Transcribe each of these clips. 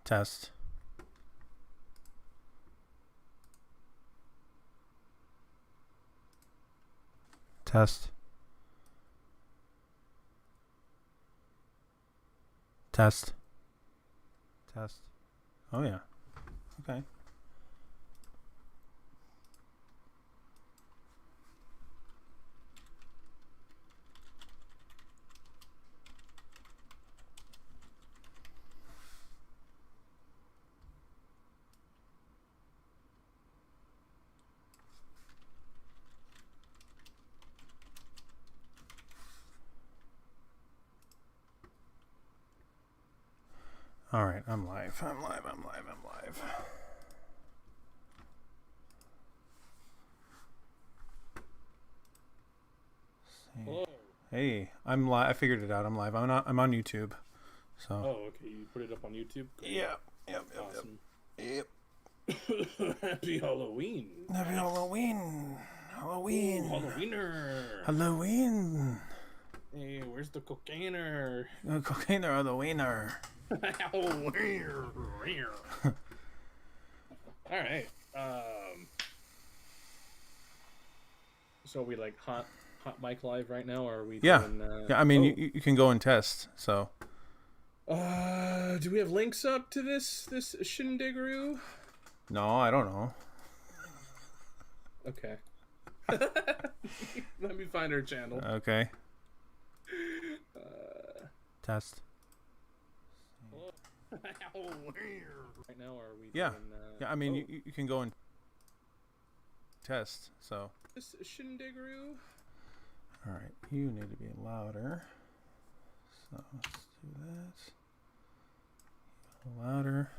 Test. Test. Test. Test. Oh, yeah. Okay. All right, I'm live. I'm live. Hello. Hey, I'm live. I figured it out. I'm live. I'm on YouTube. So. Oh, okay. You put it up on YouTube? Cool. Yep. Awesome. Yep. Happy Halloween. Happy Halloween. Halloween. Ooh, Halloweener. Halloween. Hey, where's the cocainer? The cocainer or the wiener. All right. So are we like hot mic live right now, or are we? Yeah. Doing, Yeah. I mean, you can go and test. So. Do we have links up to this shindigaroo? No, I don't know. Okay. Let me find her channel. Okay. Test. Right now, are we? Yeah. Doing, Yeah. I mean, you can go and test. So. This shindigaroo. All right. You need to be louder. So let's do that. Louder.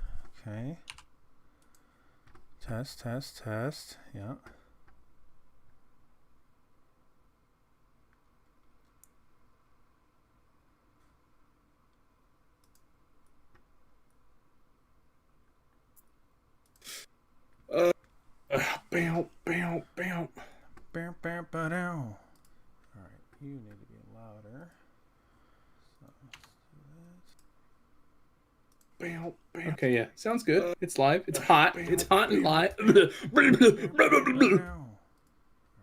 Okay. Test. Yeah. Bow. Bam, bam, ba-dow. All right. You need to be louder. So let's do Bow. Okay, yeah, sounds good. It's live. It's hot. It's hot and live. that.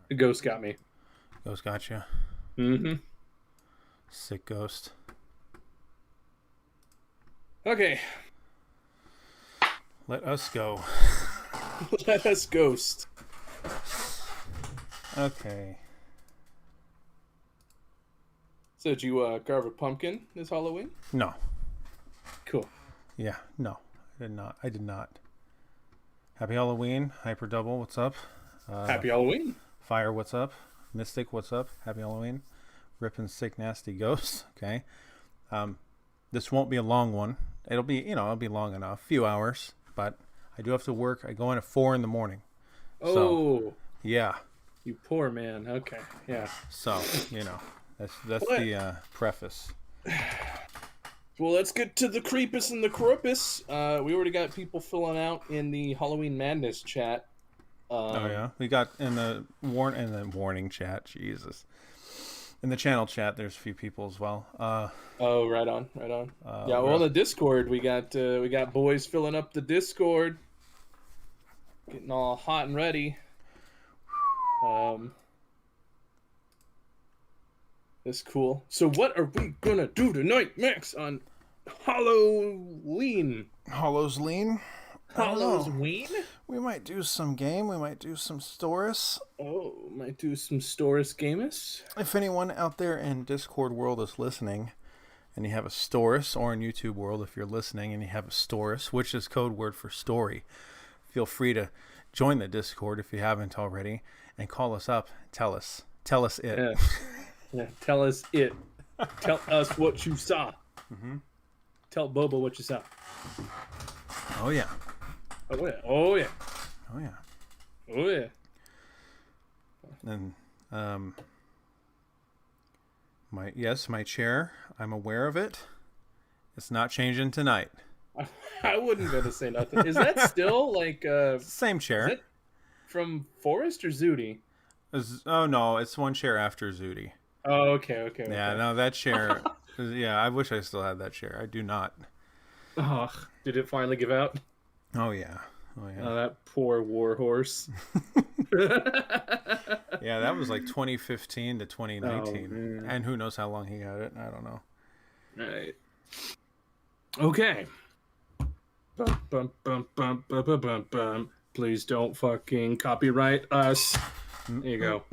The ghost got me. Ghost got you. Mm-hmm. Sick ghost. Okay. Let us go. Let us ghost. Okay. So did you carve a pumpkin this Halloween? No. Cool. Yeah. No. I did not. Happy Halloween. Hyper Double. What's up? Happy Halloween. Fire. What's up? Mystic. What's up? Happy Halloween. Ripping Sick Nasty Ghosts. Okay. This won't be a long one. It'll be long enough. A few hours. But I do have to work. I go in at 4 a.m. Oh. So, yeah. You poor man. Okay. Yeah. So, that's the preface. Well, let's get to the creepus and the corpus. We already got people filling out in the Halloween Madness chat. Oh yeah, we got in the warning chat. Jesus, in the channel chat, there's a few people as well. Oh, right on. Yeah, well, on the Discord, we got boys filling up the Discord, getting all hot and ready. That's cool. So what are we gonna do tonight, Max, on Halloween? Halloween. Halloween? We might do some game. We might do some stories. Oh, might do some Storis Gamus. If anyone out there in Discord world is listening, and you have a Storis, or in YouTube world, if you're listening and you have a Storis, which is code word for story, feel free to join the Discord if you haven't already, and call us up. Tell us it. Yeah. Yeah, tell us it. Tell us what you saw. Mm-hmm. Tell Bobo what you saw. Oh yeah. Oh yeah. Oh yeah. Oh yeah. Oh yeah. And my chair. I'm aware of it. It's not changing tonight. I wouldn't go to say nothing. Is that still like same chair? Is it from Forrest or Zudi? Oh no, it's one chair after Zudi. Oh, okay. Yeah, no, that chair. Yeah, I wish I still had that chair. I do not. Oh, did it finally give out? Oh yeah. Oh yeah. Oh, that poor war horse. Yeah, that was like 2015 to Oh 2019, man. and who knows how long he got it? I don't know. Right. Okay. Bum, bum, bum, bum, bum, bum, bum, bum. Please don't fucking copyright us. There you go.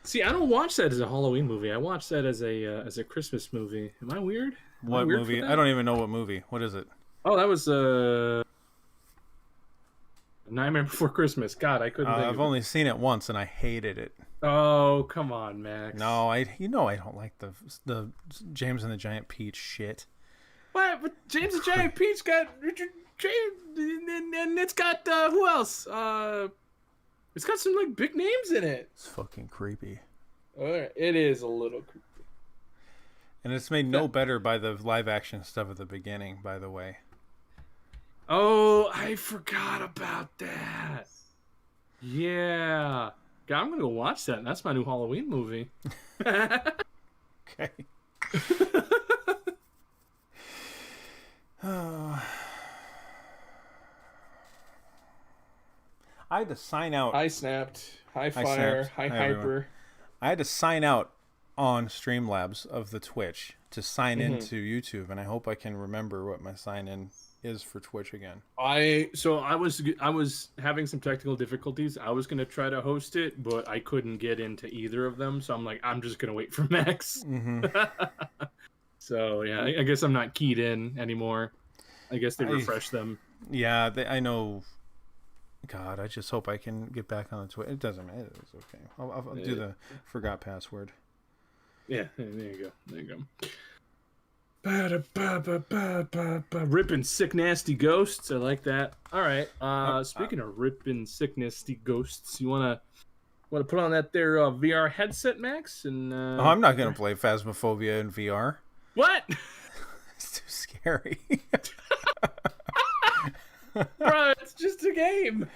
See, I don't watch that as a Halloween movie. I watch that as a Christmas movie. Am I weird? Am I What weird for movie? I that? don't even know what movie. What is it? Oh, that was Nightmare Before Christmas. God, I couldn't think I've of it. only seen it once, and I hated it. Oh, come on, Max. No, I don't like the James and the Giant Peach shit. What? But James the Giant Peach got Richard James, and it's got who else? It's got some like big names in it. It's fucking creepy. It is a little creepy. And it's made no better by the live action stuff at the beginning, by the way. Oh, I forgot about that. Yeah. God, I'm gonna go watch that. That's my new Halloween movie. Okay. I had to sign out. I snapped. High fire. High hyper. I had to sign out on Streamlabs of the Twitch to sign into YouTube, and I hope I can remember what my sign in is for Twitch again. I was having some technical difficulties. I was gonna try to host it, but I couldn't get into either of them. So I'm like, I'm just gonna wait for Max. So yeah, I guess I'm not keyed in anymore. I guess they refresh them. Yeah, I know. God, I just hope I can get back on the Twitch. It doesn't matter. It's okay. I'll do the forgot password. Yeah, there you go. There you go. Ripping sick nasty ghosts. I like that. All right. Speaking of ripping sick nasty ghosts, you wanna put on that there VR headset, Max? And I'm not gonna play Phasmophobia in VR. What? It's too scary. Bro, it's just a game.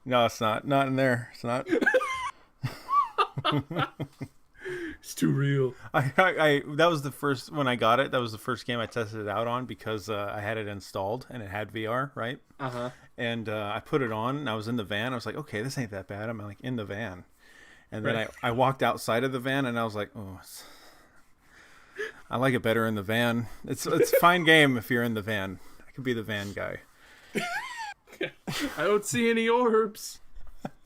No, it's not. Not in there. It's not. It's too real. I that was the first when I got it. That was the first game I tested it out on because I had it installed and it had VR, right? And I put it on and I was in the van. I was like, okay, this ain't that bad. I'm like in the van, and then I walked outside of the van and I was like, oh, I like it better in the van. It's a fine game if you're in the van. I could be the van guy. I don't see any orbs.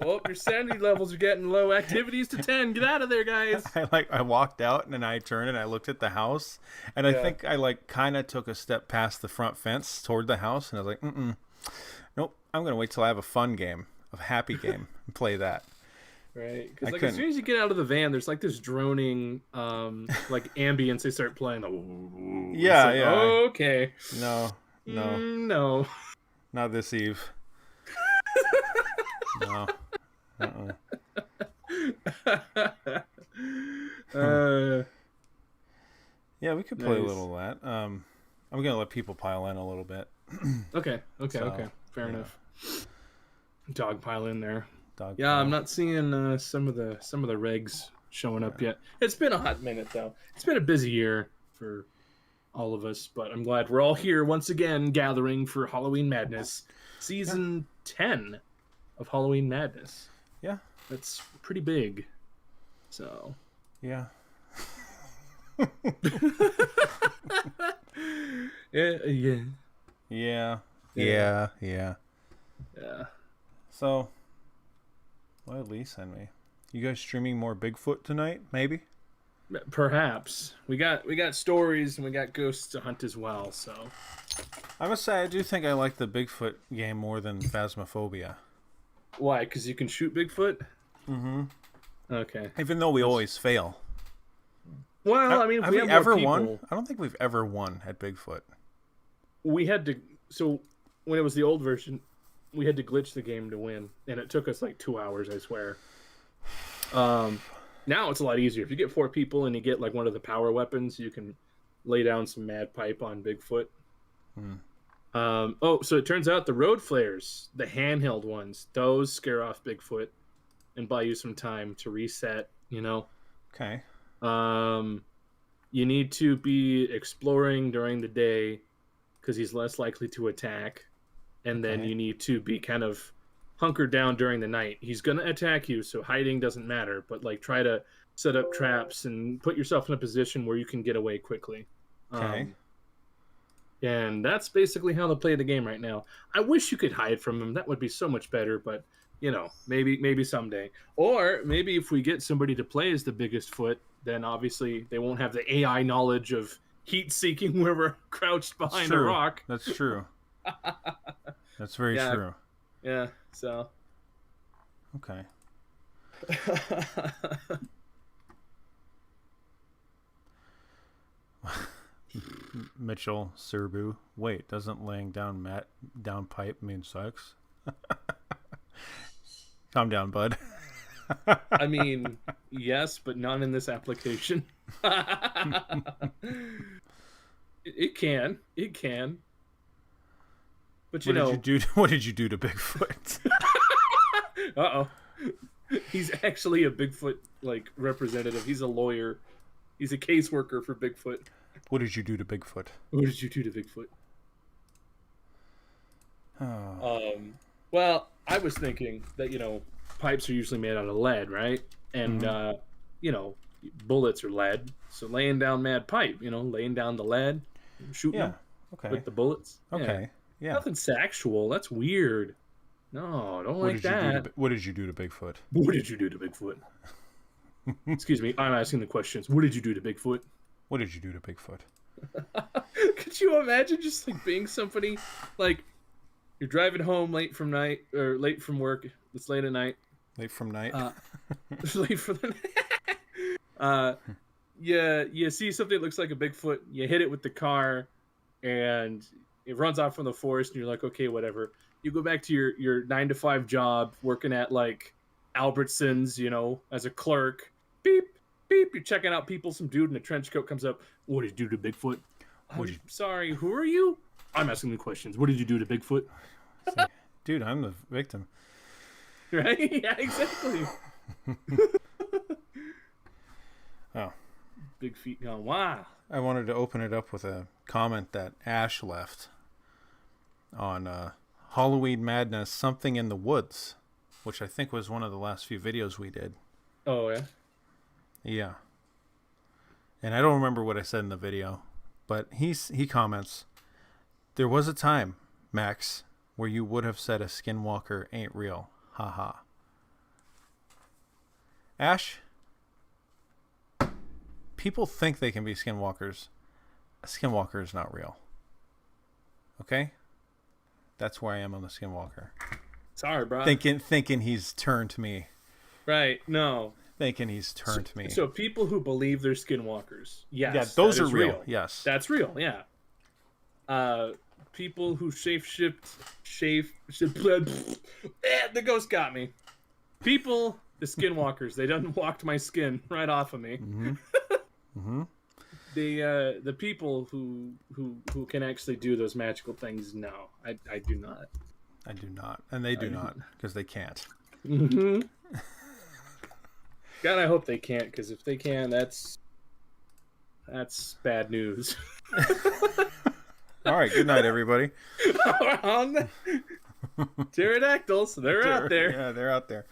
Well, your sanity levels are getting low. Activities to 10. Get out of there, guys. I walked out and then I turned and I looked at the house and I think I kind of took a step past the front fence toward the house and I was like, nope, I'm gonna wait till I have a fun game, a happy game, and play that. Right, because like as soon as you get out of the van, there's like this droning, like ambience. They start playing. Yeah, like, yeah. Oh, okay. No, no. Not this eve. No. Yeah, we could play a little of that. I'm gonna let people pile in a little bit. Okay. Fair enough. Dog pile in there. Dog yeah, pile. I'm not seeing some of the regs showing up yet. It's been a hot minute though. It's been a busy year for all of us, but I'm glad we're all here once again gathering for Halloween Madness, season 10 of Halloween Madness. Yeah, that's pretty big. So yeah. Yeah. So, what did Lee send me? You guys streaming more Bigfoot tonight? Maybe. Perhaps we got stories and we got ghosts to hunt as well. So, I must say I do think I like the Bigfoot game more than Phasmophobia. Why? Because you can shoot Bigfoot. Mm-hmm. Okay. Even though we always fail. Well, I mean, have we ever won? I don't think we've ever won at Bigfoot. We had to. So when it was the old version, we had to glitch the game to win, and it took us like 2 hours. I swear. Now it's a lot easier. If you get 4 people and you get like one of the power weapons, you can lay down some mad pipe on Bigfoot. So it turns out the road flares, the handheld ones, those scare off Bigfoot and buy you some time to reset. You know. Okay. You need to be exploring during the day because he's less likely to attack. And then you need to be kind of hunkered down during the night. He's going to attack you, so hiding doesn't matter. But like try to set up traps and put yourself in a position where you can get away quickly. Okay. And that's basically how they play the game right now. I wish you could hide from him. That would be so much better. But, maybe someday. Or maybe if we get somebody to play as the biggest foot, then obviously they won't have the AI knowledge of heat-seeking where we're crouched behind a rock. That's true. That's very true. Yeah, so. Okay. Mitchell Serbu. Wait, doesn't laying down pipe mean sex? Calm down, bud. I mean, yes, but not in this application. It can. But what did you do to Bigfoot? Uh-oh. He's actually a Bigfoot representative. He's a lawyer. He's a caseworker for Bigfoot. What did you do to Bigfoot? What did you do to Bigfoot? Oh. Well, I was thinking that, pipes are usually made out of lead, right? And, bullets are lead. So laying down mad pipe, laying down the lead, shooting them with the bullets. Okay. Yeah. Nothing sexual. That's weird. No, don't like that. What did you do to Bigfoot? What did you do to Bigfoot? Excuse me, I'm asking the questions. What did you do to Bigfoot? What did you do to Bigfoot? Could you imagine just being somebody you're driving home late from work. It's late at night. Late from night. Late for the night. You see something that looks like a Bigfoot. You hit it with the car, and it runs off from the forest. And you're like, okay, whatever. You go back to your 9-to-5 job, working at Albertsons, as a clerk. Beep. Beep, you're checking out people. Some dude in a trench coat comes up. What did you do to Bigfoot? Sorry, who are you? I'm asking the questions. What did you do to Bigfoot? Dude, I'm the victim. Right? Yeah, exactly. Oh. Big feet gone wild. I wanted to open it up with a comment that Ash left on Halloween Madness, Something in the Woods, which I think was one of the last few videos we did. Oh, yeah? Yeah. And I don't remember what I said in the video, but he comments, there was a time, Max, where you would have said a skinwalker ain't real. Haha. Ash, people think they can be skinwalkers. A skinwalker is not real. Okay? That's where I am on the skinwalker. Sorry, bro. Thinking he's turned to me. Right, no. Thinking he's turned to me. So people who believe they're skinwalkers, yes. Yeah, those are real. Yes. That's real, yeah. People who the ghost got me. People, the skinwalkers, they done walked my skin right off of me. Mm-hmm. Mm-hmm. The people who can actually do those magical things, no, I do not. I do not, and they do not, because they can't. Mm-hmm. God, I hope they can't, because if they can, that's bad news. All right, good night, everybody. Pterodactyls, they're out there. Yeah, they're out there.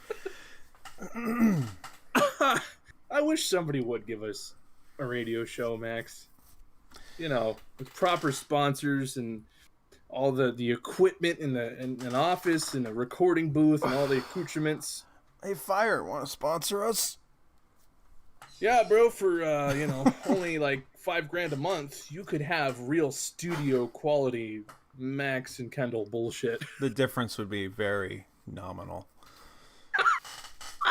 I wish somebody would give us a radio show, Max. With proper sponsors and all the equipment in an office and a recording booth and all the accoutrements. Hey, Fire, want to sponsor us? Yeah, bro, for only like $5,000 a month, you could have real studio quality Max and Kendall bullshit. The difference would be very nominal.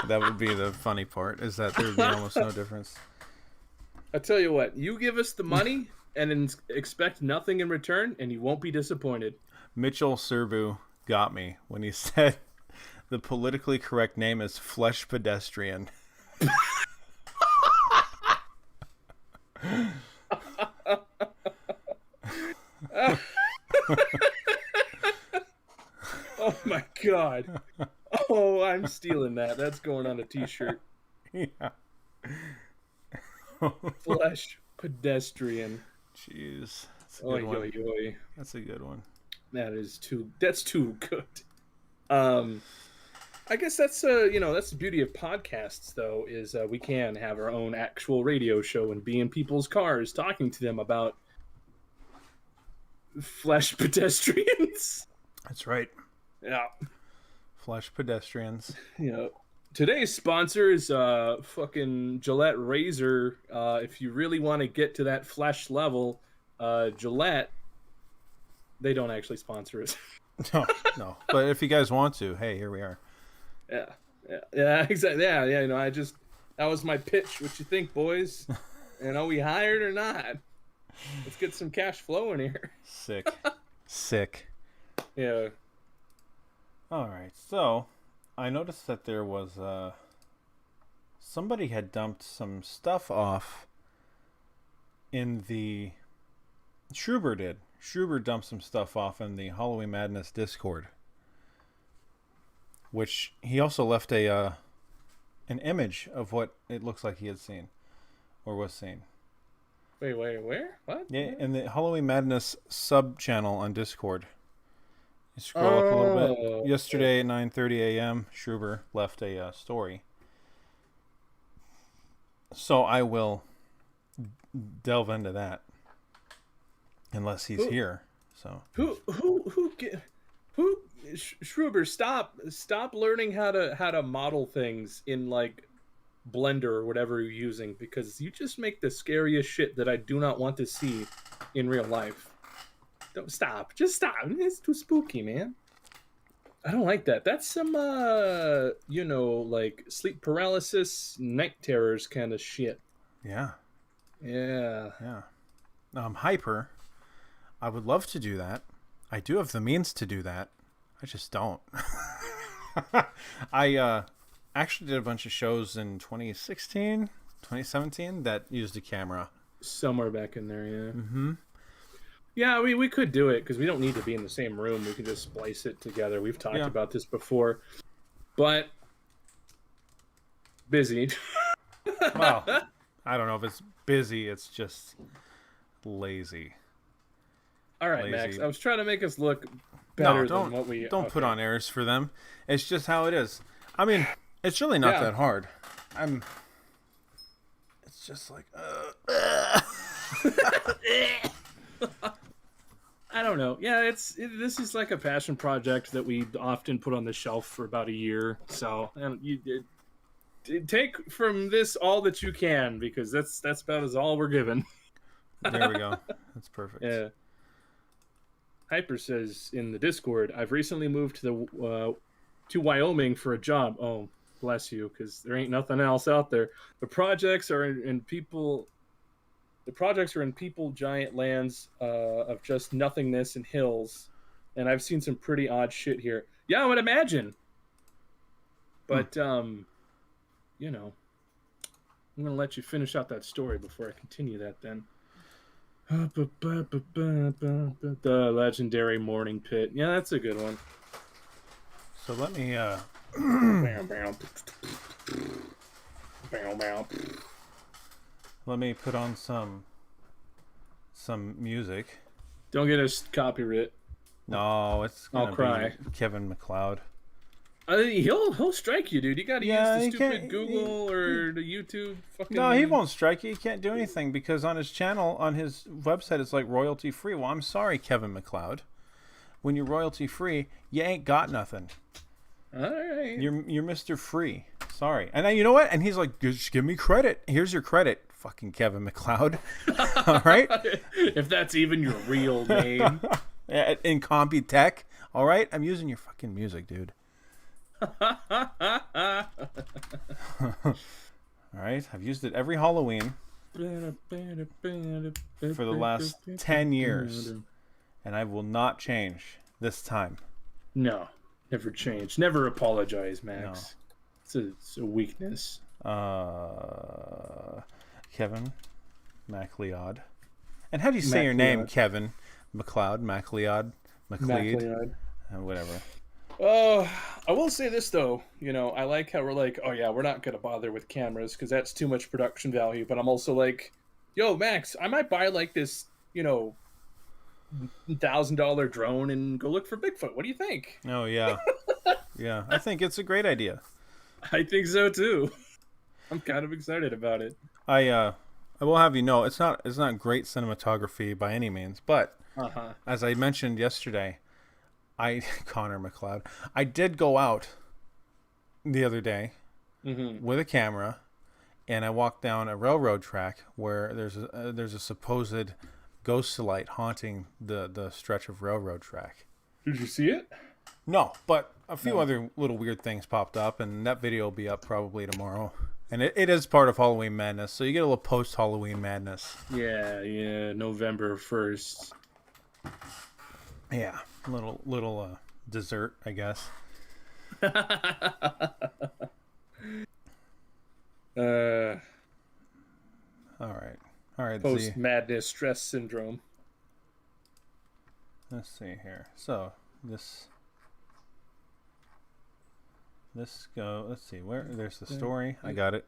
That would be the funny part, is that there would be almost no difference. I tell you what, you give us the money and expect nothing in return, and you won't be disappointed. Mitchell Serbu got me when he said the politically correct name is Flesh Pedestrian. Oh my god. Oh, I'm stealing that. That's going on a t-shirt. Yeah. Flesh Pedestrian. Jeez. That's a Oy, good one. oy, oy. That's a good one. That's too good. I guess that's that's the beauty of podcasts, though, is we can have our own actual radio show and be in people's cars talking to them about flesh pedestrians. That's right. Yeah. Flesh pedestrians. Today's sponsor is fucking Gillette razor. If you really want to get to that flesh level, Gillette, they don't actually sponsor us. No. But if you guys want to, hey, here we are. Yeah, exactly. Yeah. That was my pitch. What you think, boys? We hired or not? Let's get some cash flow in here. Sick. Yeah. All right. So, I noticed that there was somebody had dumped some stuff off in the Schruber did. Schruber dumped some stuff off in the Halloween Madness Discord, which he also left an image of what it looks like he had seen or was seeing. Wait, where? What? Yeah, in the Halloween Madness sub channel on Discord. You scroll up a little bit. Yesterday at 9:30 a.m., Schruber left a story. So I will delve into that, unless he's here. So who Schruber, stop learning how to model things in like Blender or whatever you're using, because you just make the scariest shit that I do not want to see in real life. Don't stop. Just stop. It's too spooky, man. I don't like that. That's some like sleep paralysis, night terrors kind of shit. Yeah. Yeah. Hyper. I would love to do that. I do have the means to do that. I just don't. I actually did a bunch of shows in 2016, 2017 that used a camera. Somewhere back in there, yeah. Mm-hmm. Yeah, we could do it because we don't need to be in the same room. We can just splice it together. We've talked about this before. But busy. Well, I don't know if it's busy. It's just lazy. All right, lazy. Max. I was trying to make us look better than what we... Don't put on airs for them. It's just how it is. I mean, it's really not that hard. It's just like... I don't know. Yeah, this is like a passion project that we often put on the shelf for about a year. So you take from this all that you can, because that's about as all we're given. There we go. That's perfect. Yeah. Hyper says in the Discord, I've recently moved to Wyoming for a job. Oh, bless you, because there ain't nothing else out there. The projects are in people. The projects are in people giant lands of just nothingness and hills, and I've seen some pretty odd shit here. Yeah, I would imagine. But I'm gonna let you finish out that story before I continue that. Then. The legendary morning pit. Yeah, that's a good one. So let me let me put on some music. Don't get us copyright. No, it's gonna I'll cry. be Kevin MacLeod. He'll strike you, dude. You got to use the stupid Google or the YouTube. Fucking... No, he won't strike you. He can't do anything because on his channel, on his website, it's like royalty free. Well, I'm sorry, Kevin MacLeod. When you're royalty free, you ain't got nothing. All right. You're Mr. Free. Sorry. And you know what? And he's like, just give me credit. Here's your credit, fucking Kevin MacLeod. All right. If that's even your real name. In Computech. All right. I'm using your fucking music, dude. All right, I've used it every Halloween for the last 10 years, and I will not change this time. No, never change. Never apologize, Max. No. It's a weakness. Kevin MacLeod. And how do you say your name, Kevin MacLeod, MacLeod, MacLeod, whatever. I will say this though, I like how we're like, oh yeah, we're not gonna bother with cameras because that's too much production value. But I'm also like, Yo, Max, I might buy like this, $1,000 drone and go look for Bigfoot. What do you think? Oh yeah, yeah. I think it's a great idea. I think so too. I'm kind of excited about it. I will have you know it's not great cinematography by any means, but Uh huh. as I mentioned yesterday, I Connor McLeod, I did go out the other day Mm-hmm. with a camera, and I walked down a railroad track where there's a supposed ghost light haunting the stretch of railroad track. Did you see it? No, but a few No. other little weird things popped up, and that video will be up probably tomorrow. And it is part of Halloween Madness, so you get a little post Halloween madness. Yeah, November 1st. Yeah, little dessert, I guess. uh, All right. Post madness stress syndrome. Let's see here. So this go. Let's see where there's the story. I got it.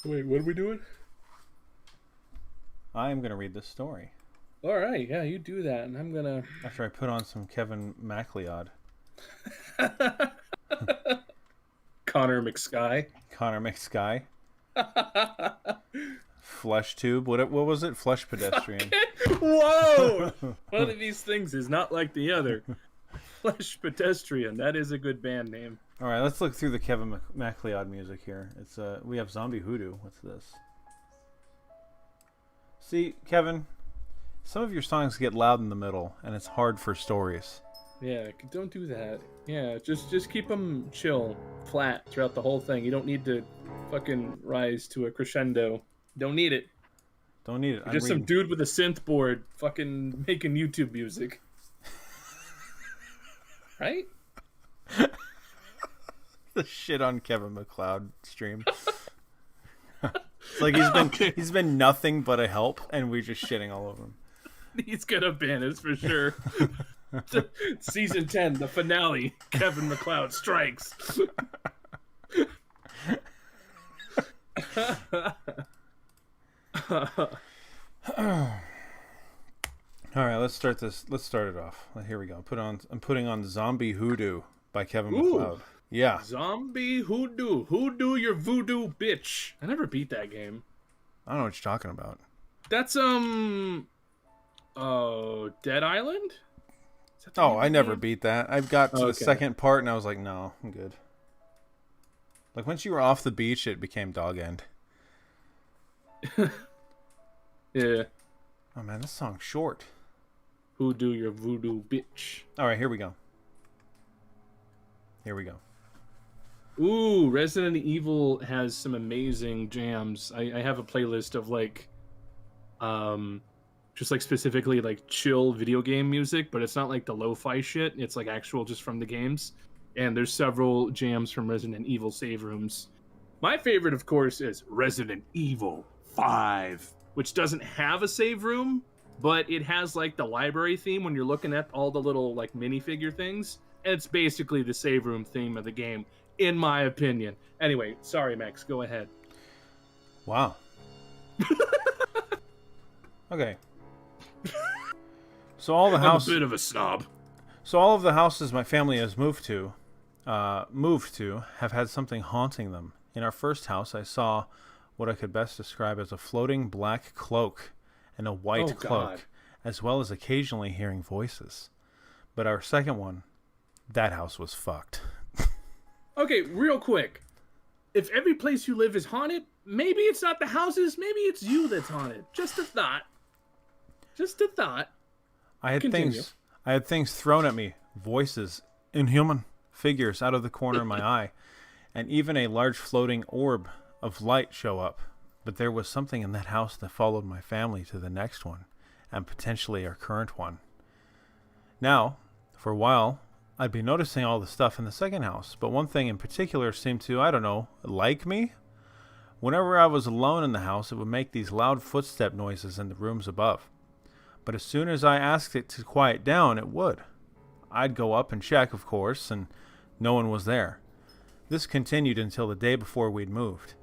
Wait, what are we doing? I am gonna read this story All right, yeah, you do that, and I'm gonna. after I put on some Kevin MacLeod. Connor McSky. Connor McSky. Flesh tube. What was it? Flesh pedestrian. Whoa! One of these things is not like the other. Flesh Pedestrian. That is a good band name. All right, let's look through the Kevin MacLeod music here. It's we have Zombie Hoodoo. What's this? See, Kevin, some of your songs get loud in the middle, and it's hard for stories. Yeah, don't do that. Yeah, just keep them chill, flat throughout the whole thing. You don't need to fucking rise to a crescendo. Don't need it. Don't need it. You're just some dude with a synth board fucking making YouTube music. Right? The shit on Kevin MacLeod stream. It's like he's been nothing but a help, and we're just shitting all over him. He's gonna ban us for sure. Season 10, the finale. Kevin MacLeod strikes. All right, let's start this. Let's start it off. Here we go. I'm putting on Zombie Hoodoo by Kevin MacLeod. Yeah. Zombie Hoodoo. Hoodoo your voodoo bitch. I never beat that game. I don't know what you're talking about. That's Dead Island? Oh, I never beat that. I've got to the second part and I was like, no, I'm good. Like once you were off the beach, it became dog end. Yeah. Oh man, this song's short. Hoodoo your voodoo bitch. All right, here we go. Ooh, Resident Evil has some amazing jams. I have a playlist of like, just like specifically like chill video game music, but it's not like the lo-fi shit. It's like actual just from the games. And there's several jams from Resident Evil save rooms. My favorite, of course, is Resident Evil 5, which doesn't have a save room, but it has like the library theme when you're looking at all the little like minifigure things. It's basically the save room theme of the game, in my opinion. Anyway, sorry, Max, go ahead. Wow. Okay. So all the house. I'm a bit of a snob. So all of the houses my family has moved to have had something haunting them. In our first house, I saw what I could best describe as a floating black cloak and a white cloak, as well as occasionally hearing voices. But our second one, that house was fucked. Okay, real quick. If every place you live is haunted, maybe it's not the houses, maybe it's you that's haunted. Just a thought. I had Continue. things thrown at me, voices, inhuman figures out of the corner of my eye, and even a large floating orb of light show up. But there was something in that house that followed my family to the next one, and potentially our current one. Now, for a while, I'd be noticing all the stuff in the second house, but one thing in particular seemed to, I don't know, like me? Whenever I was alone in the house, it would make these loud footstep noises in the rooms above. But as soon as I asked it to quiet down, it would. I'd go up and check, of course, and no one was there. This continued until the day before we'd moved.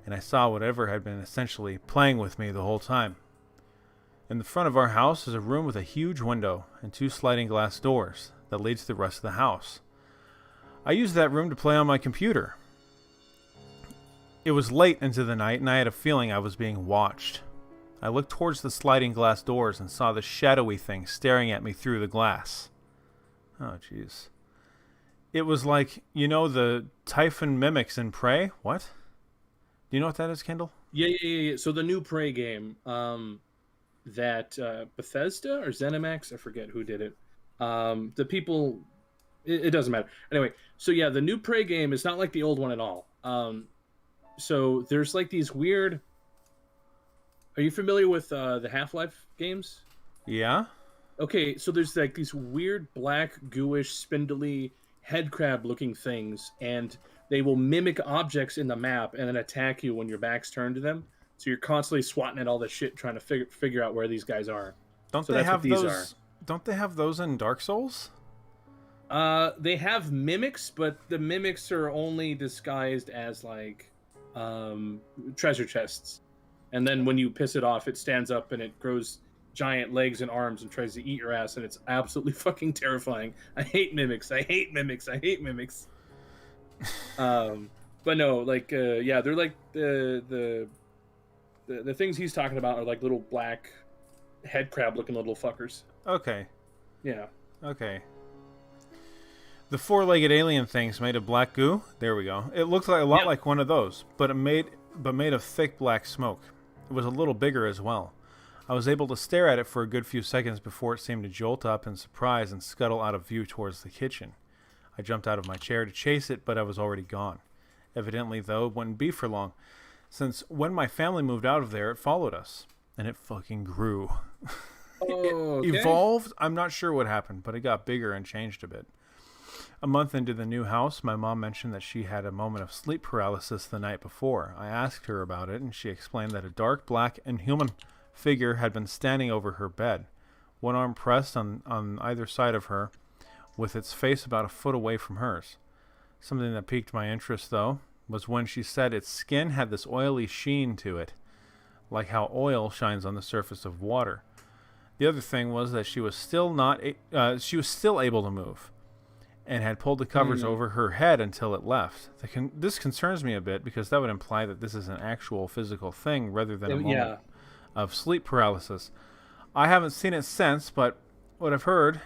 and I saw whatever had been essentially playing with me the whole time. In the front of our house is a room with a huge window and 2 sliding glass doors that lead to the rest of the house. I used that room to play on my computer. It was late into the night, and I had a feeling I was being watched. I looked towards the sliding glass doors and saw the shadowy thing staring at me through the glass. Oh, jeez. It was like, the Typhon mimics in Prey? What? Do you know what that is, Kendall? Yeah. So the new Prey game, that Bethesda or ZeniMax, I forget who did it. The people, it doesn't matter. Anyway, so yeah, the new Prey game is not like the old one at all. So there's like these weird... Are you familiar with the Half-Life games? Yeah. Okay, so there's like these weird black, gooish, spindly, head crab looking things, and they will mimic objects in the map and then attack you when your back's turned to them. So you're constantly swatting at all this shit trying to figure out where these guys are. Don't they have those? Don't they have those in Dark Souls? They have mimics, but the mimics are only disguised as like treasure chests. And then when you piss it off, it stands up and it grows giant legs and arms and tries to eat your ass, and it's absolutely fucking terrifying. I hate mimics. But no, like yeah, they're like the things he's talking about are like little black head crab looking little fuckers. Okay. Yeah. Okay. The 4-legged alien things made of black goo. There we go. It looked like a lot like one of those, but made of thick black smoke. It was a little bigger as well. I was able to stare at it for a good few seconds before it seemed to jolt up in surprise and scuttle out of view towards the kitchen. I jumped out of my chair to chase it, but I was already gone. Evidently, though, it wouldn't be for long, since when my family moved out of there, it followed us, and it fucking grew. Oh, It evolved. I'm not sure what happened, but it got bigger and changed a bit. A month into the new house, my mom mentioned that she had a moment of sleep paralysis the night before. I asked her about it, and she explained that a dark, black, inhuman figure had been standing over her bed, one arm pressed on either side of her, with its face about a foot away from hers. Something that piqued my interest, though, was when she said its skin had this oily sheen to it, like how oil shines on the surface of water. The other thing was that she was still able to move, and had pulled the covers over her head until it left. This concerns me a bit because that would imply that this is an actual physical thing rather than a moment of sleep paralysis. I haven't seen it since, but I've heard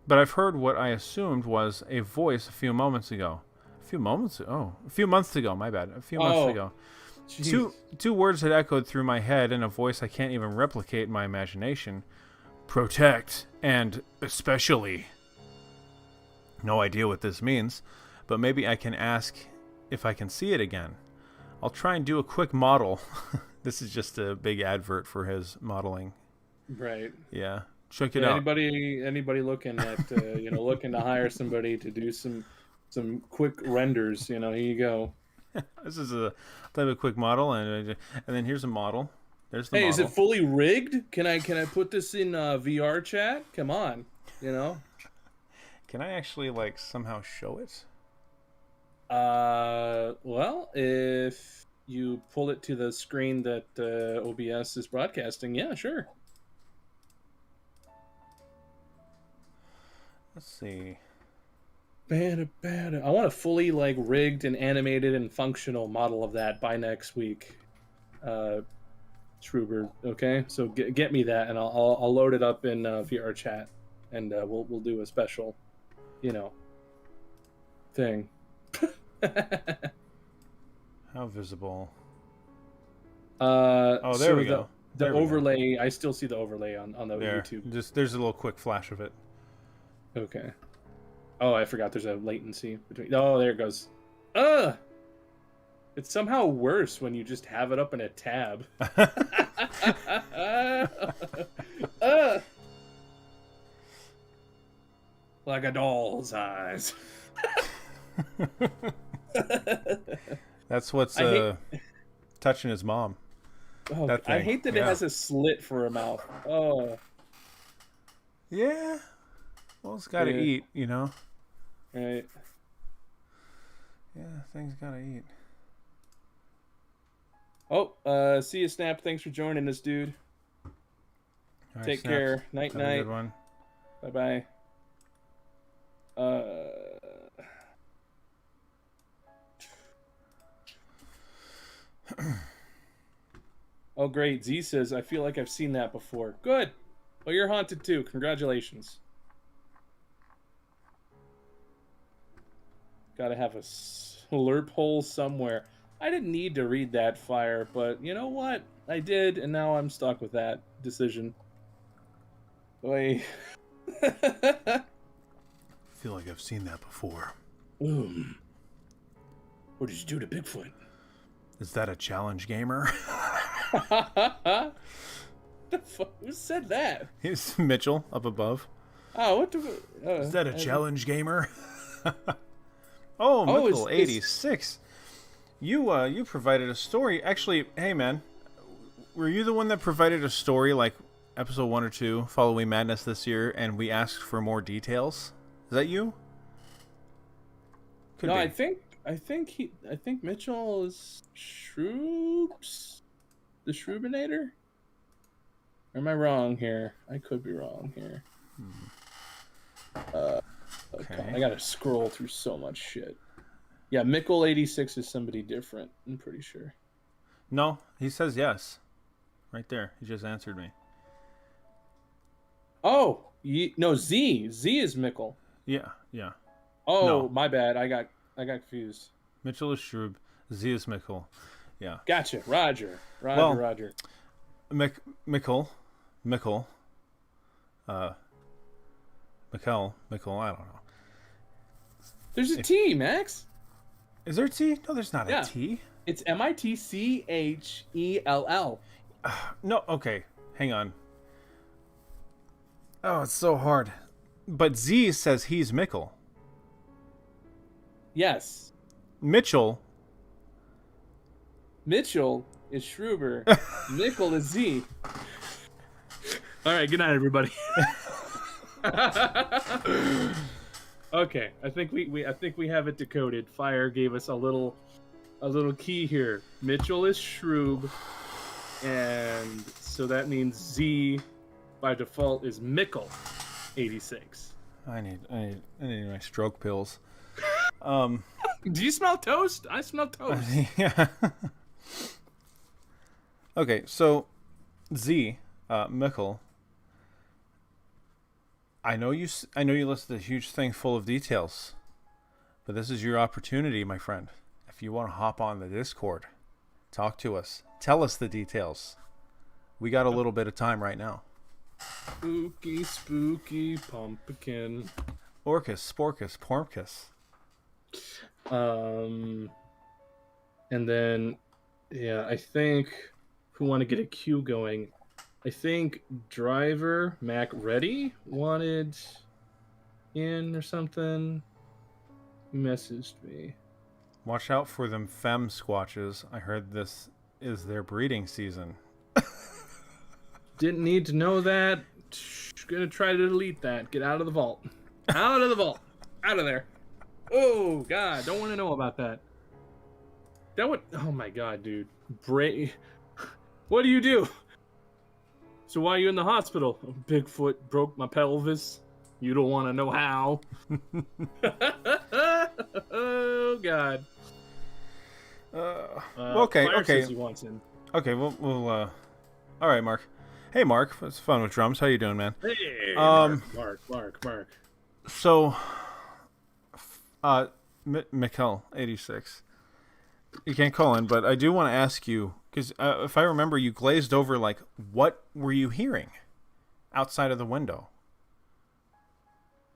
what I assumed was a voice a few months ago. My bad. A few months ago. Two words had echoed through my head in a voice I can't even replicate in my imagination. Protect and especially. No idea what this means, but maybe I can ask if I can see it again. I'll try and do a quick model. This is just a big advert for his modeling. Right. Yeah. Check it out. Anybody looking at looking to hire somebody to do some quick renders, here you go. This is a type of quick model, and then here's a model. There's the model. Is it fully rigged? Can I put this in VR chat? Come on, Can I actually somehow show it? Well, if you pull it to the screen that OBS is broadcasting, yeah, sure. Let's see. Bad. I want a fully rigged and animated and functional model of that by next week. Schruber, okay? So get me that, and I'll load it up in VR chat, and we'll do a special, thing. How visible? There we go. The overlay, I still see the overlay on the YouTube. There's a little quick flash of it. Okay. Oh, I forgot there's a latency between. Oh, there it goes. It's somehow worse when you just have it up in a tab. Like a doll's eyes. That's what's touching his mom. Oh, I hate that it has a slit for a mouth. Oh. Yeah. Well, it's got to eat, Right. Yeah, things got to eat. Oh, see you, Snap. Thanks for joining us, dude. All right, Take Snaps. care. Night, Have a night. good one. Bye-bye. Oh, great. Z says, I feel like I've seen that before. Good. Well, you're haunted too. Congratulations. Gotta have a slurp hole somewhere. I didn't need to read that, Fire, but you know what? I did, and now I'm stuck with that decision. Boy. I feel like I've seen that before. What did you do to Bigfoot? Is that a challenge gamer? The fuck? Who said that? It's Mitchell up above. Oh, what the? Is that a challenge gamer? Oh, Michael 86. You provided a story. Actually, hey man, were you the one that provided a story like episode 1 or 2, Following Madness this year, and we asked for more details? Is that you? Could No, be. I think Mitchell is Shroops, the Shroobinator. Or am I wrong here? I could be wrong here. Okay. I gotta scroll through so much shit. Yeah, Mickle 86 is somebody different. I'm pretty sure. No, he says yes. Right there. He just answered me. Oh, no, Z. Z is Mickle. Yeah, yeah. Oh, No. my bad. I got confused. Mitchell is Shroob. Z is Mickle. Yeah. Gotcha. Roger. Mickle. Mickle, I don't know. There's a T, Max. Is there a T? No, there's not a T. It's Mitchell. No, okay. Hang on. Oh, it's so hard. But Z says he's Mickle. Yes. Mitchell is Schruber. Mickle is Z. All right, good night, everybody. Okay, I think we have it decoded. Fire gave us a little key here. Mitchell is Shroob, and so that means Z by default is Mickle 86. I need my stroke pills. Do you smell toast? I smell toast. Yeah. Okay, so Z, Mickle. I know you listed a huge thing full of details, but this is your opportunity, my friend. If you want to hop on the Discord, talk to us, tell us the details. We got a little bit of time right now. Spooky, spooky pumpkin. Orcus, Sporcus, Porcus. And then, yeah, I think if we want to get a queue going, I think driver Mccready wanted in or something. He messaged me. Watch out for them femme squatches. I heard this is their breeding season. Didn't need to know that. Gonna try to delete that. Get out of the vault. Out of the vault. Out of there. Oh, God. Don't want to know about that. That would... Oh, my God, dude. What do you do? So why are you in the hospital? Bigfoot broke my pelvis. You don't want to know how. Oh, God. Okay, Fire okay. says he wants in. Okay, we'll all right, Mark. Hey, Mark. It's fun with drums. How you doing, man? Hey, Mark. So, Mikkel, 86. You can't call in, but I do want to ask you, because if I remember, you glazed over, like, what were you hearing outside of the window?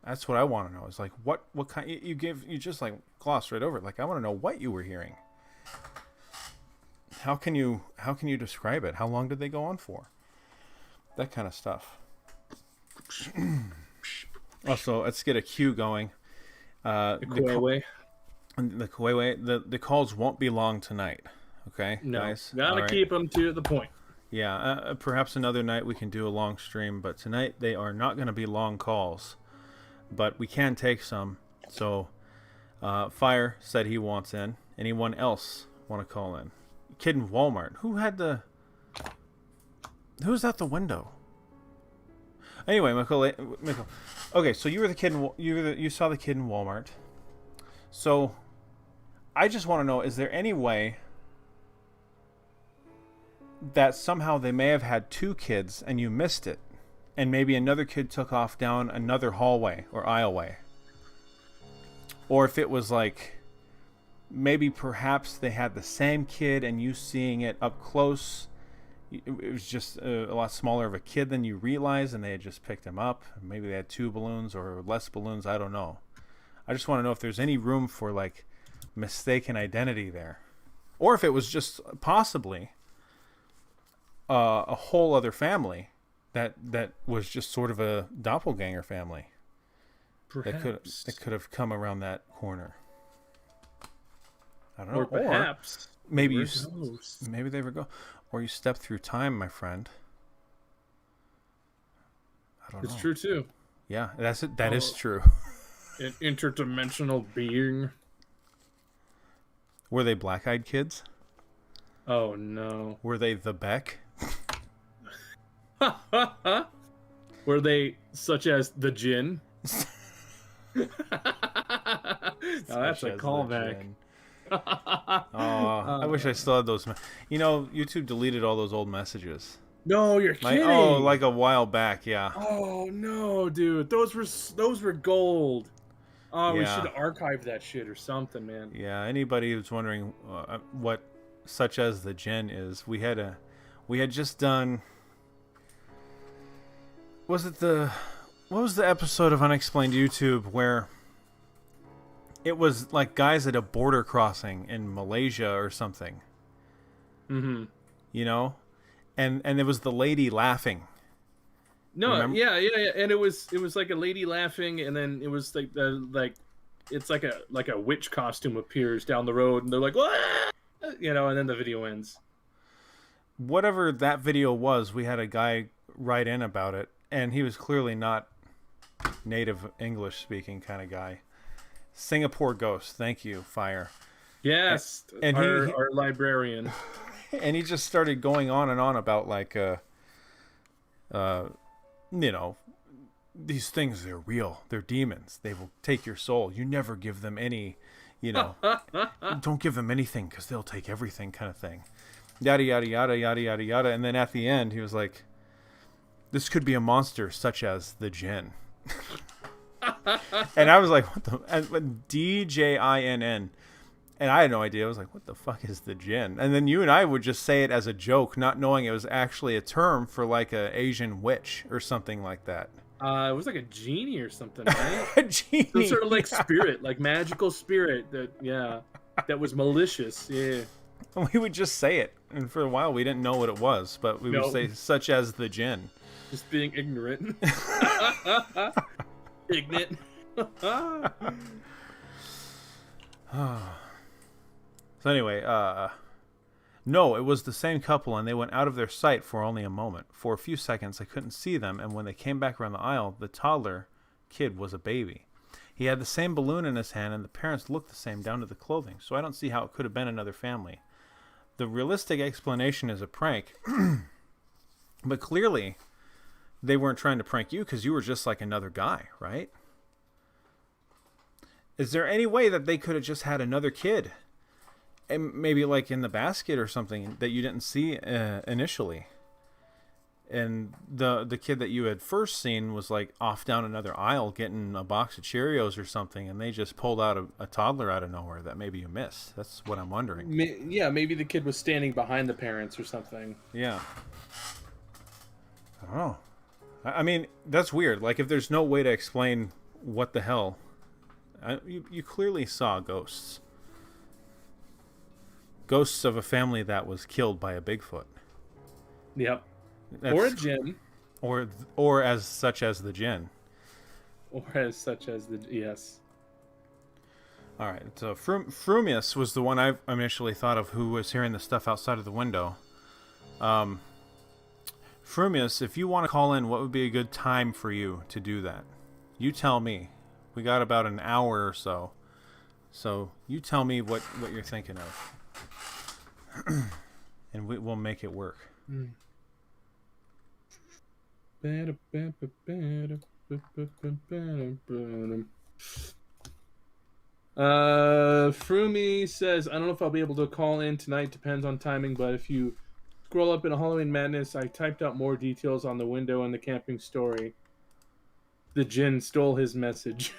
That's what I want to know. Is like, what kind, you just, like, glossed right over it. Like, I want to know what you were hearing. How can you describe it? How long did they go on for? That kind of stuff. Also, let's get a queue going. The Kuwait, the calls won't be long tonight. Okay, no, guys? Gotta keep them to the point. Yeah, perhaps another night we can do a long stream, but tonight they are not going to be long calls. But we can take some. So, Fire said he wants in. Anyone else want to call in? kid in Walmart. Who's at the window? Anyway, Michael. Okay, so you were the kid. You saw the kid in Walmart. So, I just want to know: is there any way that somehow they may have had two kids and you missed it, and maybe another kid took off down another hallway or aisleway, or if it was like maybe perhaps they had the same kid and you seeing it up close? It was just a lot smaller of a kid than you realized, and they had just picked him up. Maybe they had two balloons or less balloons. I don't know. I just want to know if there's any room for like mistaken identity there, or if it was just possibly a whole other family that was just sort of a doppelganger family. Perhaps that could have come around that corner. I don't know. Or perhaps maybe they were ghosts. Or you step through time, my friend. I don't know. It's true too. Yeah, that's it. That is true. An interdimensional being. Were they black-eyed kids? Oh no. Were they the Beck? Were they such as the Jinn? Now that's a callback. I wish I still had those. YouTube deleted all those old messages. No, you're kidding. Like a while back, yeah. Oh no, dude, those were gold. Oh, we should have archived that shit or something, man. Yeah, anybody who's wondering what such as the Jinn is, we had just done. What was the episode of Unexplained YouTube where it was like guys at a border crossing in Malaysia or something? Mm-hmm. And it was the lady laughing. No, remember? yeah, and it was like a lady laughing, and then it was it's like a witch costume appears down the road, and they're like, "What?" And then the video ends. Whatever that video was, we had a guy write in about it, and he was clearly not native English speaking kind of guy. Singapore Ghost, thank you, Fire. Yes, and our librarian. And he just started going on and on about like these things, they're real, they're demons, they will take your soul, you never give them any, don't give them anything because they'll take everything, kind of thing, yada yada yada yada yada yada. And then at the end he was like, this could be a monster such as the Jinn. And I was like, what the DJINN, and I had no idea. I was like, what the fuck is the Jinn? And then you and I would just say it as a joke, not knowing it was actually a term for like a Asian witch or something like that. It was like a genie or something, right? A genie. Some sort of like spirit, like magical spirit that was malicious. Yeah. We would just say it, and for a while we didn't know what it was, but we would say such as the Jinn. Just being ignorant. Ignorant. So anyway, no, it was the same couple, and they went out of their sight for only a moment. For a few seconds, I couldn't see them, and when they came back around the aisle, the toddler kid was a baby. He had the same balloon in his hand, and the parents looked the same down to the clothing, so I don't see how it could have been another family. The realistic explanation is a prank, but clearly they weren't trying to prank you because you were just like another guy, right? Is there any way that they could have just had another kid? And maybe like in the basket or something that you didn't see initially. And the kid that you had first seen was like off down another aisle getting a box of Cheerios or something, and they just pulled out a toddler out of nowhere that maybe you missed. That's what I'm wondering. Yeah, maybe the kid was standing behind the parents or something. Yeah. I don't know. I mean, that's weird. Like, if there's no way to explain what the hell, you clearly saw ghosts. Ghosts of a family that was killed by a Bigfoot. Yep. Or a Jinn. Or as such as the Jinn. Or as such as the... Yes. All right. So Frumius was the one I initially thought of who was hearing the stuff outside of the window. Frumius, if you want to call in, what would be a good time for you to do that? You tell me. We got about an hour or so. So you tell me what you're thinking of. and we'll make it work. Frumi says, I don't know if I'll be able to call in tonight, depends on timing, but if you scroll up in a Halloween Madness, I typed out more details on the window and the camping story. The Jinn stole his message.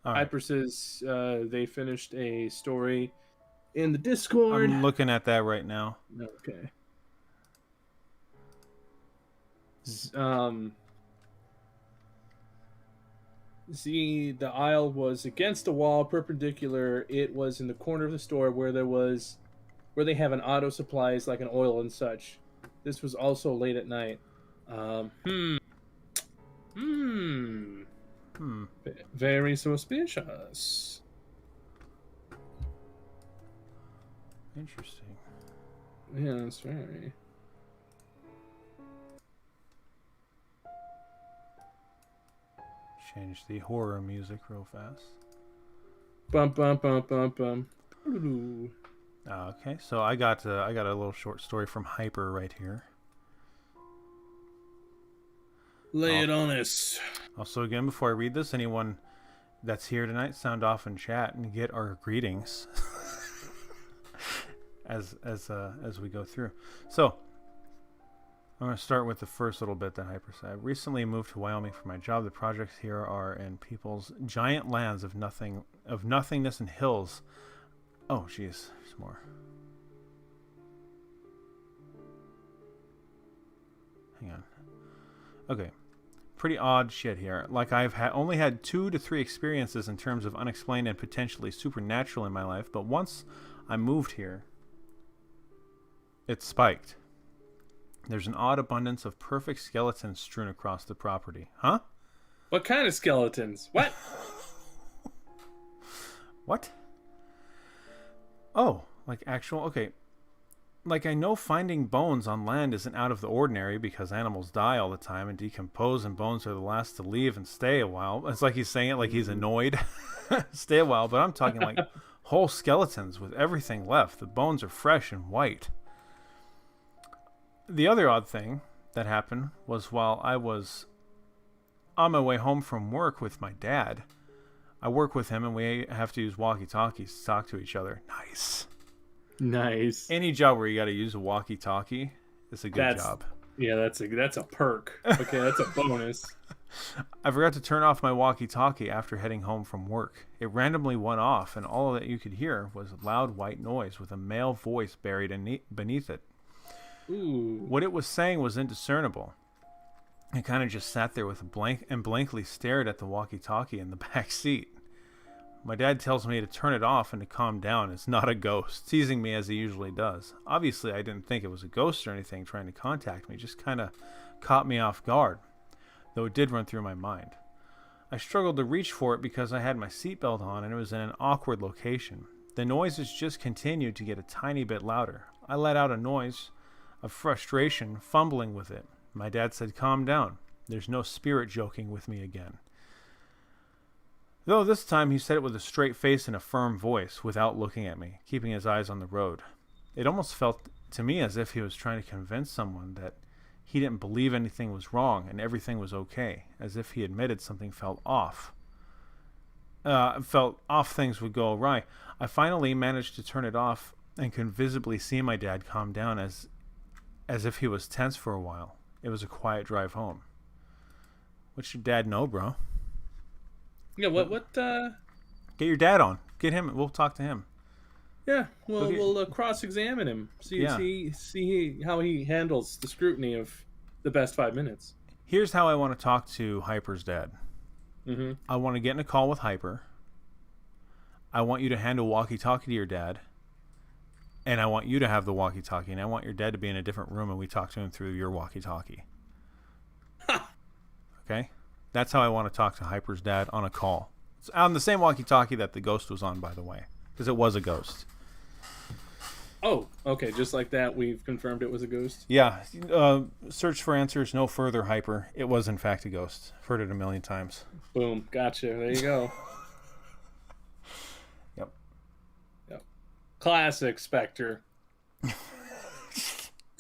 Hyper says they finished a story in the Discord. I'm looking at that right now. Okay. See, the aisle was against a wall, perpendicular. It was in the corner of the store where they have an auto supplies like an oil and such. This was also late at night. Very suspicious. Interesting. Yeah, that's very. Change the horror music real fast. Bum bum bum bum bum. Ooh. Okay, so I got a little short story from Hyper right here. Lay it on us. Also, again, before I read this, anyone that's here tonight, sound off in chat and get our greetings as we go through. So, I'm going to start with the first little bit that Hyper said. I recently moved to Wyoming for my job. The projects here are in people's giant lands of nothingness and hills. Oh, jeez, there's more. Hang on. Okay. Pretty odd shit here. Like, I've only had 2 to 3 experiences in terms of unexplained and potentially supernatural in my life, but once I moved here, it spiked. There's an odd abundance of perfect skeletons strewn across the property. Huh? What kind of skeletons? What? What? Oh, like actual... Okay. Like, I know finding bones on land isn't out of the ordinary because animals die all the time and decompose, and bones are the last to leave and stay a while. It's like he's saying it like he's annoyed. Stay a while, but I'm talking like whole skeletons with everything left. The bones are fresh and white. The other odd thing that happened was while I was on my way home from work with my dad. I work with him and we have to use walkie-talkies to talk to each other. Nice. Any job where you got to use a walkie-talkie is a good job. Yeah, that's a perk. Okay, that's a bonus. I forgot to turn off my walkie-talkie after heading home from work. It randomly went off, and all that you could hear was a loud white noise with a male voice buried beneath it. Ooh. What it was saying was indiscernible. I kind of just sat there with blankly stared at the walkie-talkie in the back seat. My dad tells me to turn it off and to calm down. It's not a ghost, teasing me as he usually does. Obviously, I didn't think it was a ghost or anything trying to contact me. Just kind of caught me off guard, though it did run through my mind. I struggled to reach for it because I had my seatbelt on and it was in an awkward location. The noises just continued to get a tiny bit louder. I let out a noise of frustration, fumbling with it. My dad said, "Calm down. There's no spirit joking with me again." Though this time he said it with a straight face and a firm voice, without looking at me, keeping his eyes on the road. It almost felt to me as if he was trying to convince someone that he didn't believe anything was wrong and everything was okay, as if he admitted something felt off. Things would go awry. I finally managed to turn it off and could visibly see my dad calm down as if he was tense for a while. It was a quiet drive home. What's your dad know, bro? Yeah, what Get your dad on. Get him. We'll talk to him. Yeah, we'll cross-examine him. See how he handles the scrutiny of the best 5 minutes. Here's how I want to talk to Hyper's dad. Mm-hmm. I want to get in a call with Hyper. I want you to hand a walkie-talkie to your dad. And I want you to have the walkie-talkie. And I want your dad to be in a different room and we talk to him through your walkie-talkie. Okay? That's how I want to talk to Hyper's dad on a call. It's on the same walkie-talkie that the ghost was on, by the way. Because it was a ghost. Oh, okay. Just like that, we've confirmed it was a ghost? Yeah. Search for answers, no further, Hyper. It was, in fact, a ghost. I've heard it a million times. Boom. Gotcha. There you go. Yep. Classic Spectre.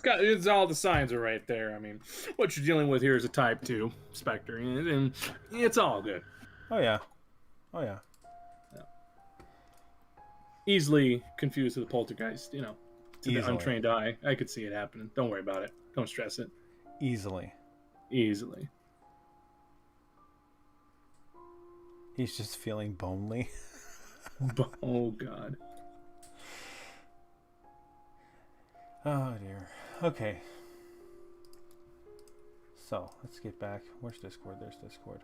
It's all the signs are right there. I mean, what you're dealing with here is a Type 2 Spectre, and it's all good. Oh yeah. Oh yeah. Easily confused with a poltergeist, to Easily. the untrained eye. I could see it happening. Don't worry about it. Don't stress it. Easily. He's just feeling bonely. Oh God. Oh dear. Okay. So let's get back. Where's Discord? There's Discord.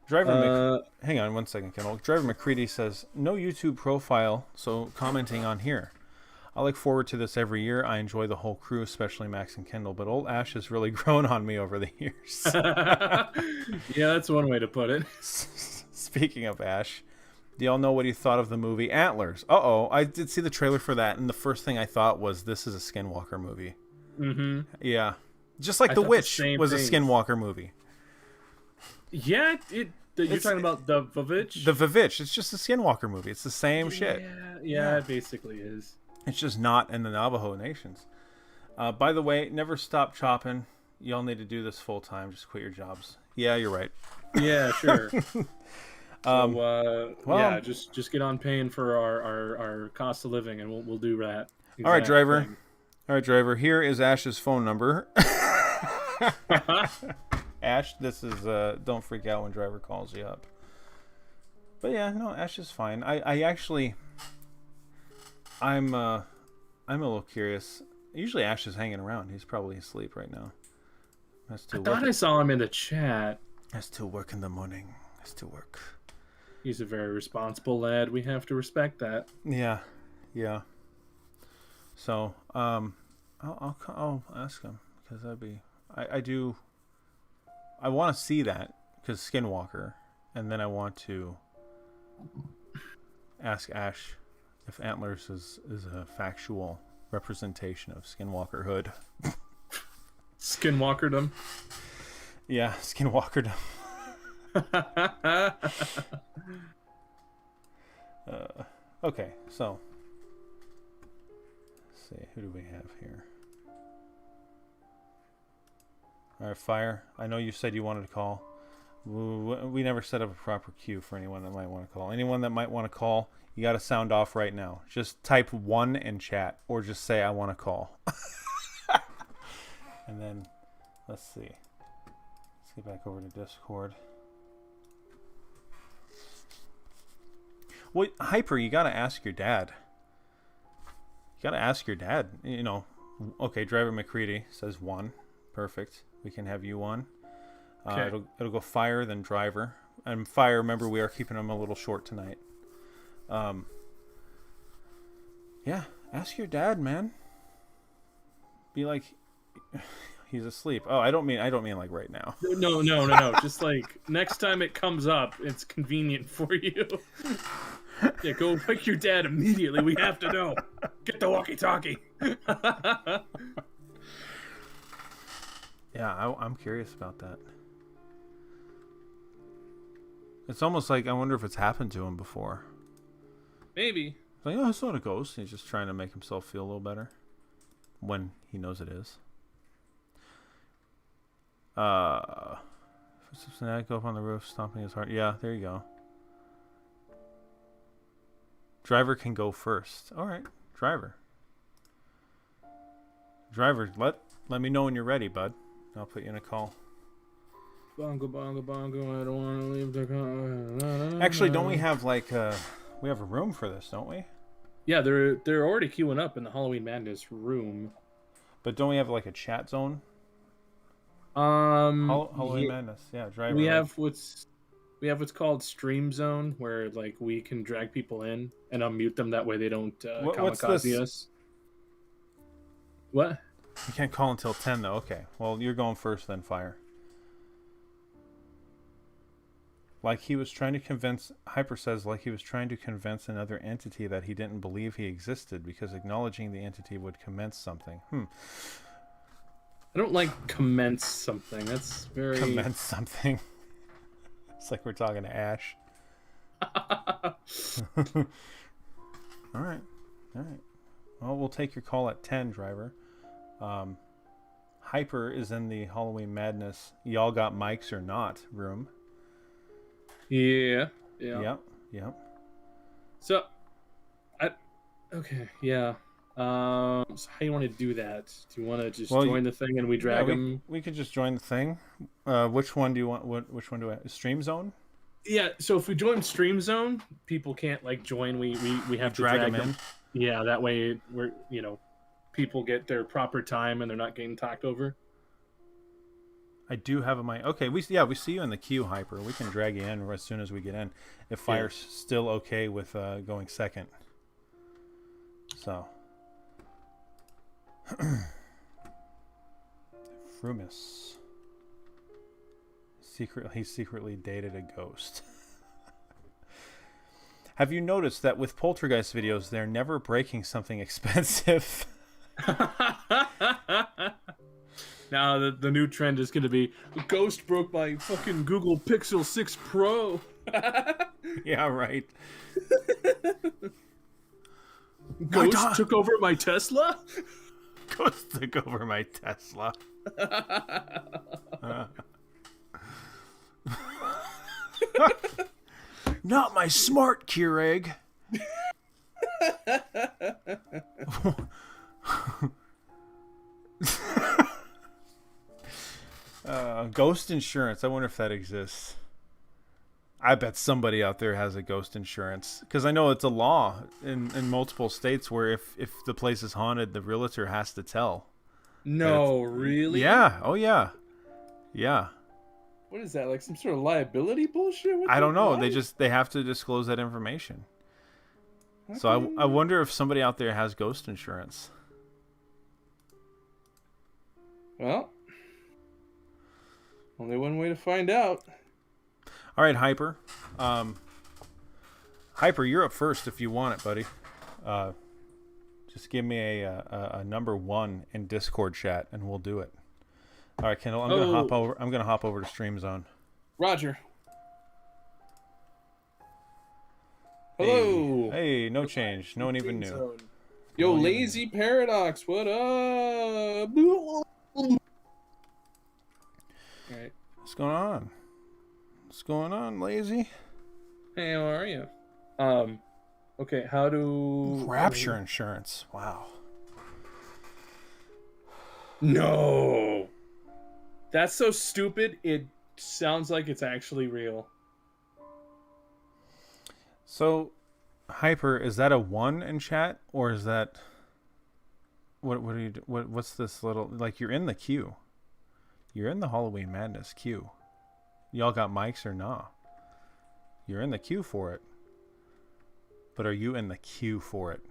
Hang on one second, Kendall. Driver Mccready says no YouTube profile, so commenting on here. I look forward to this every year. I enjoy the whole crew, especially Max and Kendall, but old Ash has really grown on me over the years. Yeah, that's one way to put it. Speaking of Ash, do y'all know what he thought of the movie Antlers? Uh-oh, I did see the trailer for that, and the first thing I thought was this is a Skinwalker movie. Mm-hmm. Yeah. Just like The Witch was a Skinwalker movie. Yeah, you're talking about the Vavitch? The Vavitch. It's just a Skinwalker movie. It's the same shit. Yeah, it basically is. It's just not in the Navajo nations. By the way, never stop chopping. Y'all need to do this full time. Just quit your jobs. Yeah, you're right. Yeah, sure. Just get on paying for our cost of living, and we'll do that. All right, driver. All right, driver. Here is Ash's phone number. Ash, this is don't freak out when driver calls you up. But yeah, no, Ash is fine. I'm a little curious. Usually Ash is hanging around. He's probably asleep right now. I thought I saw him in the chat. Has to work in the morning. Has to work. He's a very responsible lad. We have to respect that. Yeah. So, I'll ask him because I want to see that because Skinwalker, and then I want to ask Ash if Antlers is a factual representation of Skinwalkerhood. Skinwalkerdom. Yeah, Skinwalkerdom. Okay, so let's see, who do we have here? All right, Fire. I know you said you wanted to call. We never set up a proper queue for anyone that might want to call. Anyone that might want to call, you got to sound off right now. Just type 1 in chat, or just say I want to call. And then let's see. Let's get back over to Discord. Well, Hyper, you got to ask your dad. Okay, Driver Mccready says 1. Perfect. We can have you on. Okay. It'll go Fire, then Driver. And Fire, remember, we are keeping him a little short tonight. Yeah, ask your dad, man. Be like, he's asleep. Oh, I don't mean like right now. No. Just like next time it comes up, it's convenient for you. Yeah, go wake your dad immediately. We have to know. Get the walkie-talkie. Yeah, I'm curious about that. It's almost like I wonder if it's happened to him before. Maybe. It's like, oh, it's not a ghost. He's just trying to make himself feel a little better when he knows it is. Cincinnati, go up on the roof, stomping his heart. Yeah, there you go. Driver can go first. All right, Driver. Driver, let me know when you're ready, bud. I'll put you in a call. Bongo, bongo, bongo, I don't want to leave the car. Actually, don't we have we have a room for this, don't we? Yeah, they're already queuing up in the Halloween Madness room. But don't we have like a chat zone? Halloween Madness, yeah. Driver. We have what's called Stream Zone, where like we can drag people in and unmute them. That way they don't kamikaze us. What? You can't call until 10 though. Okay. Well, you're going first then, Fire. Hyper says like he was trying to convince another entity that he didn't believe he existed because acknowledging the entity would commence something. I don't like commence something. That's very... Commence something. It's like we're talking to Ash. All right. All right. Well, we'll take your call at 10, driver. Hyper is in the Halloween Madness y'all got mics or not room. Yeah. Yep. So, okay, yeah. So how you want to do that? Do you want to just join the thing and we drag them? We could just join the thing. Which one do you want? Which one do I? Stream Zone? Yeah. So if we join Stream Zone, people can't like join. We have to drag them in. Yeah. That way we're people get their proper time and they're not getting talked over. I do have a mic. Okay, we see you in the queue, Hyper. We can drag you in as soon as we get in. If Fire's still okay with going second. So. Frumis. He secretly dated a ghost. Have you noticed that with poltergeist videos, they're never breaking something expensive? Now the new trend is going to be a ghost broke my fucking Google Pixel 6 Pro. Yeah, right. Ghost took over my Tesla? Ghost took over my Tesla. Not my smart Keurig. Ghost insurance. I wonder if that exists. I bet somebody out there has a ghost insurance, because I know it's a law in multiple states where if the place is haunted, the realtor has to tell. No, really? Yeah. Oh, yeah. Yeah. What is that? Like some sort of liability bullshit? I don't know. They have to disclose that information. Okay. So I wonder if somebody out there has ghost insurance. Well, only one way to find out. All right, Hyper. Hyper, you're up first if you want it, buddy. Just give me a number 1 in Discord chat, and we'll do it. All right, Kendall. I'm gonna hop over to Stream Zone. Roger. Hello. Hey, no change. No one even knew. Zone. Yo, Lazy Paradox, what up? All right. What's going on? What's going on, Lazy? Hey, how are you? Okay, how do... Rapture insurance. Wow. No! That's so stupid, it sounds like it's actually real. So, Hyper, is that a 1 in chat? Or is that... What are you... What's this little... Like, you're in the queue. You're in the Halloween Madness queue. Y'all got mics or nah? You're in the queue for it. But are you in the queue for it?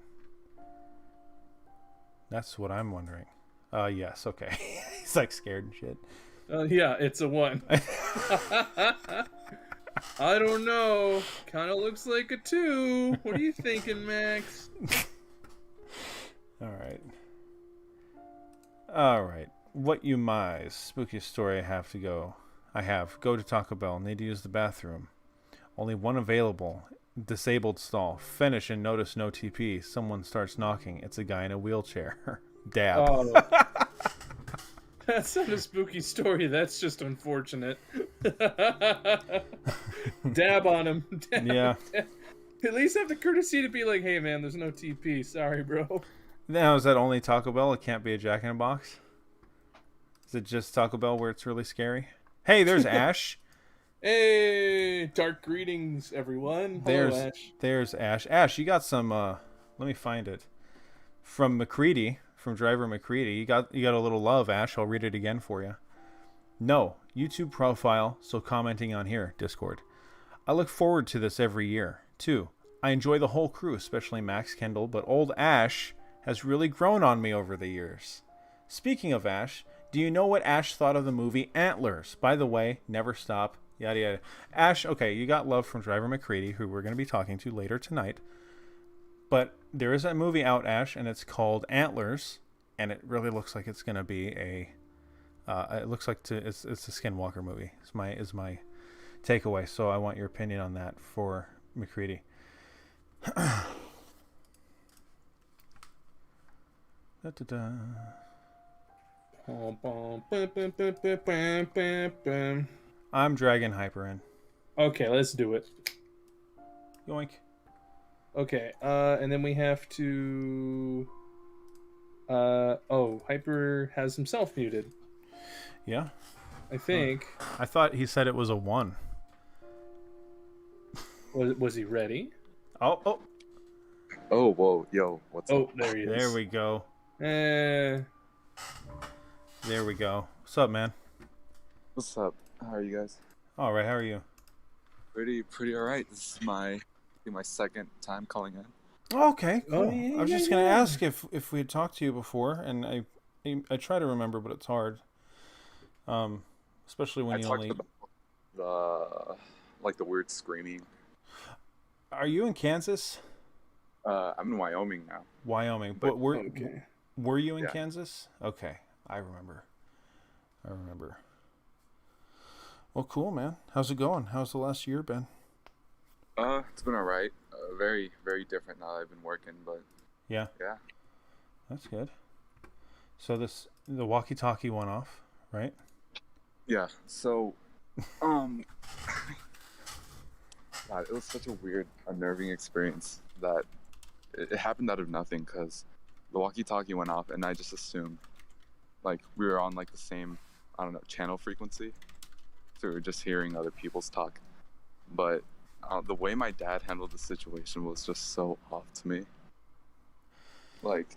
That's what I'm wondering. Yes, okay. He's like scared and shit. Yeah, it's a 1. I don't know. Kind of looks like a 2. What are you thinking, Max? All right. What you mize? Spooky story I have to go. Go to Taco Bell. Need to use the bathroom. Only one available. Disabled stall. Finish and notice no TP. Someone starts knocking. It's a guy in a wheelchair. Dab. Oh. That's not a spooky story. That's just unfortunate. Dab on him. Dab, yeah. Dab. At least have the courtesy to be like, hey, man, there's no TP. Sorry, bro. Now, is that only Taco Bell? It can't be a Jack in a Box? Is it just Taco Bell where it's really scary? Hey, there's Ash. Hey, dark greetings, everyone. Hello, Ash. There's Ash. Ash, you got some, let me find it. From Mccready, from Driver Mccready. You got a little love, Ash. I'll read it again for you. No, YouTube profile, so commenting on here, Discord. I look forward to this every year. 2, I enjoy the whole crew, especially Max, Kendall, but old Ash has really grown on me over the years. Speaking of Ash, do you know what Ash thought of the movie Antlers? By the way, never stop, yada yada. Ash, okay, you got love from Driver Mccready, who we're going to be talking to later tonight. But there is a movie out, Ash, and it's called Antlers, and it really looks like it's going to be it looks like it's a Skinwalker movie. Is my takeaway. So I want your opinion on that for Mccready. Da, da, da. Bum, bum, bum, bum, bum, bum, bum, bum, bum. I'm dragging Hyper in. Okay, let's do it. Yoink. Okay, and then we have to. Oh, Hyper has himself muted. Yeah. I think. I thought he said it was a 1. Was he ready? Oh. Oh, whoa, yo, what's Oh, up? there he is. There we go. Eh, There we go. What's up, man? What's up? How are you guys? All right. How are you? Pretty all right. This is my second time calling in. Okay. Cool. Oh, yeah, I was yeah, just gonna yeah. ask if we had talked to you before, and I try to remember, but it's hard. Especially when I you talked only. about the weird screaming. Are you in Kansas? I'm in Wyoming now. Wyoming. But- But Okay. were you in Yeah. Kansas? Okay, I remember. Well, cool, man. How's it going? How's the last year been? It's been all right. Very very different now that I've been working, but Yeah, yeah. that's good. So the walkie-talkie went off, right? Yeah. So, God, it was such a weird, unnerving experience that it happened out of nothing because the walkie-talkie went off, and I just assumed like we were on like the same, I don't know, channel frequency, so we were just hearing other people's talk. But the way my dad handled the situation was just so off to me. Like,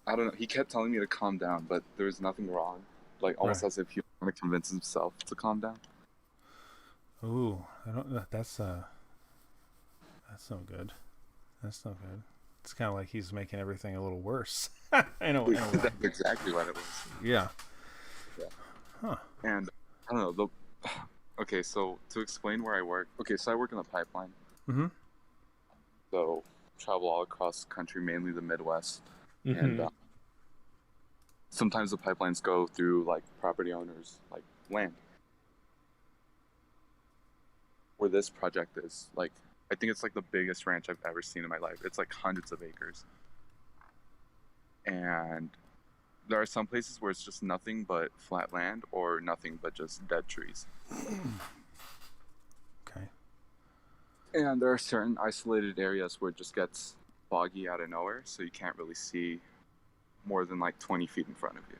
I don't know. He kept telling me to calm down, but there was nothing wrong. Like almost Right. as if he was trying to convince himself to calm down. Ooh, I don't. That's no good. That's no good. It's kind of like he's making everything a little worse. I know. That's exactly what it was. Yeah. Yeah. Huh. And I don't know. Okay, so to explain where I work. Okay, so I work in the pipeline. Mm-hmm. So travel all across the country, mainly the Midwest. Mhm. And sometimes the pipelines go through like property owners, like land. Where this project is, like, I think it's like the biggest ranch I've ever seen in my life. It's like hundreds of acres. And there are some places where it's just nothing but flat land or nothing but just dead trees. Okay. And there are certain isolated areas where it just gets foggy out of nowhere, so you can't really see more than like 20 feet in front of you.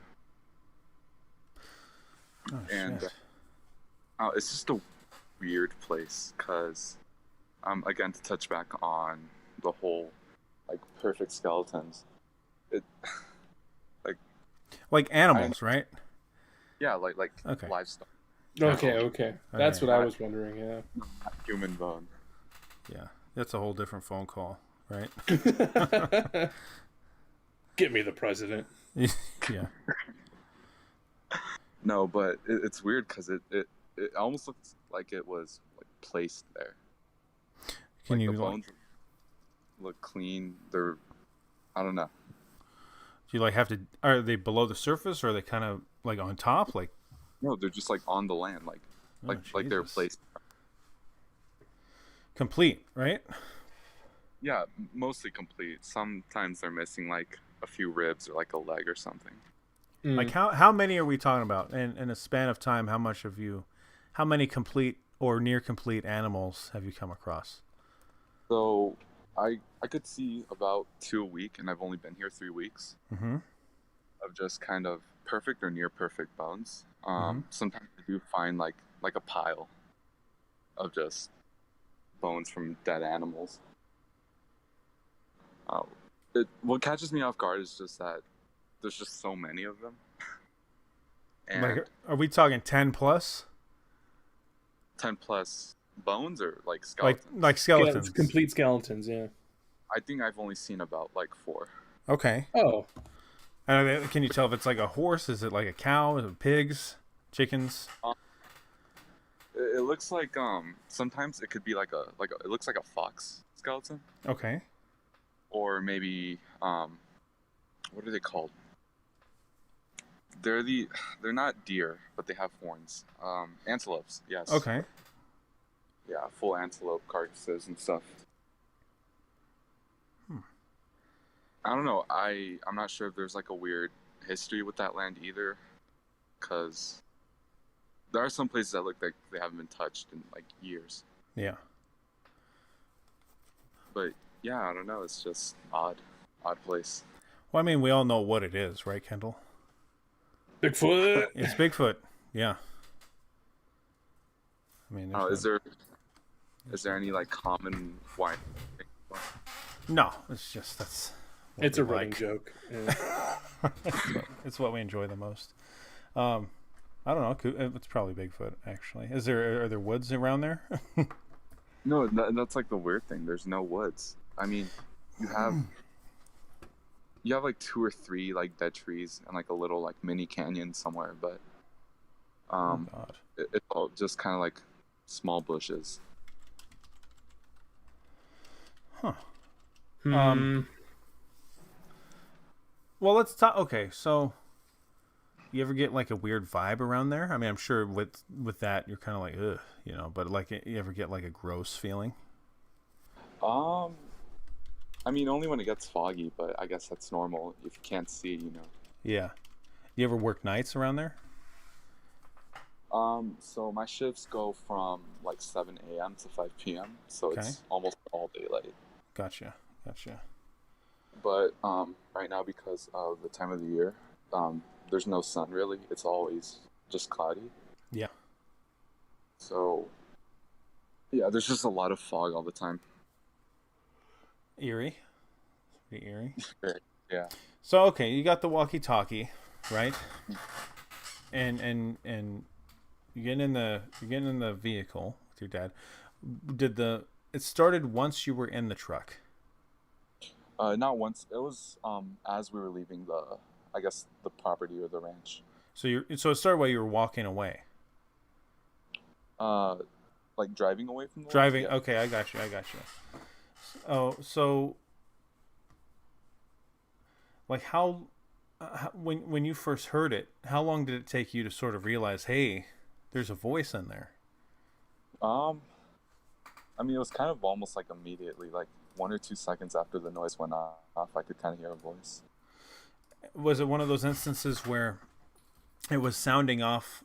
Oh, And shit. it's just a weird place because, again, to touch back on the whole like perfect skeletons, it Like animals, right? yeah, like Okay. livestock, Okay. That's Okay. what I was wondering. Yeah. not human bone. Yeah. That's a whole different phone call, right? Get me the president. Yeah. No, but it's weird because it almost looks like it was like placed there. Can Like you the bones look clean. They're, I don't know. do you like have to? Are they below the surface, or are they kind of like on top? Like No, they're just like on the land, like like they're Jesus. placed. Complete, right? Yeah, mostly complete. Sometimes they're missing like a few ribs or like a leg or something. Like how many are we talking about? And in a span of time, how many complete or near complete animals have you come across? So I could see about 2 a week, and I've only been here 3 weeks Mm-hmm. of just kind of perfect or near perfect bones. Mhm. Sometimes I do find like a pile of just bones from dead animals. What catches me off guard is just that there's just so many of them. And Like, are we talking 10 plus? 10 plus bones or like Like skeletons? like skeletons? Complete skeletons. Yeah. I think I've only seen about like 4. Okay. Oh. And can you tell if it's like a horse? Is it like a cow? Is it pigs? Chickens? It looks like sometimes it could be like it looks like a fox skeleton, Okay. or maybe what are they called? They're not deer, but they have horns. Antelopes, yes. Okay. Yeah, full antelope carcasses and stuff. I don't know. I'm not sure if there's like a weird history with that land either, because there are some places that look like they haven't been touched in like years. Yeah. But yeah, I don't know. It's just odd place. Well, I mean, we all know what it is, right, Kendall? Bigfoot. It's Bigfoot. Yeah. I mean, Is there any like common wine? No, it's just that's. It's a running joke. Yeah. It's what we enjoy the most. I don't know. It's probably Bigfoot, actually. Are there woods around there? No, that's like the weird thing. There's no woods. I mean, you have like 2 or 3 like dead trees and like a little like mini canyon somewhere, but Oh God. it's all just kind of like small bushes. Huh. Hmm. Well, let's talk. Okay, so you ever get like a weird vibe around there? I mean, I'm sure with that you're kind of like, ugh, you know. But like, you ever get like a gross feeling? I mean, only when it gets foggy, but I guess that's normal if you can't see, you know. Yeah. You ever work nights around there? So my shifts go from like 7 a.m. to 5 p.m. So Okay. it's almost all daylight. Gotcha. But right now, because of the time of the year, there's no sun really. It's always just cloudy. Yeah. So yeah, there's just a lot of fog all the time. Eerie. Pretty eerie. Yeah. So okay, you got the walkie-talkie, right? And you're getting in the vehicle with your dad. It started once you were in the truck? Not once. It was as we were leaving the property or the ranch. So it started while you were walking away. Like driving away from the Driving. ranch? Yeah. Okay, I got you. Oh, so like when you first heard it, how long did it take you to sort of realize, hey, there's a voice in there? I mean, it was kind of almost like immediately, like 1 or 2 seconds after the noise went off, I could kind of hear a voice. Was it one of those instances where it was sounding off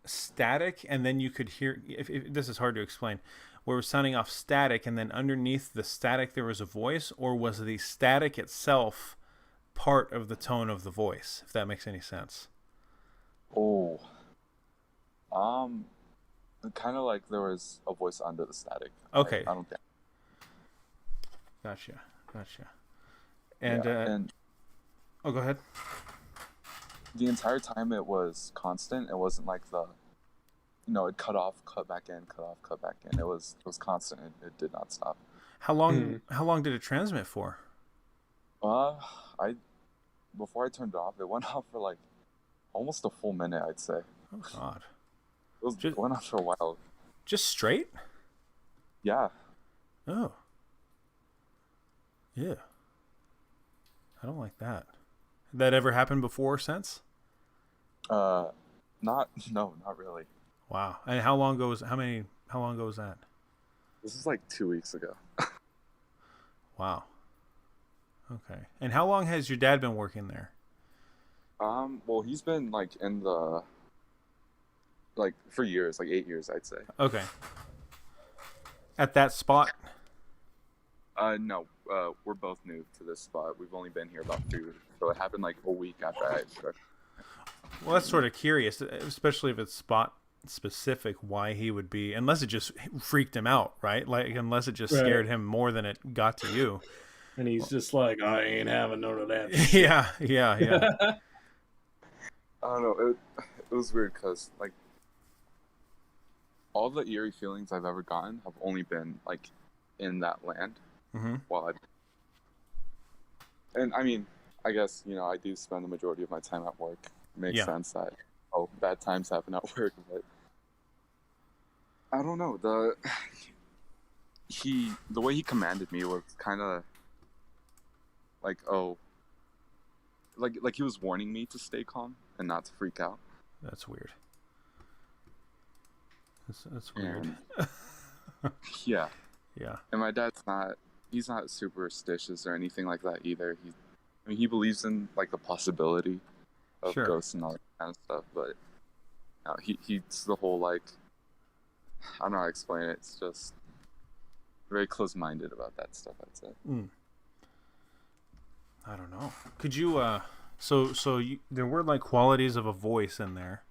static and then you could hear, if this is hard to explain, where it was sounding off static and then underneath the static there was a voice, or was the static itself part of the tone of the voice, if that makes any sense? Oh, kind of like there was a voice under the static. Okay. I don't think. Gotcha. And Yeah, and oh, go ahead. the entire time it was constant. It wasn't like it cut off, cut back in, cut off, cut back in. It was constant. It did not stop. How long did it transmit for? Before I turned it off, it went off for like almost a full minute, I'd say. Oh God. It went on for a while. Just straight? Yeah. Oh. Yeah. I don't like that. That ever happened before or since? Not really. Wow. And how long ago was that? This is like 2 weeks ago. Wow. Okay. And how long has your dad been working there? Well, he's been like in the for years, like 8 years, I'd say. Okay. At that spot? No, we're both new to this spot. We've only been here about 3 weeks, so it happened like a week after I started. Well, that's sort of curious, especially if it's spot specific, why he would be, unless it just freaked him out, right? Like, unless it just scared him more than it got to you. And he's just like, I ain't having none of that. Yeah. I don't know. It was weird because like all the eerie feelings I've ever gotten have only been like in that land. Mm-hmm. And I mean, I guess I do spend the majority of my time at work. It makes sense that bad times happen at work, but I don't know. The way he commanded me was kind of like like he was warning me to stay calm and not to freak out. That's weird. That's weird. Yeah. Yeah. And my dad's not he's not superstitious or anything like that either. I mean, he believes in like the possibility of Sure. ghosts and all that kind of stuff, but he's the whole like, I don't know how to explain it. It's just very close-minded about that stuff, I'd say. I don't know. Could you there were like qualities of a voice in there,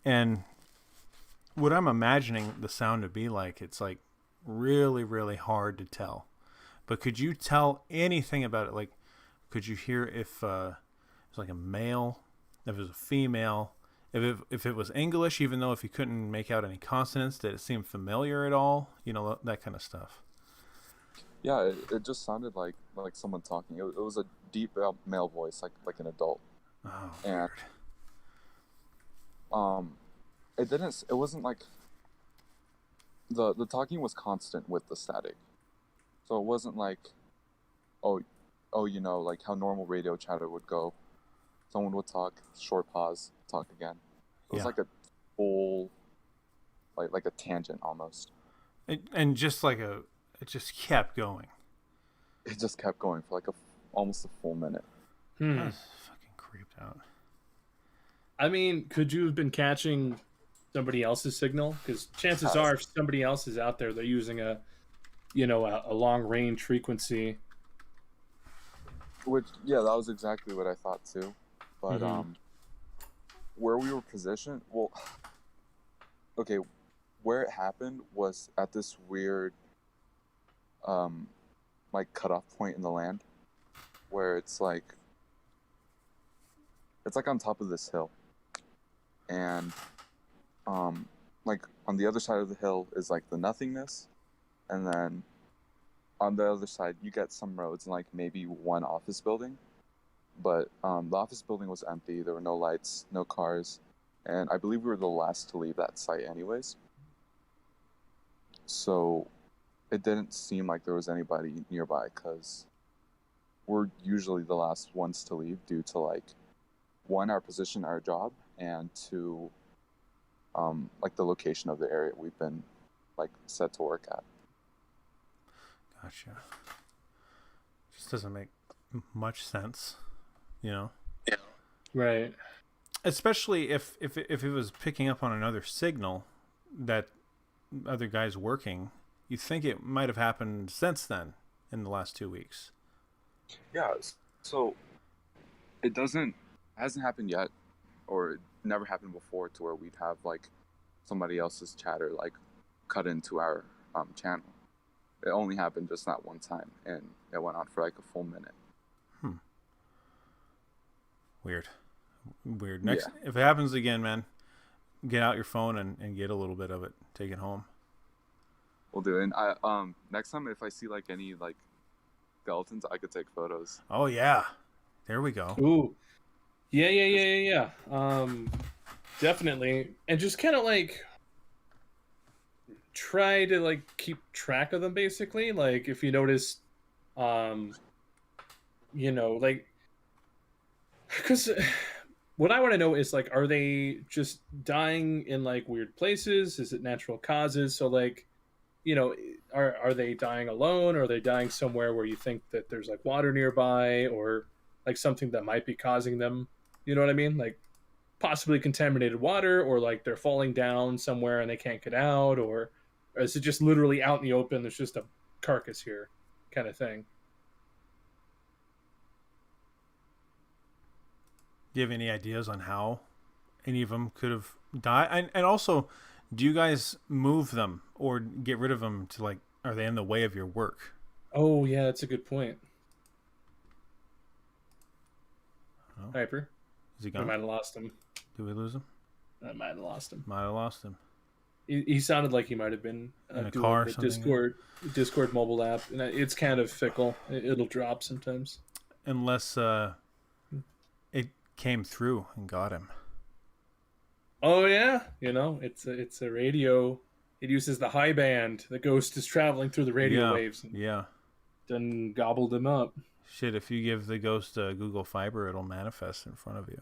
and what I'm imagining the sound to be like, it's like really, really hard to tell. But could you tell anything about it? Like, could you hear if it was like a male, if it was a female, if it was English, even though if you couldn't make out any consonants, did it seem familiar at all? You know, that kind of stuff. Yeah, it just sounded like someone talking. It was a deep male voice, like an adult. Oh, And weird. it wasn't like the talking was constant with the static. So it wasn't like, oh, you know, like how normal radio chatter would go. Someone would talk, short pause, talk again. It was like a full, like a tangent almost. And just like it just kept going. It just kept going for like almost a full minute. I was fucking creeped out. I mean, could you have been catching somebody else's signal? Because chances are, if somebody else is out there, they're using a long range frequency. Which, yeah, that was exactly what I thought too. But where we were positioned, well, okay, where it happened was at this weird, like cutoff point in the land, where it's like on top of this hill, and like on the other side of the hill is like the nothingness, and then on the other side you get some roads and like maybe one office building, but the office building was empty. There were no lights, no cars, and I believe we were the last to leave that site anyways, so it didn't seem like there was anybody nearby, because we're usually the last ones to leave due to like, one, our position, our job, and two, like the location of the area we've been like set to work at. Gotcha. Just doesn't make much sense, you know? Yeah. Right. Especially if it was picking up on another signal that other guy's working, you think it might have happened since then in the last 2 weeks. Yeah, so it hasn't happened yet, or it never happened before, to where we'd have like somebody else's chatter like cut into our channel. It only happened just that one time, and it went on for like a full minute. Weird. Next, if it happens again, man, get out your phone and get a little bit of it. Take it home. We'll do. And I next time if I see like any like skeletons, I could take photos. Oh yeah, there we go. Ooh, yeah. Definitely, and just kind of like try to like keep track of them. Basically, like if you notice, like, because what I want to know is like, are they just dying in like weird places? Is it natural causes? So like, are they dying alone, or are they dying somewhere where you think that there's like water nearby, or like something that might be causing them? You know what I mean? Like possibly contaminated water, or like they're falling down somewhere and they can't get out, or is it just literally out in the open? There's just a carcass here, kind of thing. Do you have any ideas on how any of them could have died? And also, do you guys move them or get rid of them to like, are they in the way of your work? Oh, yeah, that's a good point. Oh. Hyper. Is he gone? We might have lost him. Did we lose him? I might have lost him. Might have lost him. He sounded like he might have been in a car or something. Discord mobile app. And it's kind of fickle. It'll drop sometimes. Unless it came through and got him. Oh yeah, it's a radio. It uses the high band. The ghost is traveling through the radio waves. Yeah. Then gobbled him up. Shit, if you give the ghost Google Fiber, it'll manifest in front of you.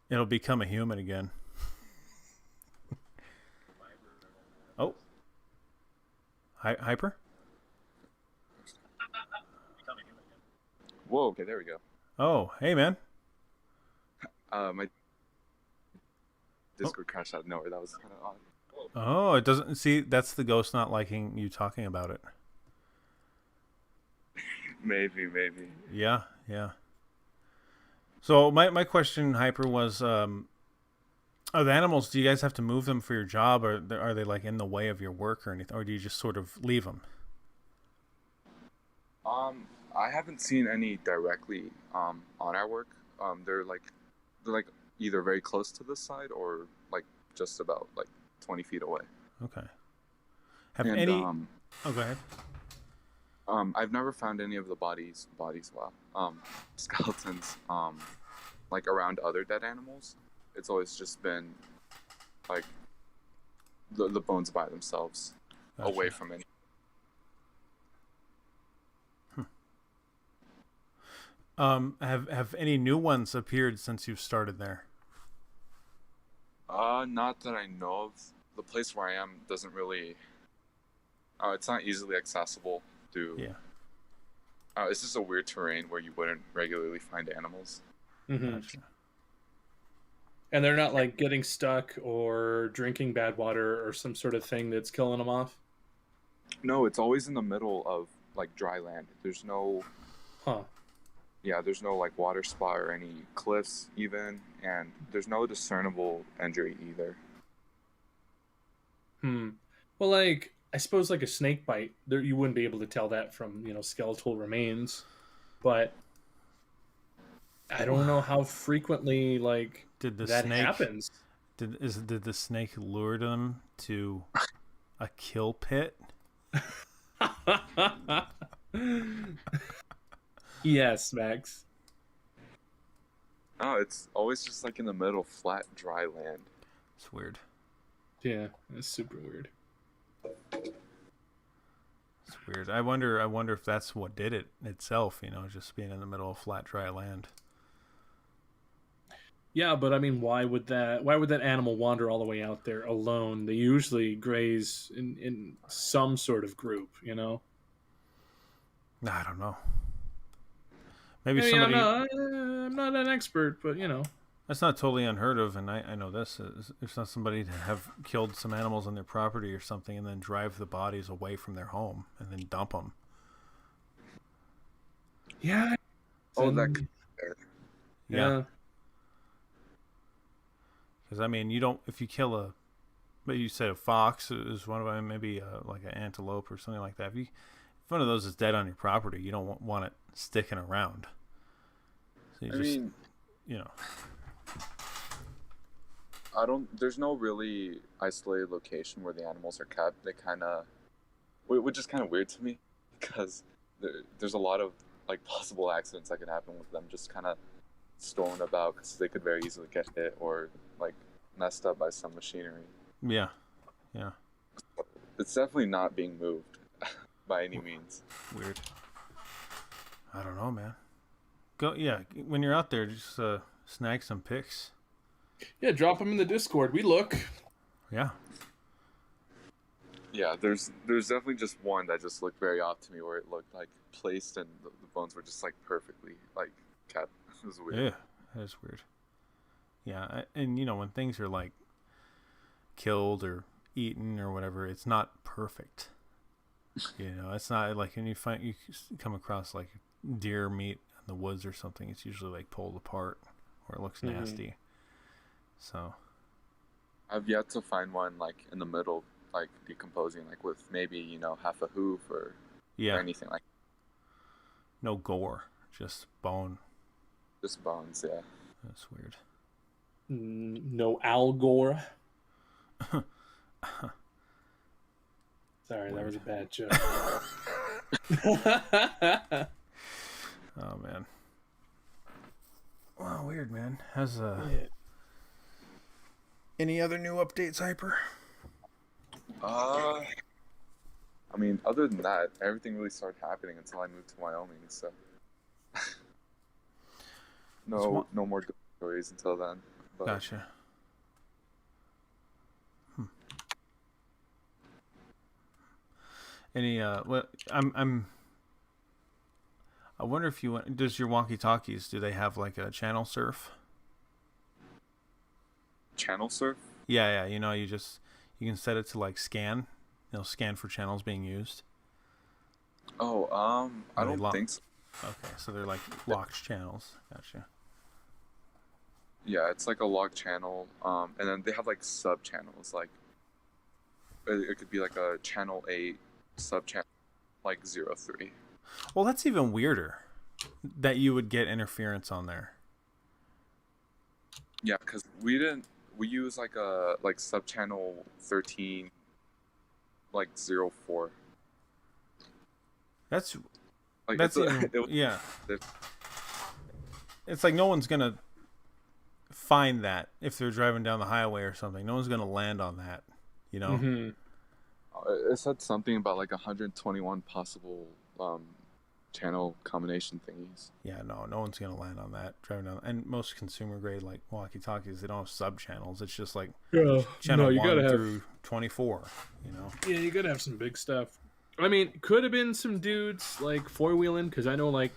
It'll become a human again. Oh. Hyper? Whoa. Okay, there we go. Oh, hey, man. My Oh, Discord crashed out of nowhere. That was kind of odd. oh, it doesn't see. That's the ghost not liking you talking about it. Maybe. Yeah, yeah. So my question, Hyper, was are the animals? Do you guys have to move them for your job, or are they like in the way of your work or anything, or do you just sort of leave them? I haven't seen any directly on our work. They're like either very close to this side or like just about like 20 feet away. Okay. Have And any? Oh, go ahead. I've never found any of the wow, skeletons like around other dead animals. It's always just been like the bones by themselves, away Gotcha. from any. Have any new ones appeared since you've started there? Not that I know of. The place where I am doesn't really. It's not easily accessible to. Yeah. It's just a weird terrain where you wouldn't regularly find animals. Mm-hmm. Gotcha. And they're not like getting stuck or drinking bad water or some sort of thing that's killing them off. No, it's always in the middle of like dry land. Huh. There's no like water spot or any cliffs even, and there's no discernible injury either. Well, like I suppose like a snake bite, there you wouldn't be able to tell that from skeletal remains, but I don't know how frequently like Did the that snake happens. did the snake lure them to a kill pit? Yes, Max. Oh, it's always just like in the middle, flat, dry land. It's weird. Yeah, that's super weird. It's weird. I wonder if that's what did it itself. Just being in the middle of flat, dry land. Yeah, but I mean, why would that animal wander all the way out there alone? They usually graze in some sort of group, I don't know. Maybe I mean, I'm somebody. not, I'm not an expert, but That's not totally unheard of, and I know this. It's not somebody to have killed some animals on their property or something and then drive the bodies away from their home and then dump them. yeah, Oh, and, Yeah. yeah, Because, I mean, you don't, if you kill but you said a fox is one of them, maybe like an antelope or something like that. If one of those is dead on your property, you don't want it sticking around. So I mean, you know, there's no really isolated location where the animals are kept. They kind of, which is kind of weird to me because there's a lot of like possible accidents that could happen with them just kind of stolen about because they could very easily get hit or like messed up by some machinery. yeah. It's definitely not being moved by any means. Weird. I don't know, man. When you're out there, just snag some pics. yeah. Drop them in the Discord. We look. Yeah. Yeah, there's definitely just one that just looked very off to me where it looked like placed and the bones were just like perfectly like kept. It was weird. Yeah, that is weird. Yeah, and when things are like killed or eaten or whatever, it's not perfect. It's not like when you come across like deer meat in the woods or something, it's usually like pulled apart or it looks nasty. So I've yet to find one like in the middle, like decomposing, like with maybe half a hoof or anything like. No gore, just bone. Just bones, yeah. That's weird. No Al Gore. Sorry, that was a bad joke. Oh man. Wow, weird, man. Has any other new updates, Hyper? I mean, other than that, everything really started happening until I moved to Wyoming. So no more good stories until then. But Gotcha. Any I wonder if does your walkie-talkies, do they have like a channel surf? Channel surf? Yeah. You know, you can set it to like scan. Scan for channels being used. Oh, I Are they don't think so. Okay, so they're like locked channels. Gotcha. Yeah, it's like a locked channel. And then they have like sub channels. Like it could be like a channel 8 sub channel, like 03. Well, that's even weirder that you would get interference on there. Yeah, because we use like a sub channel 13, like 04. That's like that's even, yeah. It's like no one's gonna find that if they're driving down the highway or something. No one's gonna land on that, you know. Mm-hmm. It said something about like 121 possible channel combination thingies. Yeah, no one's gonna land on that driving down. And most consumer grade like walkie-talkies, they don't have sub channels. It's just like channel 1 through 24. You know. Yeah, you gotta have some big stuff. I mean, could have been some dudes like four-wheeling, because I know like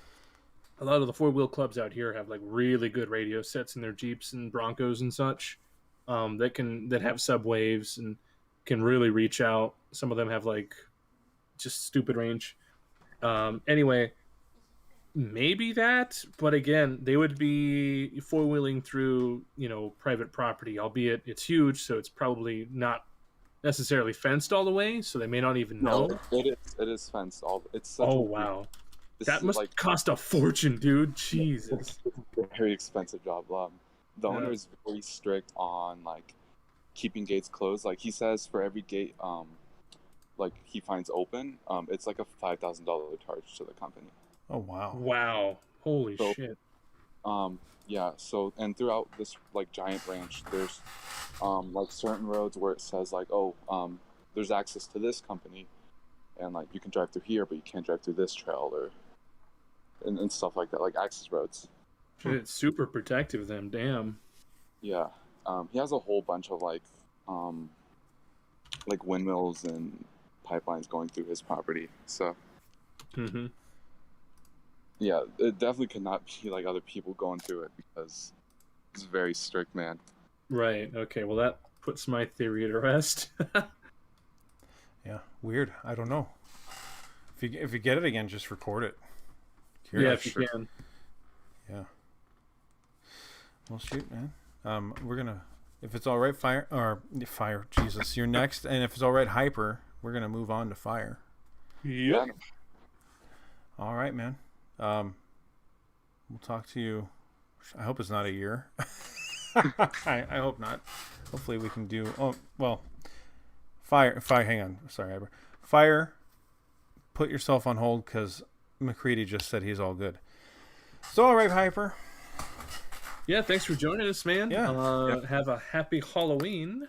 a lot of the four-wheel clubs out here have like really good radio sets in their Jeeps and Broncos and such, that have subwaves and can really reach out. Some of them have like just stupid range. Anyway, maybe that, but again, they would be four-wheeling through, private property, albeit it's huge, so it's probably not necessarily fenced all the way, so they may not even know. No, it is fenced. It's such wow. That must cost a fortune, dude. Jesus. It's a very expensive job. The owner is very strict on like keeping gates closed. Like he says, for every gate like he finds open, it's like a $5,000 charge to the company. Oh wow. Wow. Holy shit. Yeah, so and throughout this like giant ranch, there's like certain roads where it says like, there's access to this company, and like you can drive through here, but you can't drive through this trail and stuff like that, like access roads. It's super protective of them, damn. Yeah. He has a whole bunch of like windmills and pipelines going through his property. So yeah, it definitely could not be like other people going through it, because he's a very strict man. Right. Okay. Well, that puts my theory to rest. Yeah. Weird. I don't know. If you get it again, just record it. Yeah, if you can. Yeah. Well, shoot, man. We're gonna, if it's all right, fire. Jesus, you're next, and if it's all right, Hyper, we're gonna move on to fire. Yep. Yeah. All right, man. We'll talk to you. I hope it's not a year. I hope not. Hopefully we can do. Oh well. Fire. Hang on. Sorry, Hyper. Fire. Put yourself on hold because Mccready just said he's all good. So all right, Hyper. Yeah, thanks for joining us, man. Yeah. Have a happy Halloween,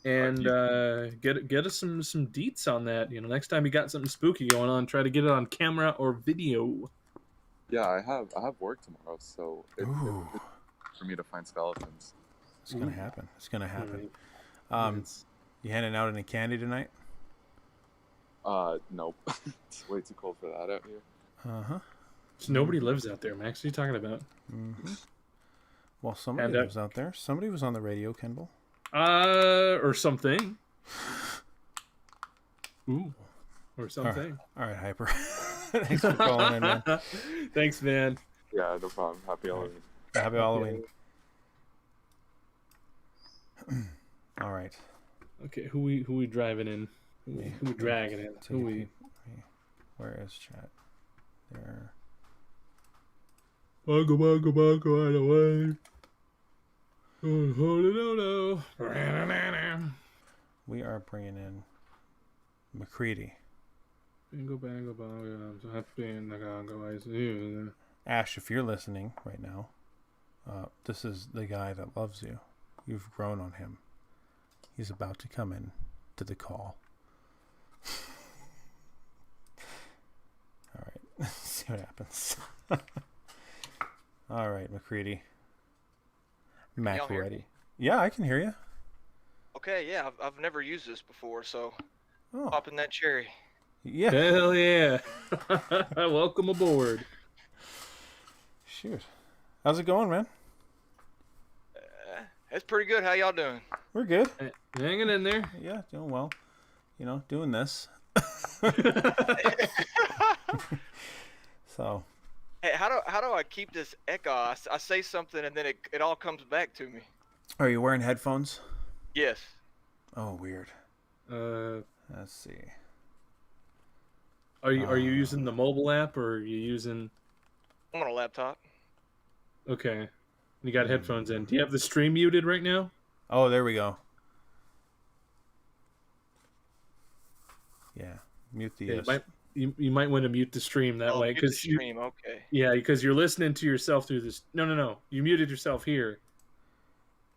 and get us some deets on that. Next time you got something spooky going on, try to get it on camera or video. Yeah, I have work tomorrow, so it's for me to find skeletons. It's gonna happen. It's gonna happen. You handing out any candy tonight? Nope. It's way too cold for that out here. So nobody lives out there, Max. What are you talking about? Mm-hmm. Well, somebody lives out there. Somebody was on the radio, Kendall. Or something. Ooh. Or something. All right, Hyper. Thanks for calling in, man. Thanks, man. Yeah, no problem. Happy Halloween. Happy Halloween. All right. Okay, who we driving in? Who we dragging in? Where is chat? There. Bongo, right away. We are bringing in Mccready. Bingo, bango, bongo, I'm so happy and I go. Ash, if you're listening right now, this is the guy that loves you. You've grown on him. He's about to come in to the call. All right, let's see what happens. All right, Mccready. Mccready. Yeah, I can hear you. Okay, yeah, I've never used this before, so pop in that cherry. Yeah. Hell yeah. Welcome aboard. shoot. How's it going, man? It's pretty good. How y'all doing? We're good. Hanging in there. Yeah, doing well. You know, doing this. So. Hey, how do I keep this echo? I say something and then it all comes back to me. Are you wearing headphones? Yes. Oh, weird. Let's see. Are you using the mobile app or are you using? I'm on a laptop. Okay. You got headphones in. Do you have the stream muted right now? Oh, there we go. Yeah, mute the. You might want to mute the stream that way because stream. Okay. Yeah, because you're listening to yourself through this. No. You muted yourself here.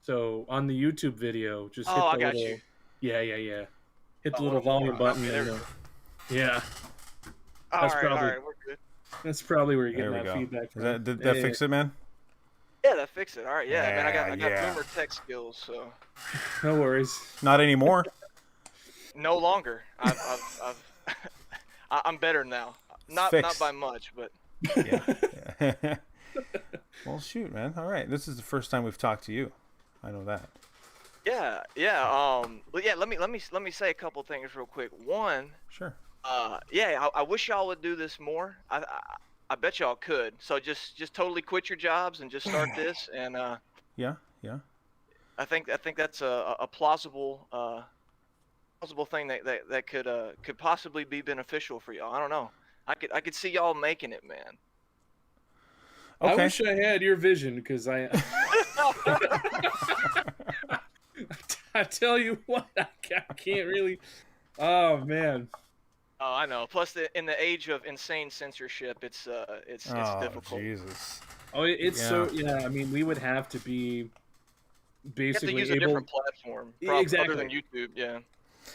So on the YouTube video, just hit the I got little. you. Yeah. Hit the little volume button. Okay, yeah. All right, we're good. That's probably where you're There getting we that go. feedback from. Did that fix it, man? Yeah, that fixed it. All right, yeah, man. I got Yeah. boomer tech skills, so. No worries. Not anymore. No longer. I'm better now. Not by much, but. Yeah. Well, shoot, man. All right, this is the first time we've talked to you. I know that. Yeah. But yeah, let me say a couple things real quick. One. Sure. I wish y'all would do this more. I bet y'all could. So just totally quit your jobs and just start this. And Yeah. I think that's a plausible thing that could possibly be beneficial for y'all. I don't know. I could see y'all making it, man. Okay. I wish I had your vision because I tell you what, I can't really. Oh man. Oh, I know. Plus, in the age of insane censorship, it's difficult. Jesus. Oh, it's so yeah. I mean, we would have to be basically you have to use a different platform, exactly, other than YouTube. Yeah.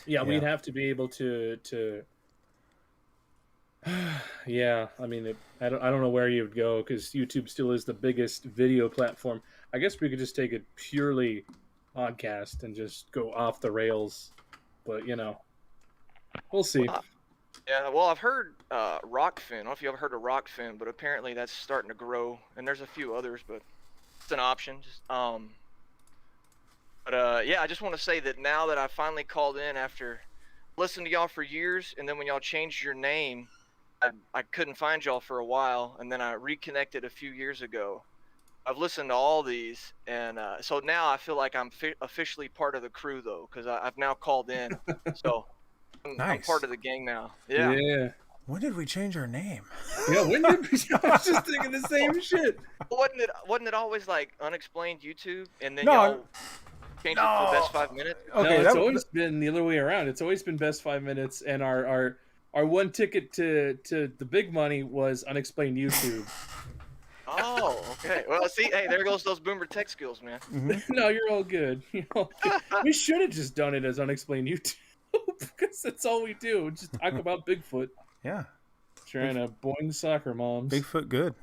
Yeah, we'd have to be able to. Yeah, I mean, I don't know where you would go because YouTube still is the biggest video platform. I guess we could just take it purely podcast and just go off the rails, but we'll see. Yeah, well, I've heard Rockfin. I don't know if you ever heard of Rockfin, but apparently that's starting to grow, and there's a few others, but it's an option. Yeah, I just want to say that now that I finally called in after listening to y'all for years, and then when y'all changed your name, I couldn't find y'all for a while, and then I reconnected a few years ago. I've listened to all these, and so now I feel like I'm officially part of the crew, though, because I've now called in. So I'm part of the gang now. Yeah. When did we change our name? Yeah, when did we? I was just thinking the same shit. Wasn't it always like unexplained YouTube, and then y'all changed it to Best 5 Minutes? Okay, no, it's always been the other way around. It's always been Best 5 Minutes, and our one ticket to the big money was unexplained YouTube. Oh, okay. Well, see, hey, there goes those boomer tech skills, man. Mm-hmm. No, you're all good. We should have just done it as unexplained YouTube because that's all we do. Just talk about Bigfoot. Yeah. Trying to boing soccer moms. Bigfoot good.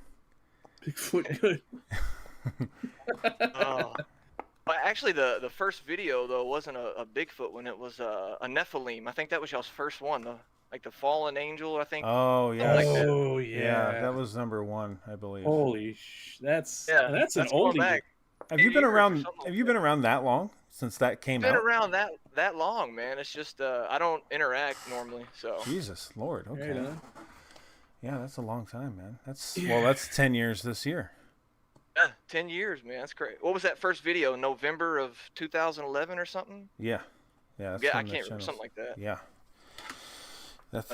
Bigfoot good. Oh. Well, actually, the first video, though, wasn't a Bigfoot one. It was a Nephilim. I think that was y'all's first one, like the fallen angel, I think. Oh, yeah. Like that. Oh, yeah. That was number 1, I believe. Holy that's an going oldie. back. Have you been around that long since that came out? Been around that long, man. It's just I don't interact normally, so. Jesus Lord. Okay. Right on. Yeah, that's a long time, man. That's 10 years this year. Yeah, 10 years, man. That's great. What was that first video? November of 2011 or something? Yeah. That's I can't remember, something like that. Yeah. That's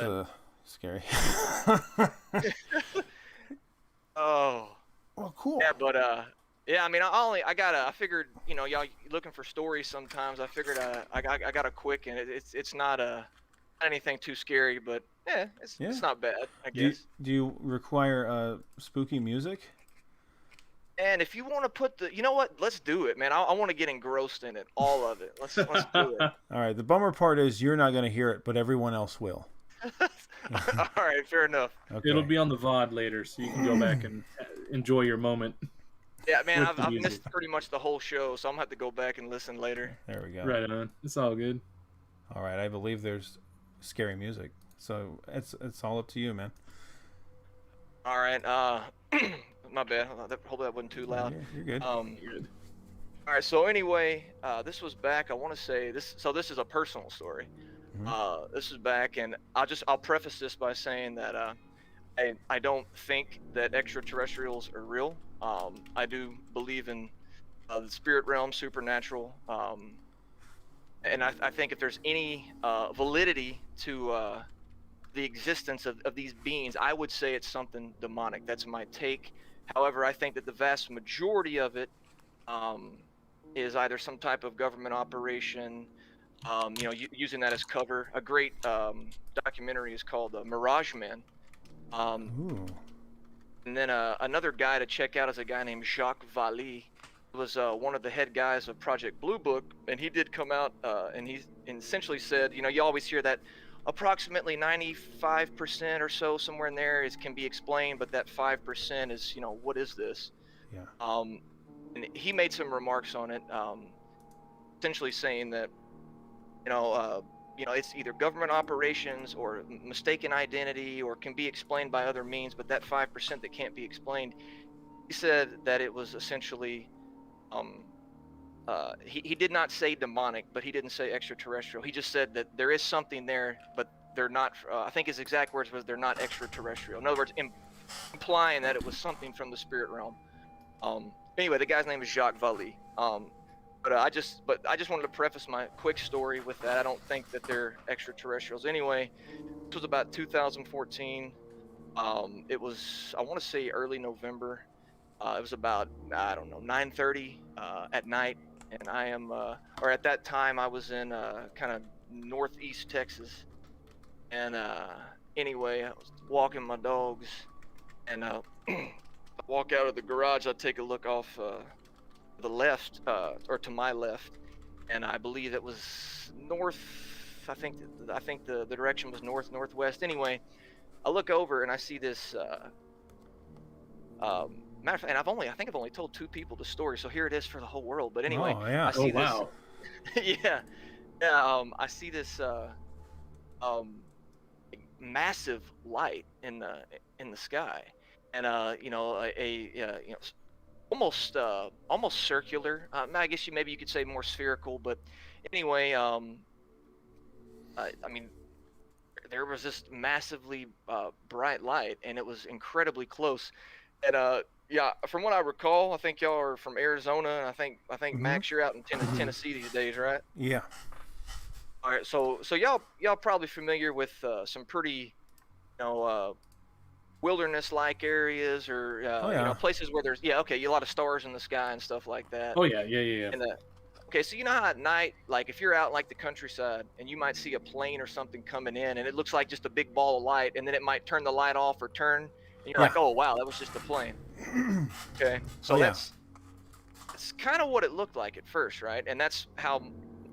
scary. Oh. Well, cool. Yeah, but I mean, I figured, y'all looking for stories sometimes. I figured I got a quick, and it's not anything too scary, but it's not bad, I guess. Do you require spooky music? And if you want to put you know what? Let's do it, man. I want to get engrossed in it, all of it. Let's do it. All right. The bummer part is you're not going to hear it, but everyone else will. All right, fair enough. Okay. It'll be on the VOD later, so you can go back and enjoy your moment. Yeah, man, I've missed pretty much the whole show, so I'm going to have to go back and listen later. There we go. Right on. It's all good. All right. I believe there's scary music, so it's all up to you, man. All right. My bad. Hopefully that wasn't too Oh, loud. yeah, you're good. Good. All right. So anyway, this was back. I want to say this. So this is a personal story. This is back, and I'll preface this by saying that I don't think that extraterrestrials are real. I do believe in the spirit realm, supernatural, and I think if there's any validity to the existence of these beings, I would say it's something demonic. That's my take. However, I think that the vast majority of it um, is either some type of government operation, using that as cover. A great documentary is called Mirage Men. Um, Ooh. and then another guy to check out is a guy named Jacques Vallée. He was one of the head guys of Project Blue Book, and he did come out and he essentially said, you always hear that approximately 95% or so, somewhere in there, can be explained, but that 5% is, what is this? Yeah. And he made some remarks on it, essentially saying that, it's either government operations or mistaken identity, or can be explained by other means, but that 5% that can't be explained, he said that it was essentially, he did not say demonic, but he didn't say extraterrestrial. He just said that there is something there, but they're not, I think his exact words was, they're not extraterrestrial. In other words, implying that it was something from the spirit realm. Anyway, the guy's name is Jacques Vallée. But I just wanted to preface my quick story with that. I don't think that they're extraterrestrials. Anyway, this was about 2014. It was, I want to say, early November. It was about, I don't know, 9:30 at night, and I am, or at that time, I was in kind of northeast Texas. And anyway, I was walking my dogs, and I walk out of the garage. I take a look off the left, or to my left, and I believe it was north. I think the direction was northwest. Anyway, I look over and I see this. Matter of fact, and I think I've only told 2 people the story, so here it is for the whole world. But anyway, Oh, yeah. I see wow. this. Yeah. I see this massive light in the sky, and almost circular. I guess maybe you could say more spherical, but anyway, I mean, there was this massively bright light, and it was incredibly close. And yeah, from what I recall, I think y'all are from Arizona, and I think Max, you're out in Tennessee these days, right? Yeah. All right, so y'all probably familiar with some pretty, wilderness-like areas, or Oh, yeah. places where there's a lot of stars in the sky and stuff like that. Oh yeah. And okay, so you know how at night, like if you're out in like the countryside and you might see a plane or something coming in, and it looks like just a big ball of light, and then it might turn the light off or turn, and you're like, oh wow, that was just a plane. Okay, so that's kind of what it looked like at first, right? And that's how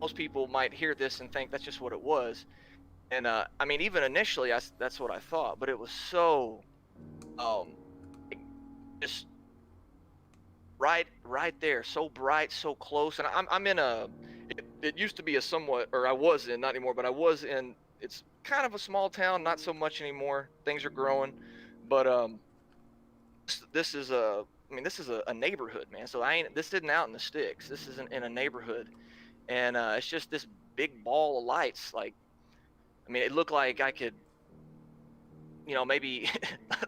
most people might hear this and think that's just what it was. And I mean, even initially, that's what I thought, but it was so, just right there, so bright, so close. And I'm in it used to be a somewhat, or I was in, not anymore, but I was in, it's kind of a small town, not so much anymore. Things are growing, but this is a neighborhood, man. So this isn't out in the sticks. This isn't in a neighborhood, and it's just this big ball of lights. Like, I mean, it looked like I could, maybe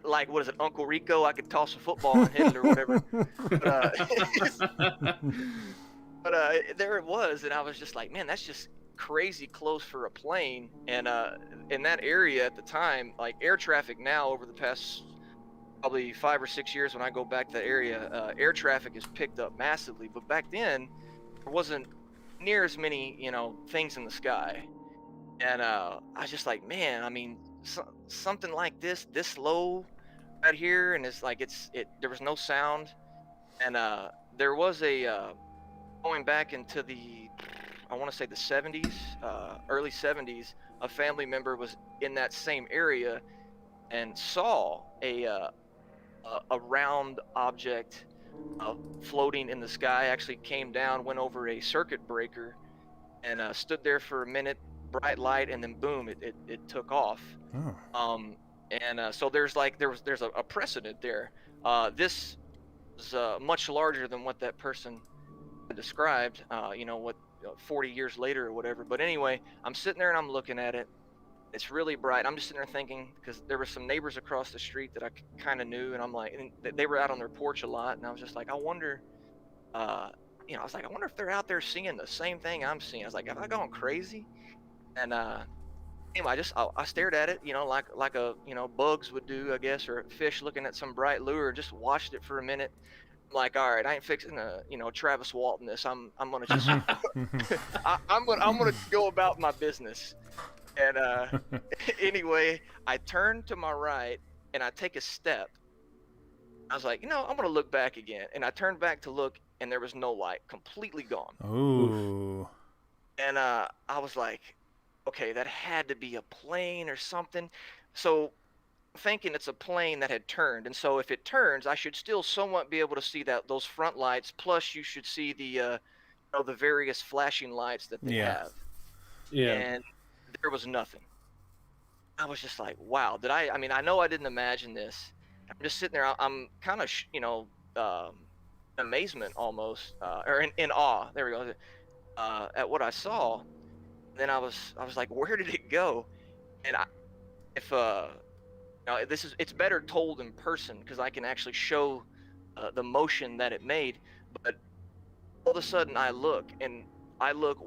like, what is it, Uncle Rico? I could toss a football and hit it or whatever. But there it was, and I was just like, man, that's just crazy close for a plane. And in that area at the time, like air traffic now over the past probably 5 or 6 years, when I go back to the area, air traffic has picked up massively. But back then, there wasn't near as many, things in the sky. And I was just like, man, I mean, something like this low right here, and it's like there was no sound. And there was going back into the, I want to say the 70s, early 70s, a family member was in that same area and saw a round object floating in the sky. Actually came down, went over a circuit breaker, and stood there for a minute, bright light, and then boom, it took off. Oh. And so there's a precedent there. This is much larger than what that person described. 40 years later or whatever. But anyway, I'm sitting there and I'm looking at it. It's really bright. I'm just sitting there thinking, because there were some neighbors across the street that I kind of knew, and I'm like, and they were out on their porch a lot, and I was just like, I wonder, I was like, I wonder if they're out there seeing the same thing I'm seeing. I was like, have I gone crazy? And anyway, I stared at it, like a bugs would do, I guess, or a fish looking at some bright lure. Just watched it for a minute. I'm like, all right, I ain't fixing to Travis Walton this. I'm gonna just I'm gonna go about my business. And anyway, I turn to my right and I take a step. I was like, I'm gonna look back again. And I turned back to look, and there was no light, completely gone. Ooh. And I was like, okay, that had to be a plane or something. So thinking it's a plane that had turned, and so if it turns, I should still somewhat be able to see those front lights. Plus, you should see the the various flashing lights that they have. Yeah. And there was nothing. I was just like, wow. I mean, I know I didn't imagine this. I'm just sitting there. I'm kind of, amazement almost, or in awe. There we go. At what I saw. Then I was like, where did it go? And it's better told in person because I can actually show the motion that it made. But all of a sudden I look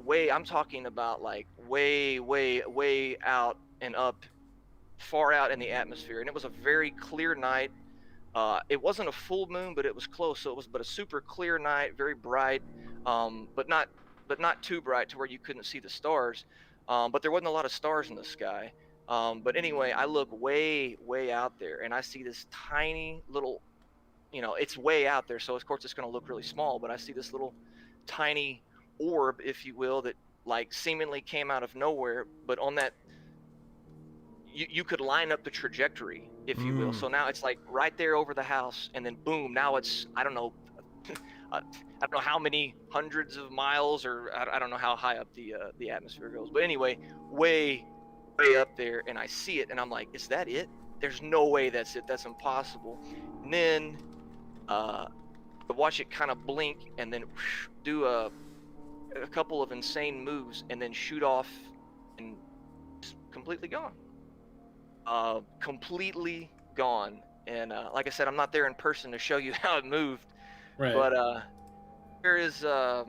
way, I'm talking about like way, way, way out and up, far out in the atmosphere. And it was a very clear night. It wasn't a full moon, but it was close. So it was but a super clear night, very bright, but not too bright to where you couldn't see the stars. But there wasn't a lot of stars in the sky. But anyway, I look way, way out there, and I see this tiny little, it's way out there, so of course it's going to look really small, but I see this little tiny orb, if you will, that like seemingly came out of nowhere, but on that, you could line up the trajectory, if you will. So now it's like right there over the house, and then boom, now it's, I don't know, I don't know how many hundreds of miles, or I don't know how high up the atmosphere goes, but anyway, way up there, and I see it, and I'm like, is that it? There's no way that's it. That's impossible. And then I watch it kind of blink, and then do a couple of insane moves, and then shoot off, and just completely gone. Completely gone. And like I said, I'm not there in person to show you how it moved. Right. But there is, as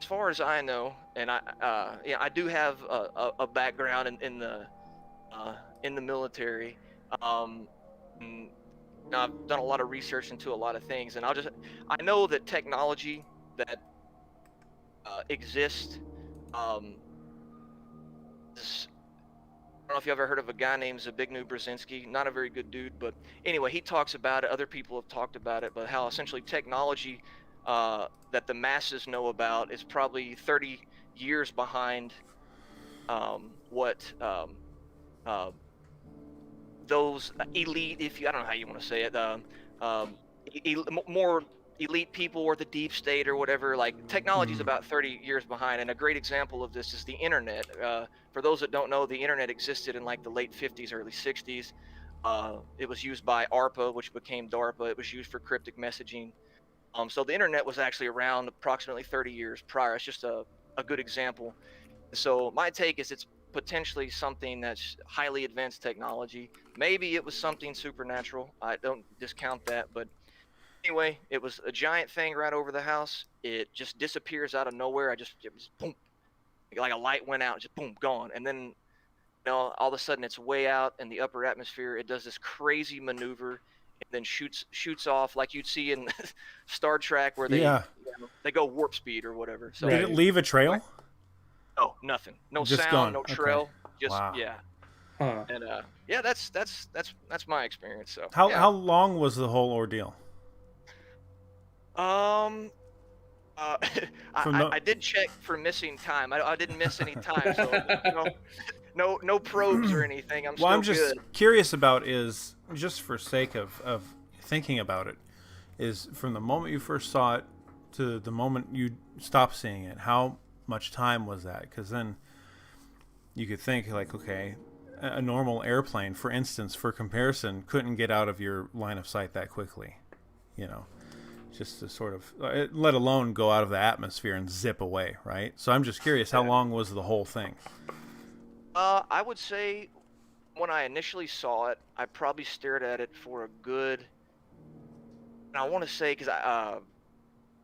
far as I know, and I do have a background in the military. And I've done a lot of research into a lot of things, and I know that technology that exists. I don't know if you ever heard of a guy named Zbigniew Brzezinski. Not a very good dude, but anyway, he talks about it. Other people have talked about it, but how essentially technology that the masses know about is probably 30 years behind what those elite, I don't know how you want to say it, more elite people, or the deep state or whatever. Like, technology is about 30 years behind, and a great example of this is the internet. For those that don't know, the internet existed in like the late 50s, early 60s. It was used by ARPA, which became DARPA. It was used for cryptic messaging. So the internet was actually around approximately 30 years prior. It's just a good example. So my take is it's potentially something that's highly advanced technology. Maybe it was something supernatural. I don't discount that, but anyway, it was a giant thing right over the house. It just disappears out of nowhere. It was boom, like a light went out, just boom, gone. And then, all of a sudden it's way out in the upper atmosphere. It does this crazy maneuver, and then shoots off like you'd see in Star Trek, where they they go warp speed or whatever. So did it leave a trail? No, nothing. No just sound, gone. no trail. Okay. Just wow. Huh. And that's my experience. So how long was the whole ordeal? I did check for missing time. I didn't miss any time, so no probes or anything. I'm just curious about is, just for sake of thinking about it, is from the moment you first saw it to the moment you stopped seeing it, how much time was that? Because then you could think like, okay, a normal airplane, for instance, for comparison, couldn't get out of your line of sight that quickly. You know, just to sort of, let alone go out of the atmosphere and zip away, right? So I'm just curious, how long was the whole thing? I would say when I initially saw it, I probably stared at it for a good, and I want to say, because I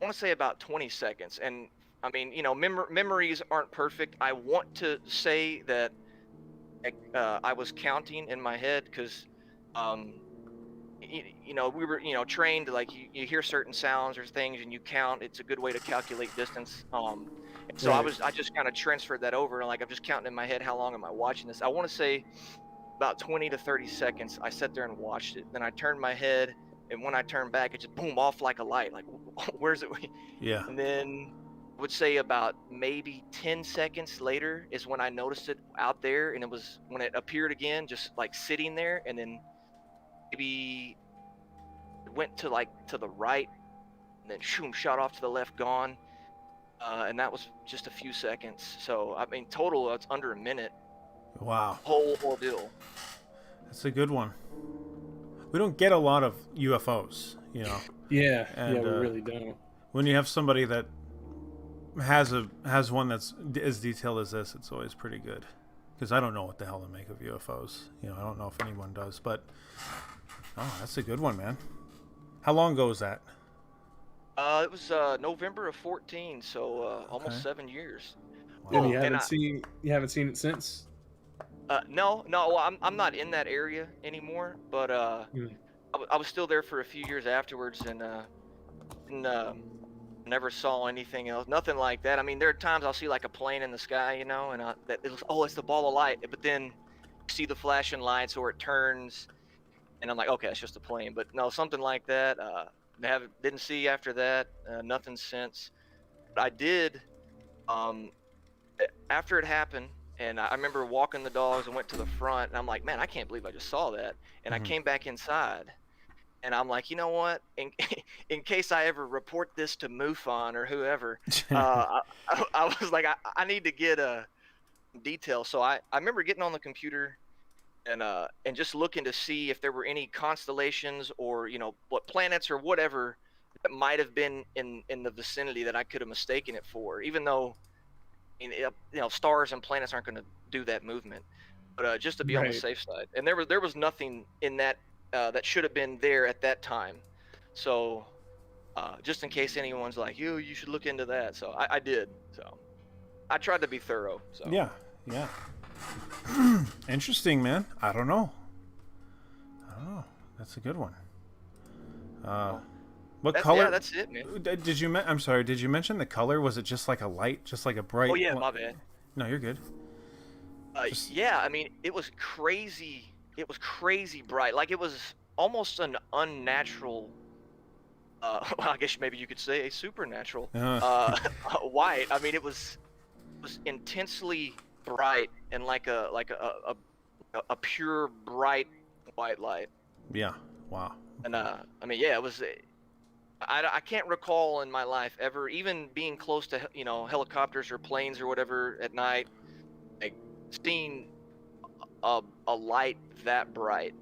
want to say about 20 seconds. And I mean, you know, memories aren't perfect. I want to say that I was counting in my head because, you know, we were, you know, trained, like you hear certain sounds or things and you count. It's a good way to calculate distance. And so Right. I just kind of transferred that over, and like I'm just counting in my head, how long am I watching this? I want to say about 20 to 30 seconds. I sat there and watched it. Then I turned my head, and when I turned back, it just boom off like a light. Like, where's it? Yeah. And then I would say about maybe 10 seconds later is when I noticed it out there, and it was when it appeared again, just like sitting there, and then maybe it went to like to the right, and then shoom, shot off to the left, gone. And that was just a few seconds. So I mean, total, it's under a minute. Wow. Whole ordeal. That's a good one. We don't get a lot of UFOs, you know. Yeah, And, we really don't. When you have somebody that has one that's as detailed as this, it's always pretty good. Because I don't know what the hell to make of UFOs. You know, I don't know if anyone does, but that's a good one, man. How long ago was that? It was November of 14, so almost 7 years. Wow. And you haven't seen it since? No, well, I'm not in that area anymore, but I was still there for a few years afterwards, and never saw anything else, nothing like that. I mean, there are times I'll see like a plane in the sky, you know, and it's the ball of light, but then you see the flashing lights or it turns, and I'm like, okay, it's just a plane. But no, something like that, didn't see after that, nothing since. But I did, after it happened, and I remember walking the dogs and went to the front, and I'm like, man, I can't believe I just saw that. And I came back inside, and I'm like, you know what? In case I ever report this to MUFON or whoever, I was like, I need to get a detail. So I remember getting on the computer and just looking to see if there were any constellations or, you know, what planets or whatever that might have been in the vicinity that I could have mistaken it for, even though, you know, stars and planets aren't going to do that movement, but just to be on the Right. safe side. And there was nothing in that that should have been there at that time. So just in case anyone's like, you should look into that. So I did. So I tried to be thorough. So Yeah. Interesting, man. I don't know. That's a good one. What color? Yeah, that's it, man. Did you? I'm sorry. Did you mention the color? Was it just like a light, just like a bright? Oh yeah, my bad. No, you're good. Yeah, I mean, it was crazy. It was crazy bright. Like, it was almost an unnatural. Well, I guess maybe you could say a supernatural white. I mean, it was intensely bright and like a pure bright white light. Yeah. Wow. And I mean, yeah, it was. I can't recall in my life ever even being close to, you know, helicopters or planes or whatever at night, like seeing a light that bright.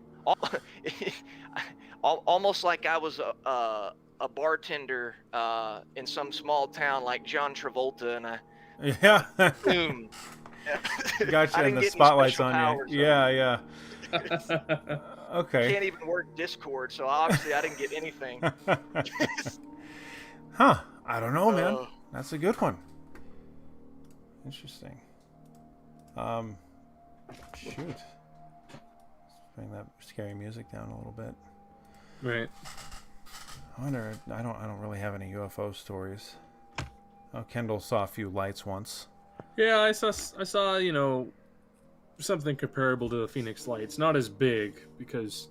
Almost like I was a bartender in some small town like John Travolta, and I Yeah. boom. Gotcha. I And didn't the get any spotlight's special on powers, you. Yeah. Okay. Can't even work Discord, so obviously I didn't get anything. Huh. I don't know, man. Uh, That's a good one. Interesting. Shoot. Let's bring that scary music down a little bit. Right. I wonder. I don't really have any UFO stories. Oh, Kendall saw a few lights once. Yeah, I saw, you know, something comparable to the Phoenix Lights. Not as big, because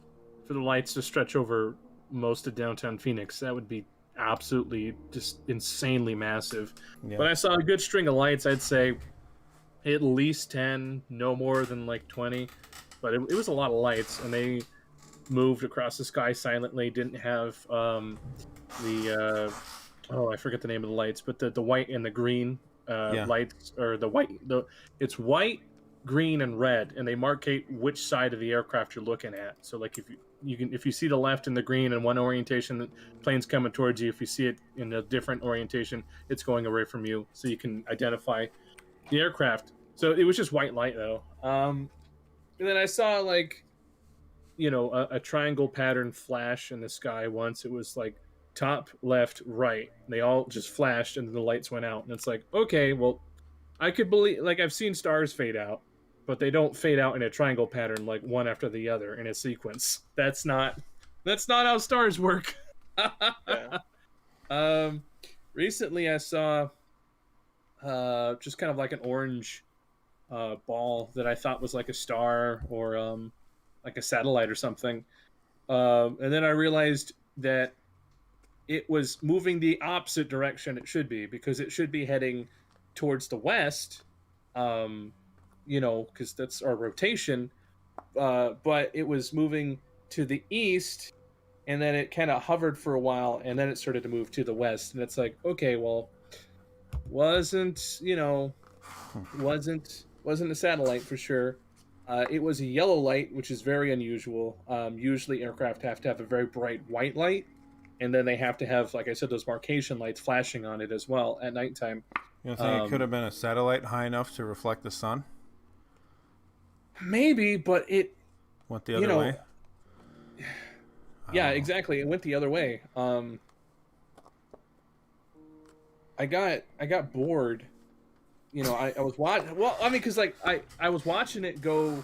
for the lights to stretch over most of downtown Phoenix, that would be absolutely just insanely massive. Yeah. But I saw a good string of lights. I'd say at least 10, no more than like 20. But it was a lot of lights, and they moved across the sky silently. Didn't have I forget the name of the lights, but the white and the green lights, or it's white green and red, and they markate which side of the aircraft you're looking at. So like if you see the left in the green in one orientation, the plane's coming towards you. If you see it in a different orientation, it's going away from you, so you can identify the aircraft. So it was just white light though. And then I saw like, a triangle pattern flash in the sky once. It was like top, left, right. They all just flashed and the lights went out. And it's like, okay, well, I could believe, like, I've seen stars fade out, but they don't fade out in a triangle pattern like one after the other in a sequence. That's not how stars work. Yeah. Recently I saw just kind of like an orange ball that I thought was like a star or like a satellite or something. And then I realized that it was moving the opposite direction it should be, because it should be heading towards the west, because that's our rotation. But it was moving to the east, and then it kind of hovered for a while, and then it started to move to the west. And it's like, okay, well, wasn't a satellite for sure. It was a yellow light, which is very unusual. Usually aircraft have to have a very bright white light, and then they have to have, like I said, those marcation lights flashing on it as well at nighttime. You think it could have been a satellite high enough to reflect the sun? Maybe, but it went the other way. Yeah, exactly. It went the other way. I got bored. I was watching. Well, I mean, because like I was watching it go,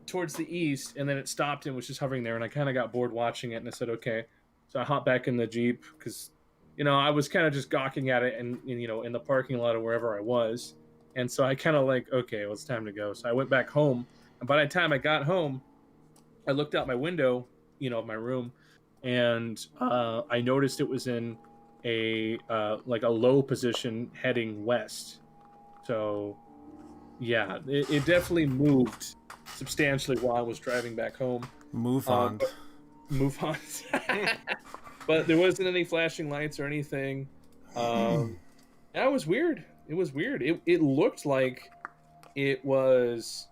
towards the east, and then it stopped and was just hovering there, and I kind of got bored watching it, and I said, okay. So I hopped back in the Jeep because, I was kind of just gawking at it, and in the parking lot or wherever I was, and so I kind of like, okay, well, it's time to go. So I went back home, and by the time I got home, I looked out my window, of my room, and I noticed it was in a like a low position heading west. So yeah, it definitely moved substantially while I was driving back home. Move on. But there wasn't any flashing lights or anything. That was weird. It was weird. It looked like it was,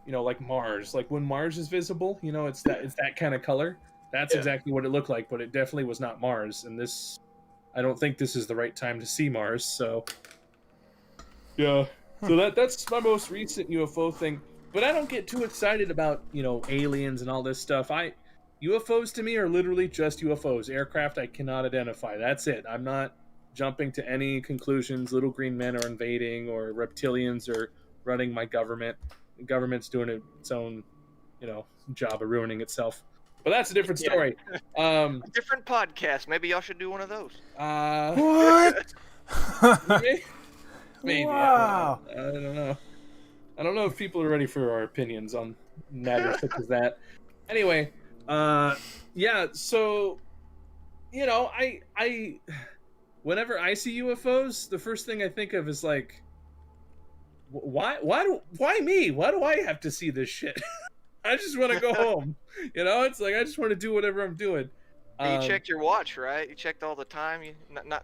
like Mars. Like when Mars is visible, it's that kind of color. That's exactly what it looked like, but it definitely was not Mars. And I don't think this is the right time to see Mars. So yeah. So that's my most recent UFO thing. But I don't get too excited about, aliens and all this stuff. UFOs to me are literally just UFOs. Aircraft I cannot identify. That's it. I'm not jumping to any conclusions. Little green men are invading, or reptilians are running my government. The government's doing its own, job of ruining itself. But that's a different story. A different podcast. Maybe y'all should do one of those. What? Maybe. Wow. I don't know. I don't know if people are ready for our opinions on matters such as that. Anyway, yeah. So, I whenever I see UFOs, the first thing I think of is like, why me? Why do I have to see this shit? I just want to go home. It's like I just want to do whatever I'm doing. You checked your watch, right? You checked all the time.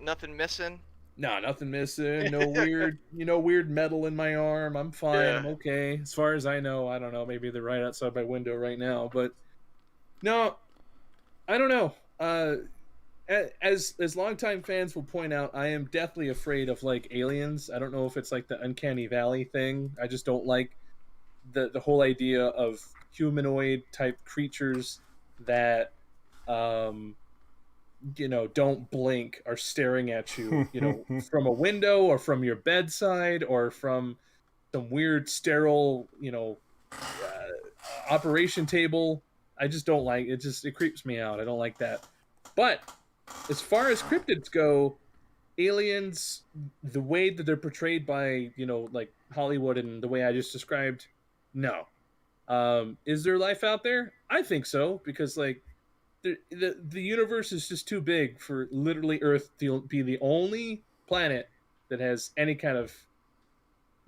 Nothing missing. No, nothing missing. No weird, weird metal in my arm. I'm fine. Yeah. I'm okay. As far as I know, I don't know. Maybe they're right outside my window right now. But no, I don't know. As longtime fans will point out, I am deathly afraid of like aliens. I don't know if it's like the uncanny valley thing. I just don't like the whole idea of humanoid type creatures that don't blink, are staring at you, from a window or from your bedside or from some weird sterile, operation table. I just don't like it. It creeps me out. I don't like that. But as far as cryptids go, aliens, the way that they're portrayed by, like Hollywood and the way I just described, no. Is there life out there? I think so, because like the universe is just too big for literally Earth to be the only planet that has any kind of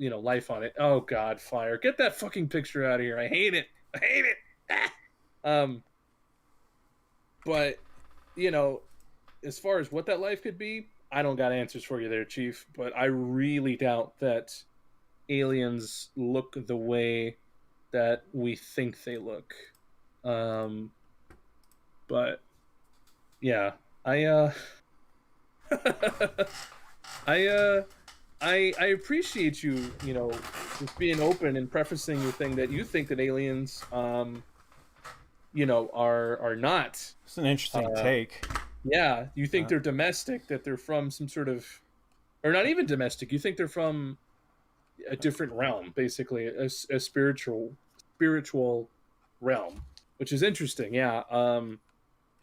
life on it. Oh God, fire! Get that fucking picture out of here. I hate it. But as far as what that life could be, I don't got answers for you there, Chief. But I really doubt that aliens look the way that we think they look. But yeah, I I I appreciate you, just being open and prefacing your thing that you think that aliens, are not. It's an interesting take. Yeah, you think they're domestic, that they're from some sort of, or not even domestic. You think they're from a different realm, basically a spiritual realm, which is interesting. Yeah,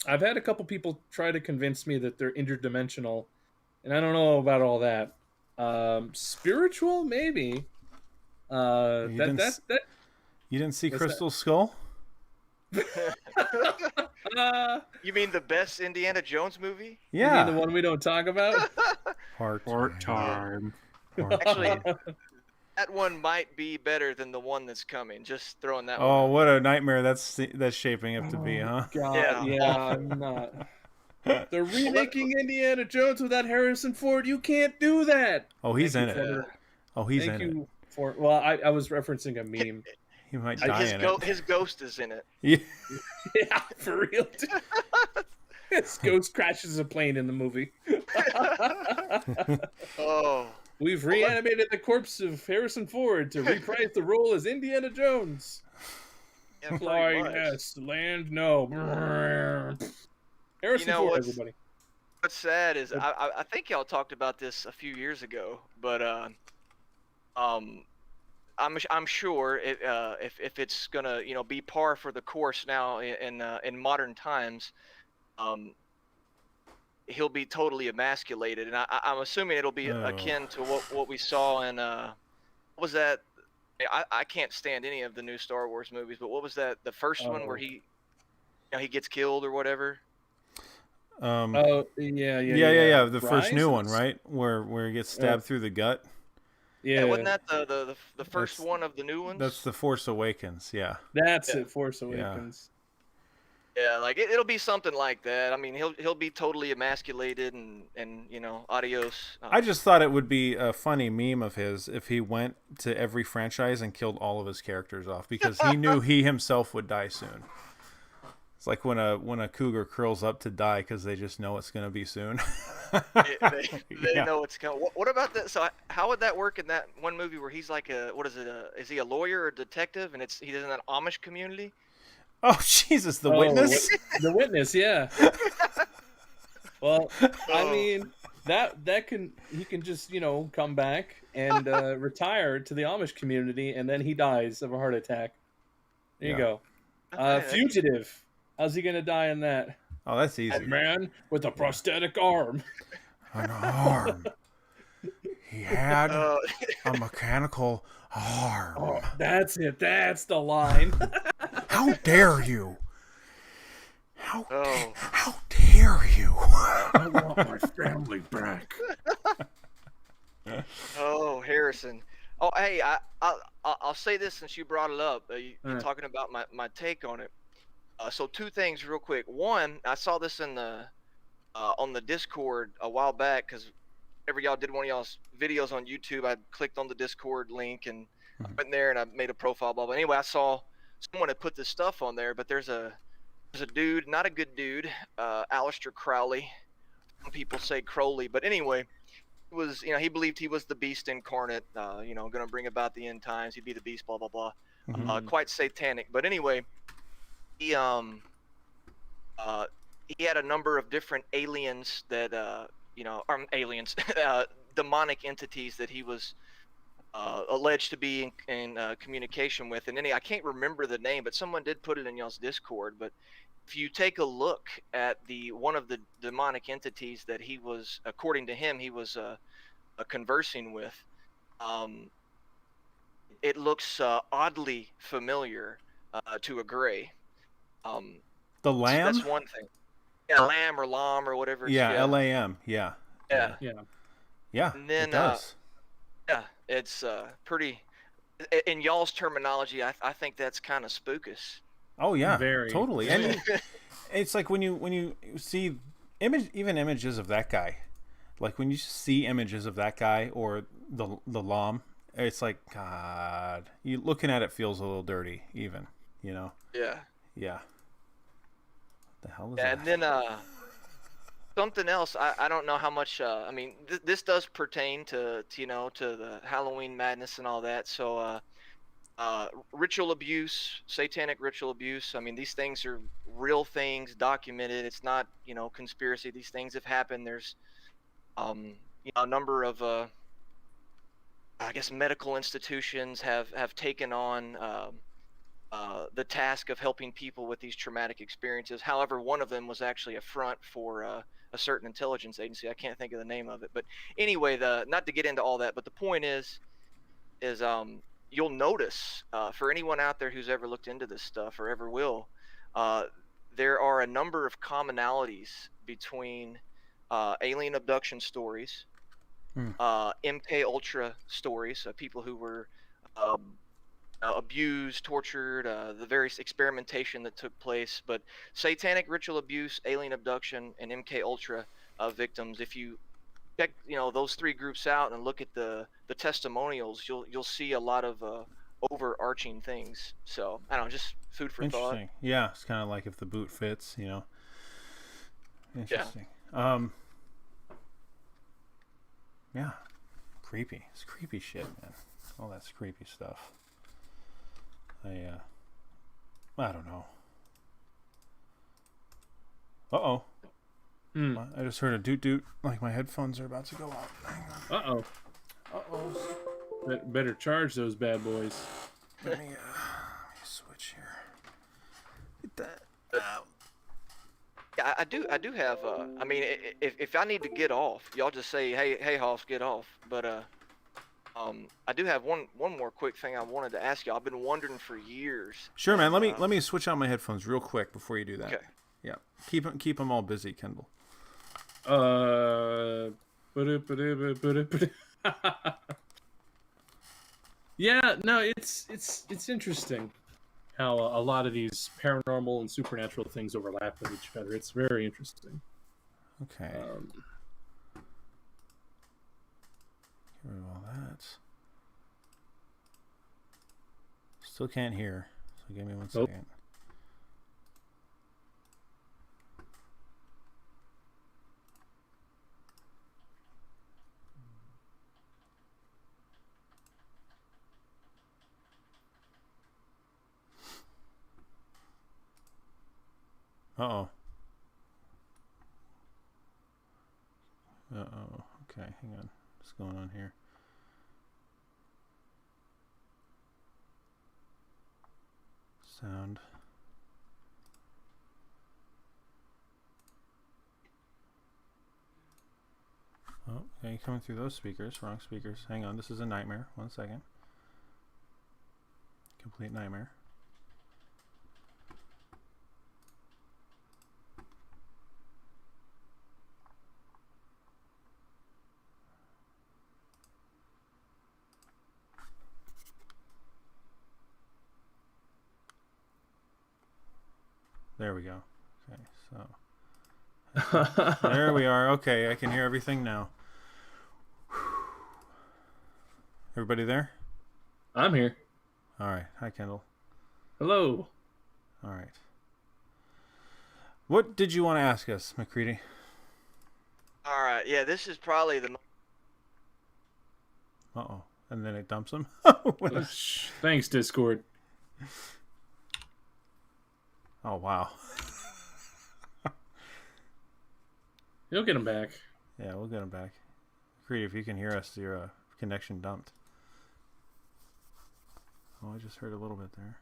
I've had a couple people try to convince me that they're interdimensional, and I don't know about all that. Spiritual, maybe. You didn't see Crystal Skull? You mean the best Indiana Jones movie? Yeah. You mean the one we don't talk about? Part time. Actually, that one might be better than the one that's coming. Just throwing that one. Oh, what a nightmare that's shaping up to be, huh? God, yeah, I'm not. They're remaking Indiana Jones without Harrison Ford. You can't do that. Oh, he's in it. Oh, he's in it. Well, I was referencing a meme. He might die in it. His ghost is in it. Yeah, yeah, for real. His ghost crashes a plane in the movie. Oh. We've reanimated the corpse of Harrison Ford to reprise the role as Indiana Jones. Yeah, flying yes, land no. Harrison Ford, everybody. What's sad is I think y'all talked about this a few years ago, but I'm sure if it's gonna be par for the course now in modern times, he'll be totally emasculated, and I'm assuming it'll be akin to what we saw in what was that? I can't stand any of the new Star Wars movies, but what was that? The first one where he gets killed or whatever. Yeah. The first new one, right? Where he gets stabbed through the gut. Yeah, wasn't that the first one of the new ones? That's The Force Awakens. Yeah. That's it. Force Awakens. Yeah, like it'll be something like that. I mean, he'll be totally emasculated and adios. I just thought it would be a funny meme of his if he went to every franchise and killed all of his characters off because he knew he himself would die soon. It's like when a cougar curls up to die because they just know it's going to be soon. they know it's coming. What about that? So how would that work in that one movie where he's like is he a lawyer or a detective and he's in an Amish community? Oh Jesus, the witness. The witness, yeah. Well, I mean he can just come back and retire to the Amish community, and then he dies of a heart attack. There you go. Fugitive. How's he gonna die in that? Oh, that's easy. A man with a prosthetic arm. An arm. He had a mechanical arm. Oh, that's it. That's the line. How dare you? How dare you? I want my family back. Oh, Harrison. Oh, hey, I'll say this since you brought it up. You're talking about my take on it. So two things real quick. One, I saw this in on the Discord a while back because whenever y'all did one of y'all's videos on YouTube, I clicked on the Discord link and I went there and I made a profile. Blah, blah. Anyway, I saw someone had put this stuff on there, but there's a dude, not a good dude, Aleister Crowley. Some people say Crowley, but anyway, it was he believed he was the beast incarnate. Going to bring about the end times. He'd be the beast. Blah blah blah. Mm-hmm. Quite satanic. But anyway, he had a number of different aliens that aliens, demonic entities that he was alleged to be in communication with, and I can't remember the name, but someone did put it in y'all's Discord. But if you take a look at one of the demonic entities that he was, according to him, he was conversing with, it looks oddly familiar to a gray. The lamb? So that's one thing. Yeah, lamb or lam or whatever. Yeah, L-A-M. Yeah. Yeah. And then, it does. Yeah, it's pretty. In y'all's terminology, I think that's kind of spookus. Oh yeah, very totally. And it's like when you see images of that guy, like when you see images of that guy or the lam, it's like, God, you looking at it feels a little dirty, even, you know? Yeah. Yeah. What the hell is Yeah, that? and then something else. I don't know how much. I mean, this does pertain to the Halloween madness and all that. So ritual abuse, satanic ritual abuse. I mean, these things are real things, documented. It's not conspiracy. These things have happened. There's a number of I guess medical institutions have taken on the task of helping people with these traumatic experiences. However, one of them was actually a front for a certain intelligence agency. I can't think of the name of it, but anyway, not to get into all that, but the point is you'll notice for anyone out there who's ever looked into this stuff or ever will, uh, there are a number of commonalities between alien abduction stories, Hmm. MK Ultra stories, people who were um, abused, tortured, the various experimentation that took place. But satanic ritual abuse, alien abduction, and MK Ultra victims, if you check those three groups out and look at the testimonials, you'll see a lot of overarching things. So I don't know, just food for thought. Interesting. Yeah, it's kind of like if the boot fits, you know. Interesting. Yeah. Creepy. It's creepy shit, man. All that's creepy stuff. I don't know. Uh-oh. I just heard a doot-doot, like my headphones are about to go out. Hang on. Uh-oh. Uh-oh. Better charge those bad boys. Let me switch here. Get that out. Yeah, I do have. I mean, if I need to get off, y'all just say, hey, Hoss, get off. But I do have one more quick thing I wanted to ask you. I've been wondering for years. Sure, man. Let me switch out my headphones real quick before you do that. Okay. Yeah. Keep them all busy, Kendall. Yeah, no, it's interesting how a lot of these paranormal and supernatural things overlap with each other. It's very interesting. Okay. Get rid of all that. Still can't hear. So give me one second. Uh-oh. Uh-oh. Okay, hang on. What's going on here? Sound. Oh, okay, coming through those speakers. Wrong speakers. Hang on, this is a nightmare. 1 second. Complete nightmare. There we go. Okay, so there we are. Okay, I can hear everything now. Everybody there? I'm here. All right. Hi, Kendall. Hello. All right. What did you want to ask us, Mccready? All right. Yeah, this is probably the. Uh-oh. And then it dumps him? Thanks, Discord. Oh, wow. You'll get him back. Yeah, we'll get him back. Creed, if you can hear us, your connection dumped. Oh, I just heard a little bit there.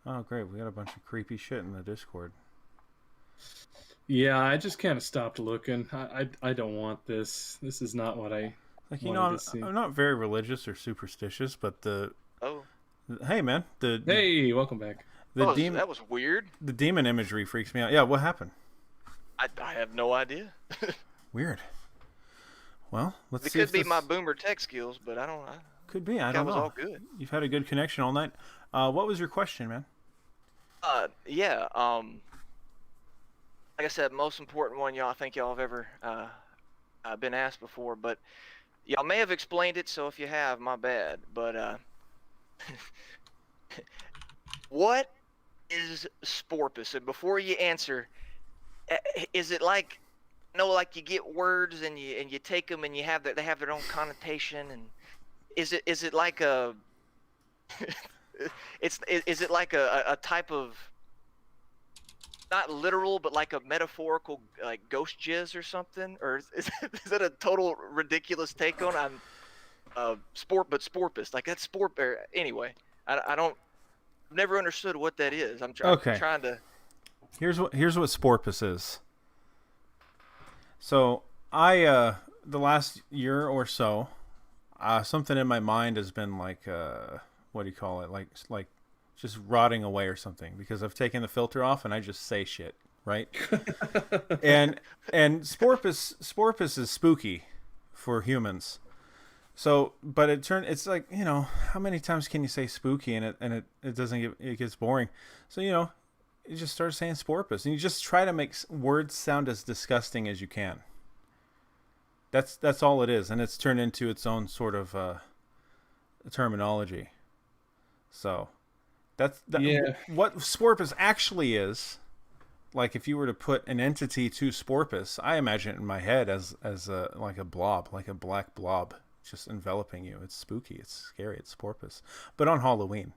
Oh, great. We got a bunch of creepy shit in the Discord. Yeah, I just kind of stopped looking. I don't want this. This is not what I wanted to see. I'm not very religious or superstitious, but hey, man. Hey, welcome back. That was weird. The demon imagery freaks me out. Yeah, what happened? I have no idea. Weird. Well, let's it see. It could be my boomer tech skills, but I don't. Could be. I don't know. That was all good. You've had a good connection all night. What was your question, man? Yeah. like I said, most important one y'all I think y'all have ever been asked before, but y'all may have explained it, so if you have, my bad. But what is sporpus? And before you answer, is it like, like you get words and you take them and they have their own connotation, and is it like a is it like a type of, not literal, but like a metaphorical, like ghost jizz or something? Or is that a total ridiculous take on sporpus? Like that's sport. Or, anyway, I don't, never understood what that is. I'm Okay. trying to. Here's what sporpus is. So the last year or so, something in my mind has been like what do you call it? Like just rotting away or something, because I've taken the filter off and I just say shit, right? and sporpus is spooky for humans. So, but it's like, how many times can you say spooky and it doesn't it gets boring. So, you just start saying sporpus and you just try to make words sound as disgusting as you can. That's all it is, and it's turned into its own sort of terminology. So, what sporpus actually is. Like if you were to put an entity to sporpus, I imagine it in my head as like a blob, like a black blob, just enveloping you. It's spooky. It's scary. It's sporpus, but on Halloween,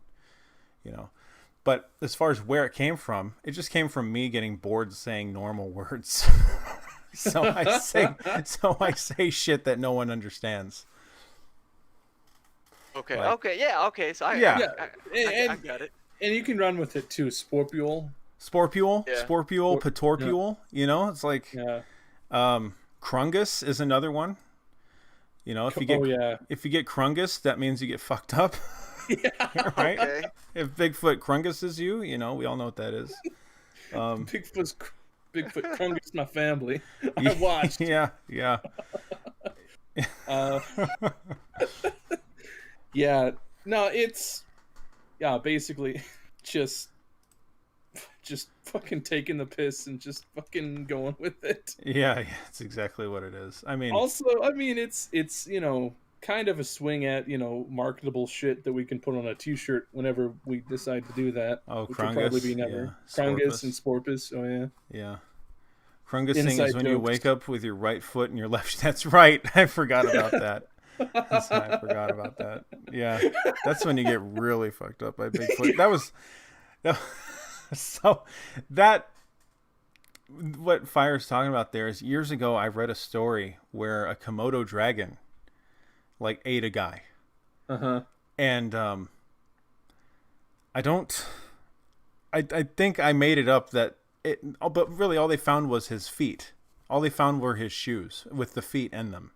But as far as where it came from, it just came from me getting bored saying normal words. so I say shit that no one understands. Okay. Like, okay. Yeah. Okay. So I got it. And you can run with it too. Sporpule, patorpule. Yeah. It's like, crungus is another one. If you get crungus, that means you get fucked up. Yeah. Right. Okay. If Bigfoot crunguses you, we all know what that is. Bigfoot crungus my family. I watched. Yeah. Yeah. No, it's basically just fucking taking the piss and just fucking going with it. Yeah, it's exactly what it is. I mean, it's kind of a swing at marketable shit that we can put on a t-shirt whenever we decide to do that. Which will probably be never. Crungus and sporpus. Oh yeah. Crungusing is when you wake up with your right foot and your left. That's right. I forgot about that. Yeah, that's when you get really fucked up by Bigfoot. So what Fire's talking about there is, years ago I read a story where a Komodo dragon like ate a guy. And I think I made it up that but really all they found was his feet. All they found were his shoes with the feet in them.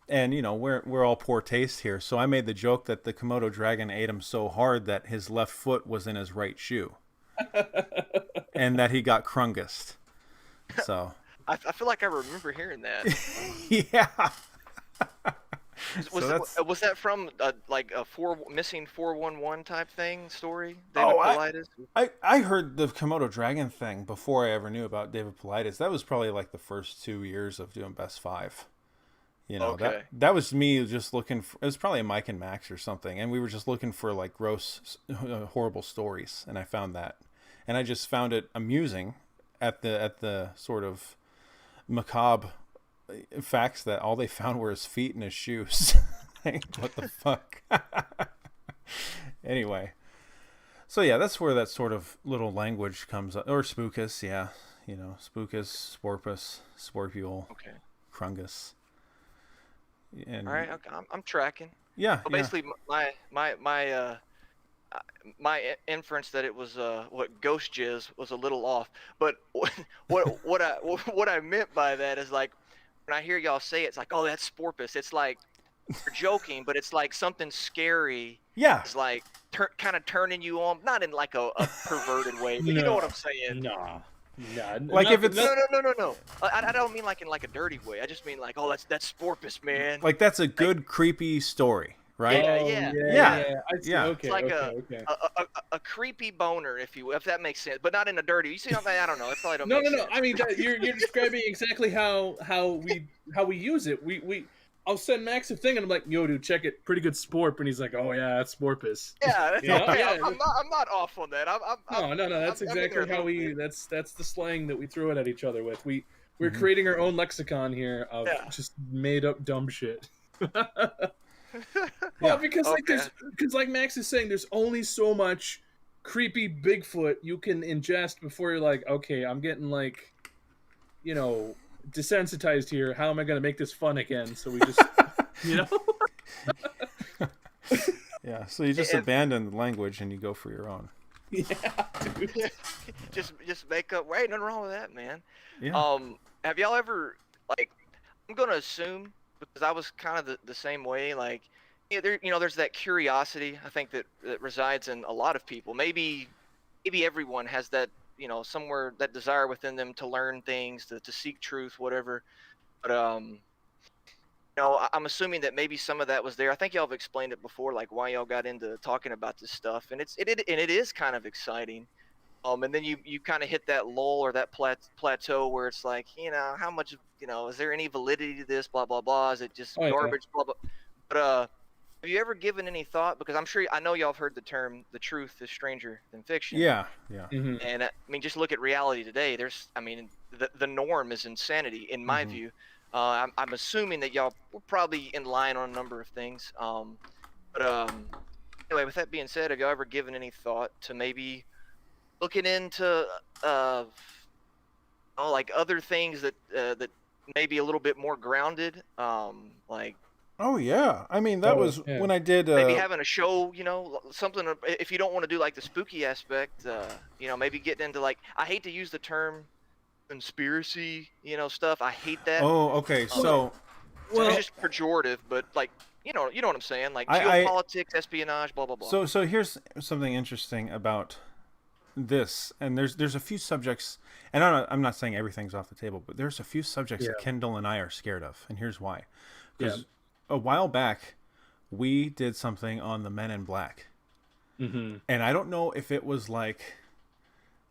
And we're all poor taste here, so I made the joke that the Komodo dragon ate him so hard that his left foot was in his right shoe. And that he got crungused. So I feel like I remember hearing that. Yeah. Was that from like a missing 411 type thing story? I heard the Komodo dragon thing before I ever knew about David Paulides. That was probably like the first 2 years of doing Best Five. Okay. That was me just looking for. It was probably a Mike and Max or something, and we were just looking for like gross, horrible stories, and I found that, and I just found it amusing at the sort of macabre facts that all they found were his feet and his shoes. What the fuck? Anyway, so yeah, that's where that sort of little language comes up, or spookus, yeah, spookus, sporpus, sporpule, crungus. And, all right, okay, I'm tracking. Yeah. Well, basically, my inference that it was what ghost jizz was a little off. But what I meant by that is, like, when I hear y'all say it, it's like, oh, that's sporpus. It's like you're joking, but it's like something scary. Yeah. It's like kind of turning you on, not in like a perverted way, but you know what I'm saying. Nah. Like if it's no. I don't mean like in like a dirty way. I just mean like, oh, that's sporpus, man. Like that's a good creepy story, right? Oh, Yeah. Yeah. I see. Yeah. Okay, It's like okay. a creepy boner, if you will, if that makes sense, but not in a dirty. You see something? I don't know. It probably don't No, make sense. I mean, you're describing exactly how we use it. I'll send Max a thing, and I'm like, "Yo, dude, check it. Pretty good sporp." And he's like, "Oh yeah, that's sporpus." Yeah, that's You know? okay. Yeah. I'm not off on that. No. That's I'm in there exactly a how little bit. that's the slang that we throw it at each other with. We're Mhm. creating our own lexicon here of Yeah. just made up dumb shit. Yeah. Well, because Okay. like Max is saying, there's only so much creepy Bigfoot you can ingest before you're like, okay, I'm getting like, desensitized here. How am I gonna make this fun again? So we just, you know. Yeah. So you just And- abandon the language and you go for your own. Yeah, dude. just make up. Wait, nothing wrong with that, man. Yeah. Have y'all ever like? I'm gonna assume because I was kind of the same way. Like, there's that curiosity. I think that resides in a lot of people. Maybe everyone has that. Somewhere that desire within them to learn things, to seek truth, whatever. But I'm assuming that maybe some of that was there. I think y'all have explained it before, like why y'all got into talking about this stuff, and it is kind of exciting. And then you kind of hit that lull or that plateau where it's like, how much, is there any validity to this? Blah blah blah. Is it just Oh, yeah. garbage? Blah blah. But have you ever given any thought? Because I know y'all have heard the term, "the truth is stranger than fiction." Yeah. Yeah. Mhm. And I mean, just look at reality today. The norm is insanity, in my Mhm. view. I'm assuming that y'all were probably in line on a number of things. Anyway, with that being said, have y'all ever given any thought to maybe looking into like other things that may be a little bit more grounded, like Oh yeah. I mean, that Oh, was yeah. when I did. maybe having a show, something. If you don't want to do like the spooky aspect, maybe getting into like, I hate to use the term conspiracy, stuff. I hate that. Oh, okay. So It's just pejorative, but like, you know what I'm saying, like I- geopolitics, espionage, blah blah blah. So here's something interesting about this, and there's a few subjects, and I'm not saying everything's off the table, but there's a few subjects that Yeah. Kendall and I are scared of, and here's why. Because Yeah. a while back, we did something on the Men in Black, Mm-hmm. and I don't know if it was like,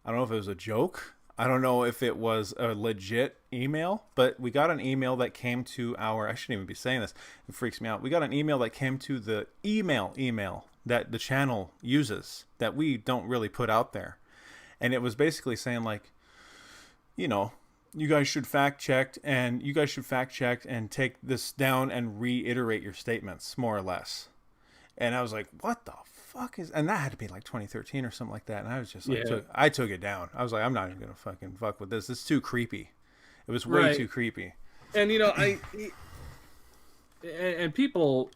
I don't know if it was a joke. I don't know if it was a legit email, but we got an email that came to I shouldn't even be saying this. It freaks me out. We got an email that came to the email that the channel uses that we don't really put out there. And it was basically saying like, you guys should fact check and take this down and reiterate your statements, more or less. And I was like, what the fuck is, and that had to be like 2013 or something like that. And I was just like, Yeah. I took it down. I was like, I'm not even going to fucking fuck with this. It's too creepy. It was way Right. too creepy. And and people,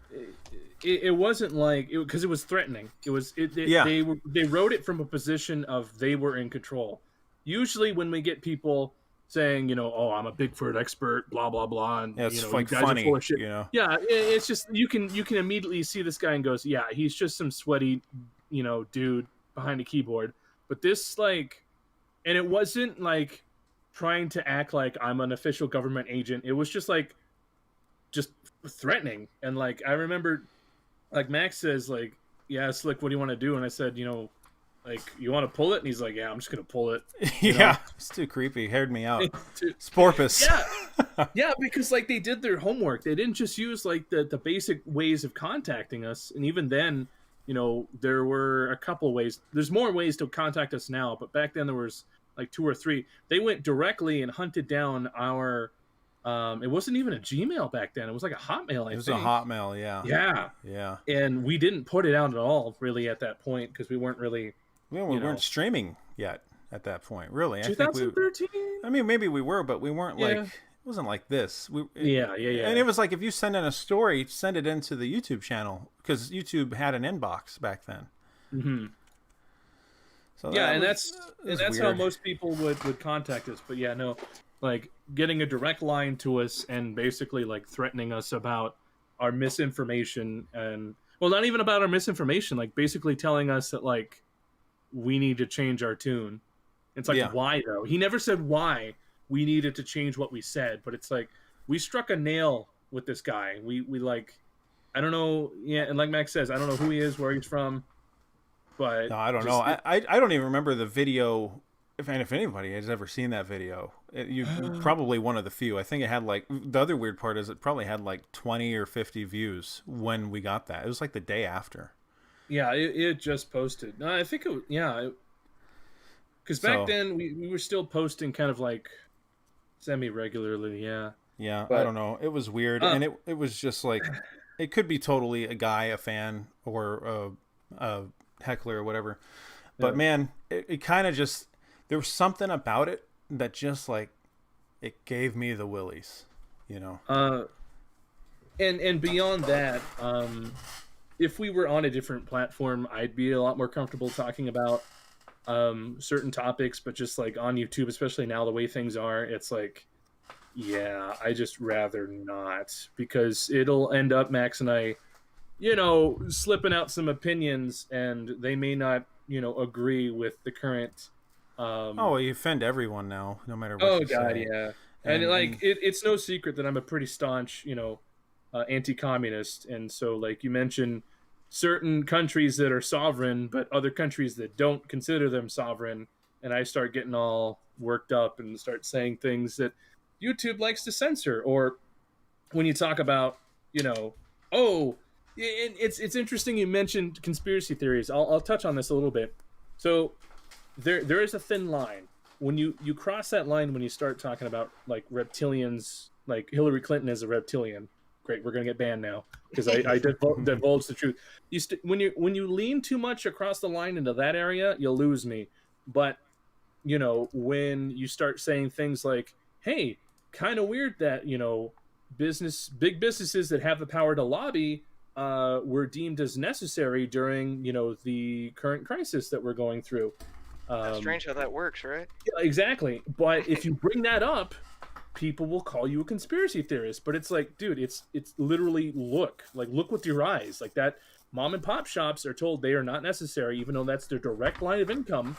it wasn't like, because it was threatening. Yeah. They wrote it from a position of they were in control. Usually when we get people saying, oh, I'm a Bigfoot expert, blah blah blah, and Yeah, it's you like guys are funny, full of shit. Yeah, it's just you can immediately see this guy and goes, yeah, he's just some sweaty, dude behind a keyboard. But this and it wasn't like trying to act like I'm an official government agent. It was just threatening. And like I remember, like Max says, like, yeah, Slick, what do you want to do? And I said, like, you want to pull it? And he's like, yeah, I'm just gonna pull it. yeah, it's too creepy. Heard me out. Sporpus. Yeah, because like they did their homework. They didn't just use like the basic ways of contacting us. And even then, there were a couple ways. There's more ways to contact us now, but back then there was like 2 or 3. They went directly and hunted down our. It wasn't even a Gmail back then. It was like a Hotmail. It was a Hotmail. Yeah. Yeah. Yeah. And we didn't put it out at all, really, at that point, because we weren't really. We weren't streaming yet at that point, really. 2013. I mean, maybe we were, but we weren't like. It wasn't like this. Yeah. And it was like if you send in a story, send it into the YouTube channel because YouTube had an inbox back then. Mm-hmm. So that's weird. how most people would contact us. But yeah, no, like getting a direct line to us and basically like threatening us about our misinformation, and well, not even about our misinformation, like basically telling us that like we need to change our tune. It's like, why though? He never said why we needed to change what we said, but it's like we struck a nail with this guy. We like I don't know. Yeah, and like Max says, I don't know who he is, where he's from, but No, I don't know. I don't even remember the video. If anybody has ever seen that video, you probably one of the few. I think it had like, the other weird part is it probably had like 20 or 50 views when we got that. It was like the day after. Yeah, it just posted. No, I think because back then we were still posting kind of like semi-regularly. Yeah. Yeah, But I don't know. It was weird, and it was just like, it could be totally a guy, a fan, or a heckler or whatever. But man, it kind of just, there was something about it that just like, it gave me the willies, you know. And beyond that, if we were on a different platform, I'd be a lot more comfortable talking about certain topics. But just like on YouTube, especially now the way things are, it's like, yeah, I just rather not, because it'll end up Max and I, slipping out some opinions, and they may not, agree with the current. Oh, you offend everyone now, no matter what. Oh you God, say. yeah, and it's no secret that I'm a pretty staunch, anti-communist, and so like you mentioned, certain countries that are sovereign, but other countries that don't consider them sovereign, and I start getting all worked up and start saying things that YouTube likes to censor. Or when you talk about, it's interesting you mentioned conspiracy theories. I'll touch on this a little bit. So there is a thin line when you cross that line when you start talking about like reptilians, like Hillary Clinton is a reptilian. Great, we're gonna get banned now because I divulged the truth. When you lean too much across the line into that area, you'll lose me. But when you start saying things like, "Hey, kind of weird that big businesses that have the power to lobby were deemed as necessary during the current crisis that we're going through." That's strange how that works, right? Yeah, exactly. But if you bring that up, people will call you a conspiracy theorist. But it's like, dude, it's literally look with your eyes. Like that, mom and pop shops are told they are not necessary, even though that's their direct line of income.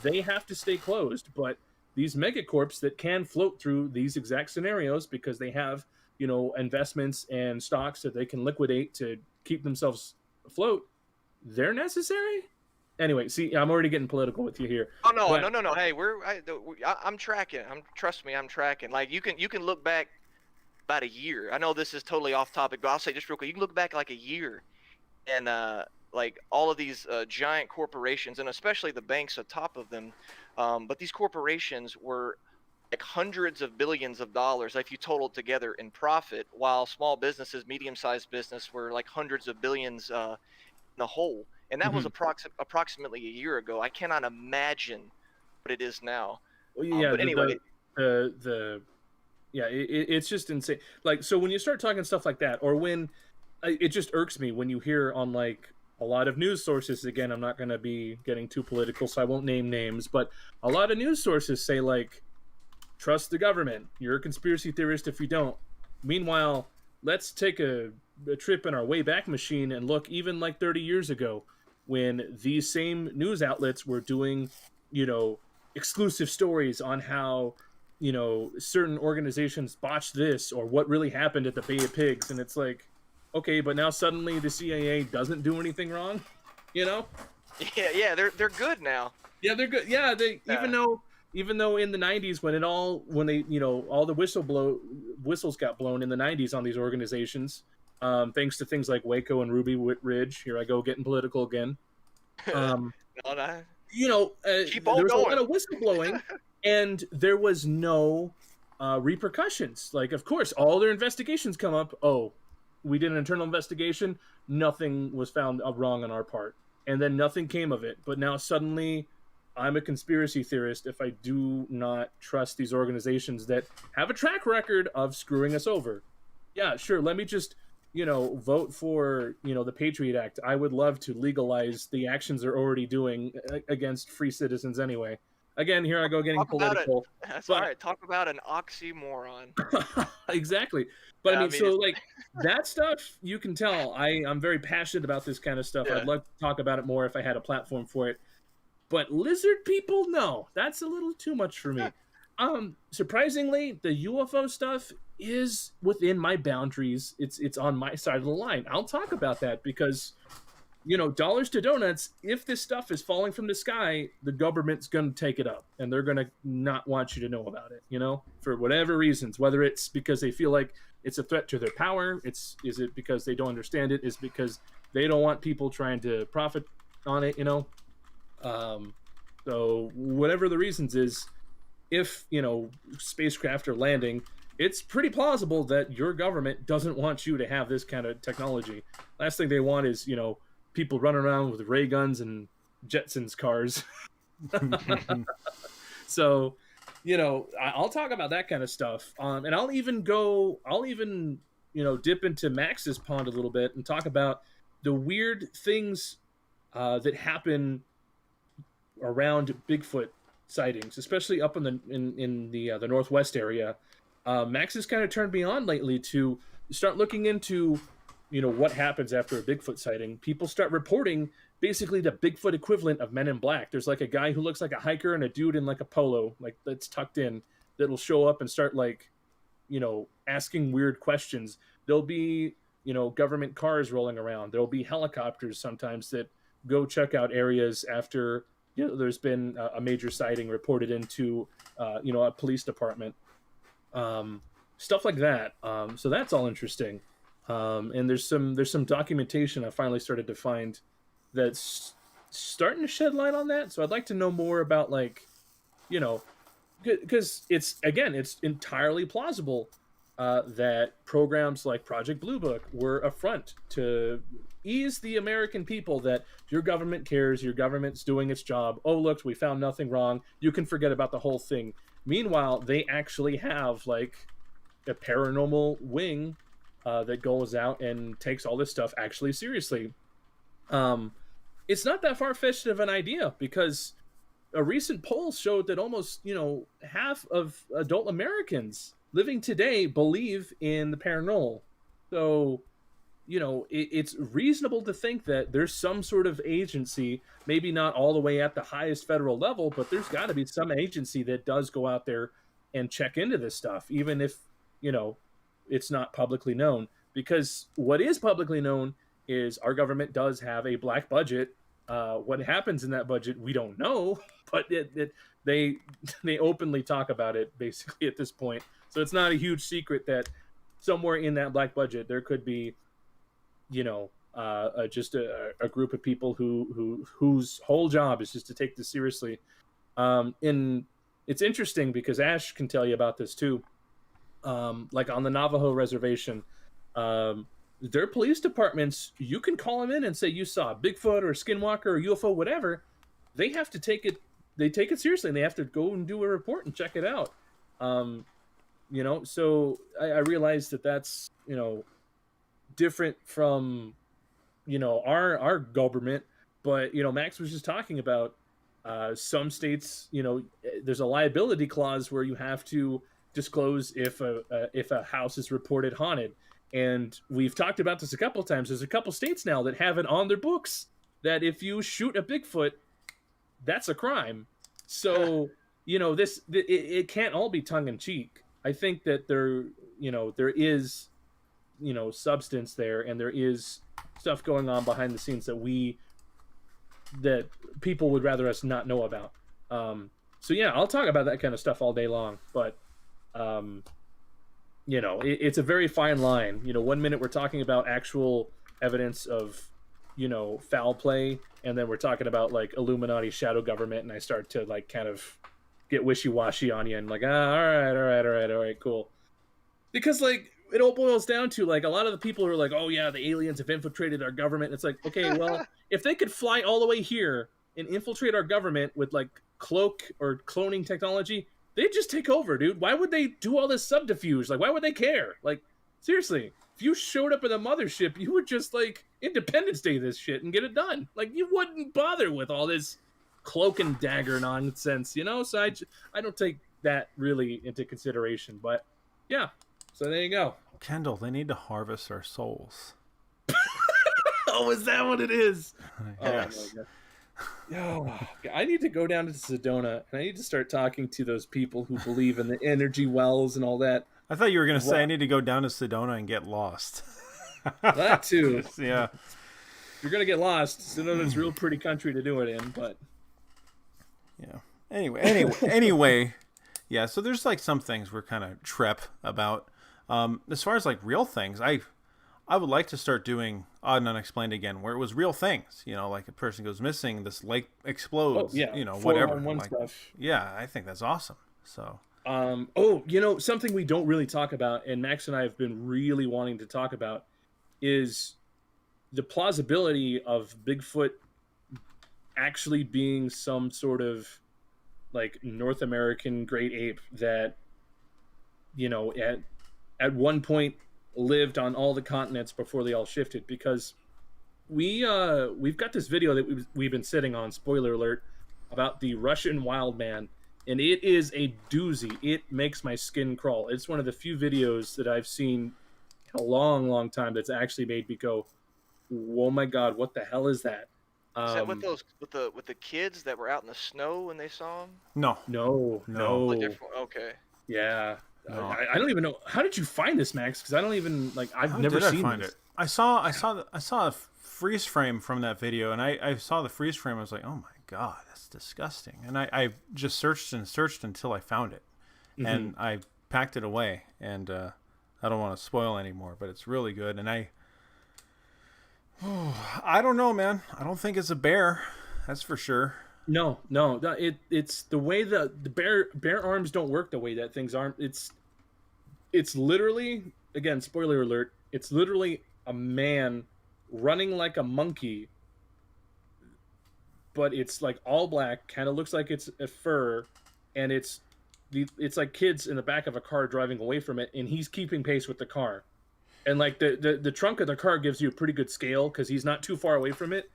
They have to stay closed. But these megacorps that can float through these exact scenarios because they have, investments and stocks that they can liquidate to keep themselves afloat, they're necessary. Anyway, see, I'm already getting political with you here. Oh no, no. Hey, I'm tracking. Trust me, I'm tracking. Like you can look back about a year. I know this is totally off topic, but I'll say just real quick. You can look back like a year, and like all of these giant corporations, and especially the banks atop of them. But these corporations were like hundreds of billions of dollars if you total it together in profit, while small businesses, medium-sized business, were like hundreds of billions in the whole. And that was approximately a year ago. I cannot imagine what it is now. Well, yeah, but anyway, it's just insane. Like, so when you start talking stuff like that, or when it just irks me when you hear on like a lot of news sources, again, I'm not going to be getting too political, so I won't name names, but a lot of news sources say like, trust the government. You're a conspiracy theorist if you don't. Meanwhile, let's take a trip in our Wayback Machine and look even like 30 years ago when these same news outlets were doing, exclusive stories on how, certain organizations botched this or what really happened at the Bay of Pigs. And it's like, okay, but now suddenly the CIA doesn't do anything wrong, Yeah, they're good now. Yeah, they're good. Yeah, even though in the 90s when they all the whistles got blown in the 90s on these organizations, thanks to things like Waco and Ruby Ridge. Here I go getting political again. Keep on there was a lot of whistleblowing, and there was no repercussions. Like, of course, all their investigations come up. Oh, we did an internal investigation. Nothing was found wrong on our part, and then nothing came of it. But now suddenly, I'm a conspiracy theorist if I do not trust these organizations that have a track record of screwing us over. Yeah, sure. Let me just vote for, the Patriot Act. I would love to legalize the actions they're already doing against free citizens anyway. Again, here I go getting political. That's all right. Talk about an oxymoron. Exactly. But yeah, so like that stuff, you can tell I'm very passionate about this kind of stuff. Yeah. I'd love to talk about it more if I had a platform for it. But lizard people, no. That's a little too much for me. Surprisingly, the UFO stuff, is within my boundaries. It's on my side of the line. I'll talk about that because, dollars to donuts, if this stuff is falling from the sky, the government's going to take it up and they're going to not want you to know about it, for whatever reasons, whether it's because they feel like it's a threat to their power. Is it because they don't understand it? Is because they don't want people trying to profit on it, so whatever the reasons is, if, spacecraft are landing, it's pretty plausible that your government doesn't want you to have this kind of technology. Last thing they want is, people running around with ray guns and Jetsons cars. So, I'll talk about that kind of stuff. And I'll even dip into Max's pond a little bit and talk about the weird things that happen around Bigfoot sightings, especially up in the Northwest area. Max has kind of turned me on lately to start looking into, what happens after a Bigfoot sighting. People start reporting basically the Bigfoot equivalent of Men in Black. There's like a guy who looks like a hiker and a dude in like a polo, like that's tucked in, that'll show up and start like, asking weird questions. There'll be, government cars rolling around. There'll be helicopters sometimes that go check out areas after, there's been a major sighting reported into, a police department. Stuff like that. So that's all interesting. And there's some documentation I finally started to find that's starting to shed light on that. So I'd like to know more about, like, because it's entirely plausible that programs like Project Blue Book were a front to ease the American people that your government cares, your government's doing its job. Oh, look, we found nothing wrong. You can forget about the whole thing. Meanwhile, they actually have like a paranormal wing that goes out and takes all this stuff actually seriously. It's not that far-fetched of an idea because a recent poll showed that almost, half of adult Americans living today believe in the paranormal. So, it's reasonable to think that there's some sort of agency, maybe not all the way at the highest federal level, but there's got to be some agency that does go out there and check into this stuff, even if, it's not publicly known. Because what is publicly known is our government does have a black budget. What happens in that budget, we don't know, but they openly talk about it basically at this point. So it's not a huge secret that somewhere in that black budget there could be, just a group of people whose whole job is just to take this seriously. And it's interesting because Ash can tell you about this too. Like on the Navajo reservation, their police departments, you can call them in and say you saw Bigfoot or Skinwalker or UFO, whatever. They have to take it. They take it seriously, and they have to go and do a report and check it out. So I realized that that's, different from, our government. But, Max was just talking about some states, there's a liability clause where you have to disclose if a house is reported haunted. And we've talked about this a couple of times. There's a couple states now that have it on their books that if you shoot a Bigfoot, that's a crime. So, it can't all be tongue in cheek. I think that there is, substance there, and there is stuff going on behind the scenes that people would rather us not know about. So yeah, I'll talk about that kind of stuff all day long, but it's a very fine line. 1 minute we're talking about actual evidence of, foul play, and then we're talking about like Illuminati shadow government, and I start to like kind of get wishy-washy on you and like, all right, cool. Because like it all boils down to like a lot of the people who are like, oh yeah, the aliens have infiltrated our government. And it's like, okay, well, if they could fly all the way here and infiltrate our government with like cloak or cloning technology, they'd just take over, dude. Why would they do all this subterfuge? Like, why would they care? Like, seriously, if you showed up in a mothership, you would just like Independence Day this shit and get it done. Like, you wouldn't bother with all this cloak and dagger nonsense, So I don't take that really into consideration. But yeah, so there you go. Kendall, they need to harvest our souls. Oh, is that what it is? Yes. Yo, I need to go down to Sedona and I need to start talking to those people who believe in the energy wells and all that. I thought you were gonna say I need to go down to Sedona and get lost. That too. Yeah. You're gonna get lost. Sedona's a real pretty country to do it in, but Yeah. Anyway. Yeah. So there's like some things we're kind of trep about. As far as like real things, I would like to start doing Odd and Unexplained again, where it was real things. You know, like a person goes missing, this lake explodes. You know, whatever. Like, stuff. yeah, I think that's awesome. So. Something we don't really talk about, and Max and I have been really wanting to talk about, is the plausibility of Bigfoot actually being some sort of like North American great ape that, you know, at one point lived on all the continents before they all shifted. Because we've got this video that we've been sitting on, spoiler alert, about the Russian wild man, and it is a doozy. It makes my skin crawl. It's one of the few videos that I've seen in a long, long time that's actually made me go, "Oh my god, what the hell is that?" Is that with the kids that were out in the snow when they saw him? No. Okay. Yeah. No. I don't even know. How did you find this, Max? Because I don't even I've How never did seen I find this. it. I saw a freeze frame from that video, and I saw the freeze frame. I was like, oh my god, that's disgusting. And I just searched and searched until I found it, and I packed it away. And I don't want to spoil anymore, but it's really good. And I don't know, man. I don't think it's a bear. That's for sure. No. It's the way the bear arms don't work the way that thing's arm. It's literally, again, spoiler alert. It's literally a man running like a monkey, but it's like all black. Kind of looks like it's a fur, and it's like kids in the back of a car driving away from it, and he's keeping pace with the car. And like the trunk of the car gives you a pretty good scale because he's not too far away from it.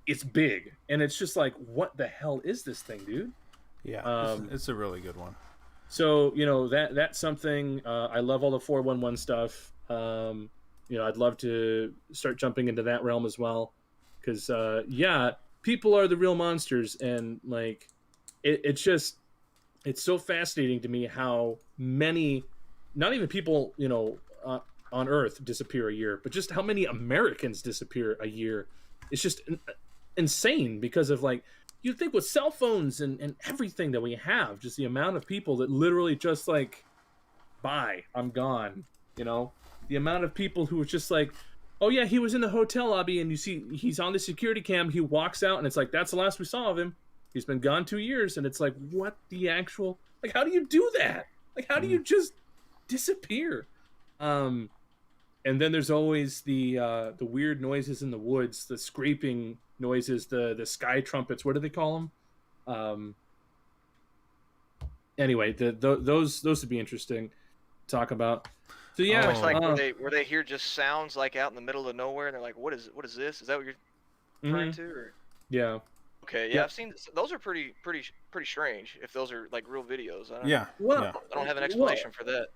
It's big, and it's just like, what the hell is this thing, dude? Yeah, it's a really good one. So, you know, that's something. I love all the 411 stuff. You know, I'd love to start jumping into that realm as well, because people are the real monsters, and like it's so fascinating to me how many, not even people, you know, on Earth disappear a year, but just how many Americans disappear a year. It's just insane because of, like, you'd think with cell phones and everything that we have, just the amount of people that literally just like, bye, I'm gone. You know, the amount of people who are just like, oh yeah, he was in the hotel lobby, and you see he's on the security cam, he walks out, and it's like, that's the last we saw of him. He's been gone 2 years, and it's like, what the actual, like, how do you do that? Like, how do you just disappear? And then there's always the weird noises in the woods, the scraping noises, the sky trumpets. What do they call them? Anyway, those would be interesting to talk about. So yeah, it's like where they hear just sounds like out in the middle of nowhere, and they're like, what is this? Is that what you're referring to? Or? Yeah. Okay, yeah, I've seen this. Those are pretty strange. If those are like real videos, I don't have an explanation for that.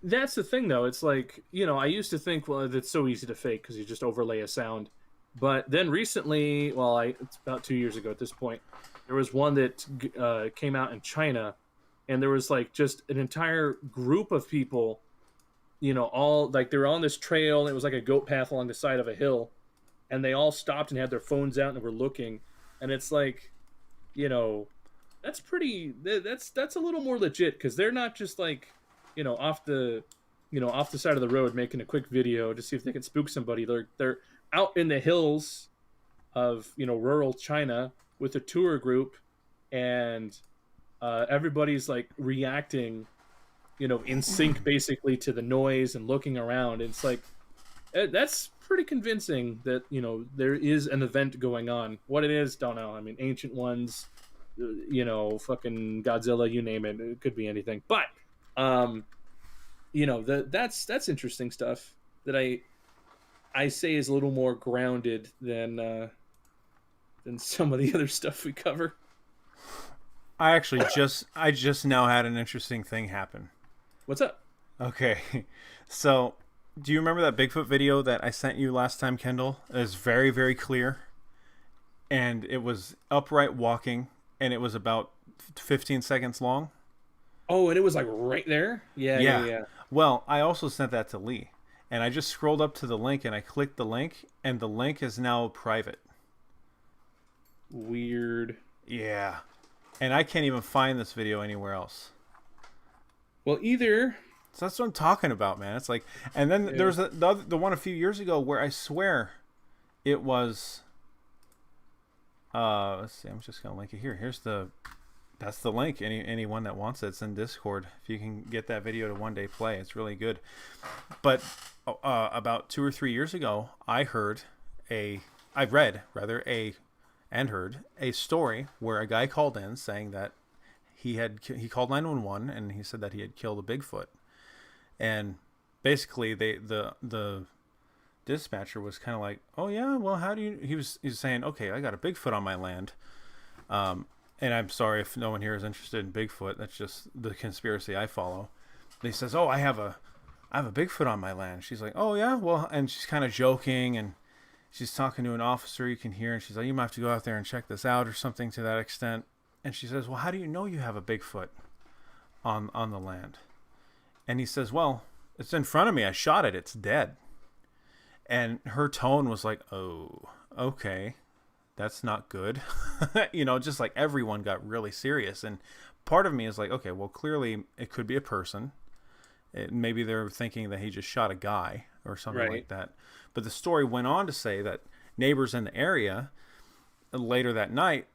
That's the thing, though. It's like, you know, I used to think, well, it's so easy to fake because you just overlay a sound. But then recently, it's about 2 years ago at this point, there was one that came out in China, and there was like just an entire group of people, you know, all like they were on this trail, and it was like a goat path along the side of a hill, and they all stopped and had their phones out and were looking, and it's like, you know, that's a little more legit because they're not just like, you know, off the side of the road making a quick video to see if they can spook somebody. They're out in the hills of, you know, rural China with a tour group, and everybody's like reacting, you know, in sync basically to the noise and looking around. It's like, that's pretty convincing that, you know, there is an event going on. What it is, don't know. I mean, ancient ones, you know, fucking Godzilla, you name it. It could be anything. But you know, that's interesting stuff that I say is a little more grounded than some of the other stuff we cover. I actually just now had an interesting thing happen. What's up? Okay, so do you remember that Bigfoot video that I sent you last time, Kendall? It was very, very clear, and it was upright walking, and it was about 15 seconds long. Oh, and it was like right there? Yeah. Well, I also sent that to Lee, and I just scrolled up to the link and I clicked the link, and the link is now private. Weird. Yeah, and I can't even find this video anywhere else. Well, either. So that's what I'm talking about, man. It's like, and then there's the one a few years ago where I swear it was. Let's see. I'm just gonna link it here. That's the link. Anyone that wants it, it's in Discord. If you can get that video to one day play, it's really good. But about 2 or 3 years ago, I heard a story where a guy called in saying that he called 911 and he said that he had killed a Bigfoot. And basically, the dispatcher was kind of like, "Oh yeah, well, how do you?" He was saying, "Okay, I got a Bigfoot on my land." And I'm sorry if no one here is interested in Bigfoot. That's just the conspiracy I follow. But he says, "Oh, I have a Bigfoot on my land." She's like, "Oh yeah, well," and she's kind of joking and she's talking to an officer you can hear, and she's like, "You might have to go out there and check this out," or something to that extent. And she says, "Well, how do you know you have a Bigfoot on the land?" And he says, "Well, it's in front of me. I shot it. It's dead." And her tone was like, "Oh, okay, that's not good." Just like everyone got really serious. And part of me is like, okay, well, clearly it could be a person. Maybe they're thinking that he just shot a guy or something like that. But the story went on to say that neighbors in the area, later that night,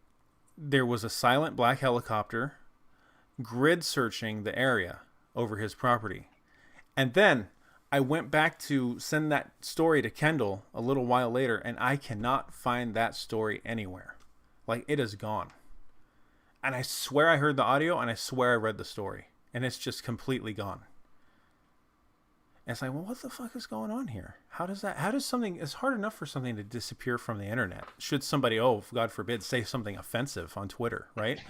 there was a silent black helicopter grid searching the area over his property. And then I went back to send that story to Kendall a little while later, and I cannot find that story anywhere. Like, it is gone. And I swear I heard the audio, and I swear I read the story, and it's just completely gone. And it's like, well, what the fuck is going on here? It's hard enough for something to disappear from the internet. Should somebody, God forbid, say something offensive on Twitter, right?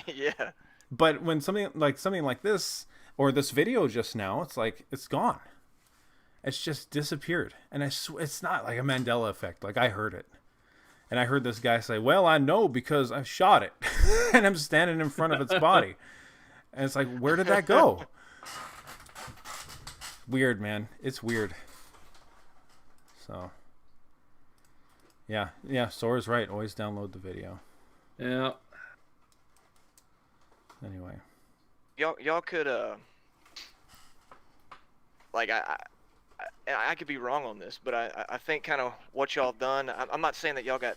Yeah. But when something like this, or this video just now, it's like, it's gone. It's just disappeared. And it's not like a Mandela effect. Like, I heard it. And I heard this guy say, "Well, I know because I shot it." And I'm standing in front of its body. And it's like, where did that go? Weird, man. It's weird. So, yeah, Sora's right. Always download the video. Yeah. Anyway. Y'all could, like, I could be wrong on this, but I think kind of what y'all done, I'm not saying that y'all got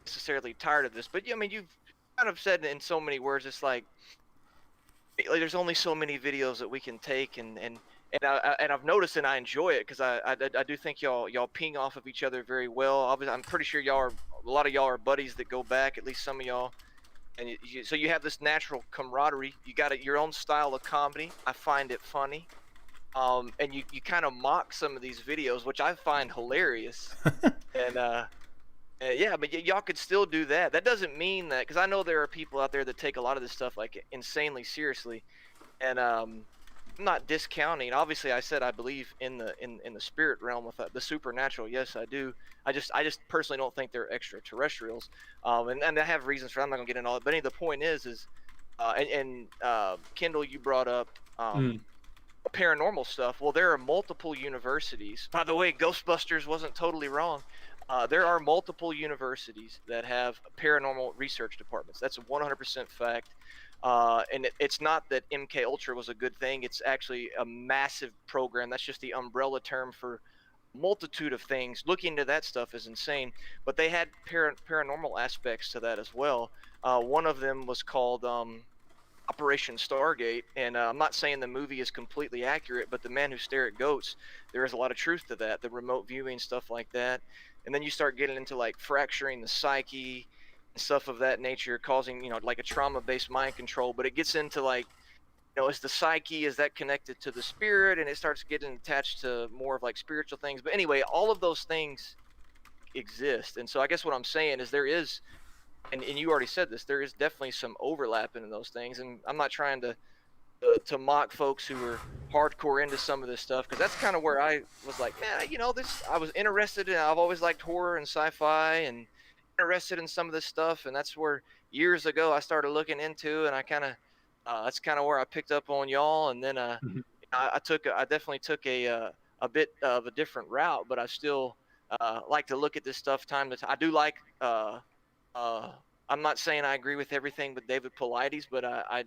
necessarily tired of this, but I mean, you've kind of said in so many words, it's like there's only so many videos that we can take, and I've noticed, and I enjoy it because I do think y'all ping off of each other very well. Obviously, I'm pretty sure a lot of y'all are buddies that go back, at least some of y'all, and so you have this natural camaraderie. You got your own style of comedy. I find it funny. And you kind of mock some of these videos, which I find hilarious. And yeah, but y'all could still do that. That doesn't mean that, because I know there are people out there that take a lot of this stuff like insanely seriously. And I'm not discounting. Obviously, I said I believe in the spirit realm with the supernatural. Yes, I do. I just personally don't think they're extraterrestrials. And I have reasons for that. I'm not gonna get into all it. But anyway, the point is Kendall, you brought up paranormal stuff. Well, there are multiple universities. By the way, Ghostbusters wasn't totally wrong. There are multiple universities that have paranormal research departments. That's a 100% fact. And it's not that MK Ultra was a good thing. It's actually a massive program. That's just the umbrella term for a multitude of things. Looking into that stuff is insane. But they had paranormal aspects to that as well. One of them was called Operation Stargate, and I'm not saying the movie is completely accurate, but The Men Who Stare at Goats, there is a lot of truth to that, the remote viewing, stuff like that. And then you start getting into like fracturing the psyche and stuff of that nature, causing, like a trauma-based mind control. But it gets into like, is the psyche, is that connected to the spirit? And it starts getting attached to more of like spiritual things. But anyway, all of those things exist. And so I guess what I'm saying is there is, and you already said this, there is definitely some overlap in those things. And I'm not trying to mock folks who are hardcore into some of this stuff, because that's kind of where I was like, man, I was interested in, I've always liked horror and sci-fi and interested in some of this stuff. And that's where years ago I started looking into, and I kind of, that's kind of where I picked up on y'all. And then, I definitely took a bit of a different route, but I still like to look at this stuff time to time. I do like uh, I'm not saying I agree with everything with David Paulides, but I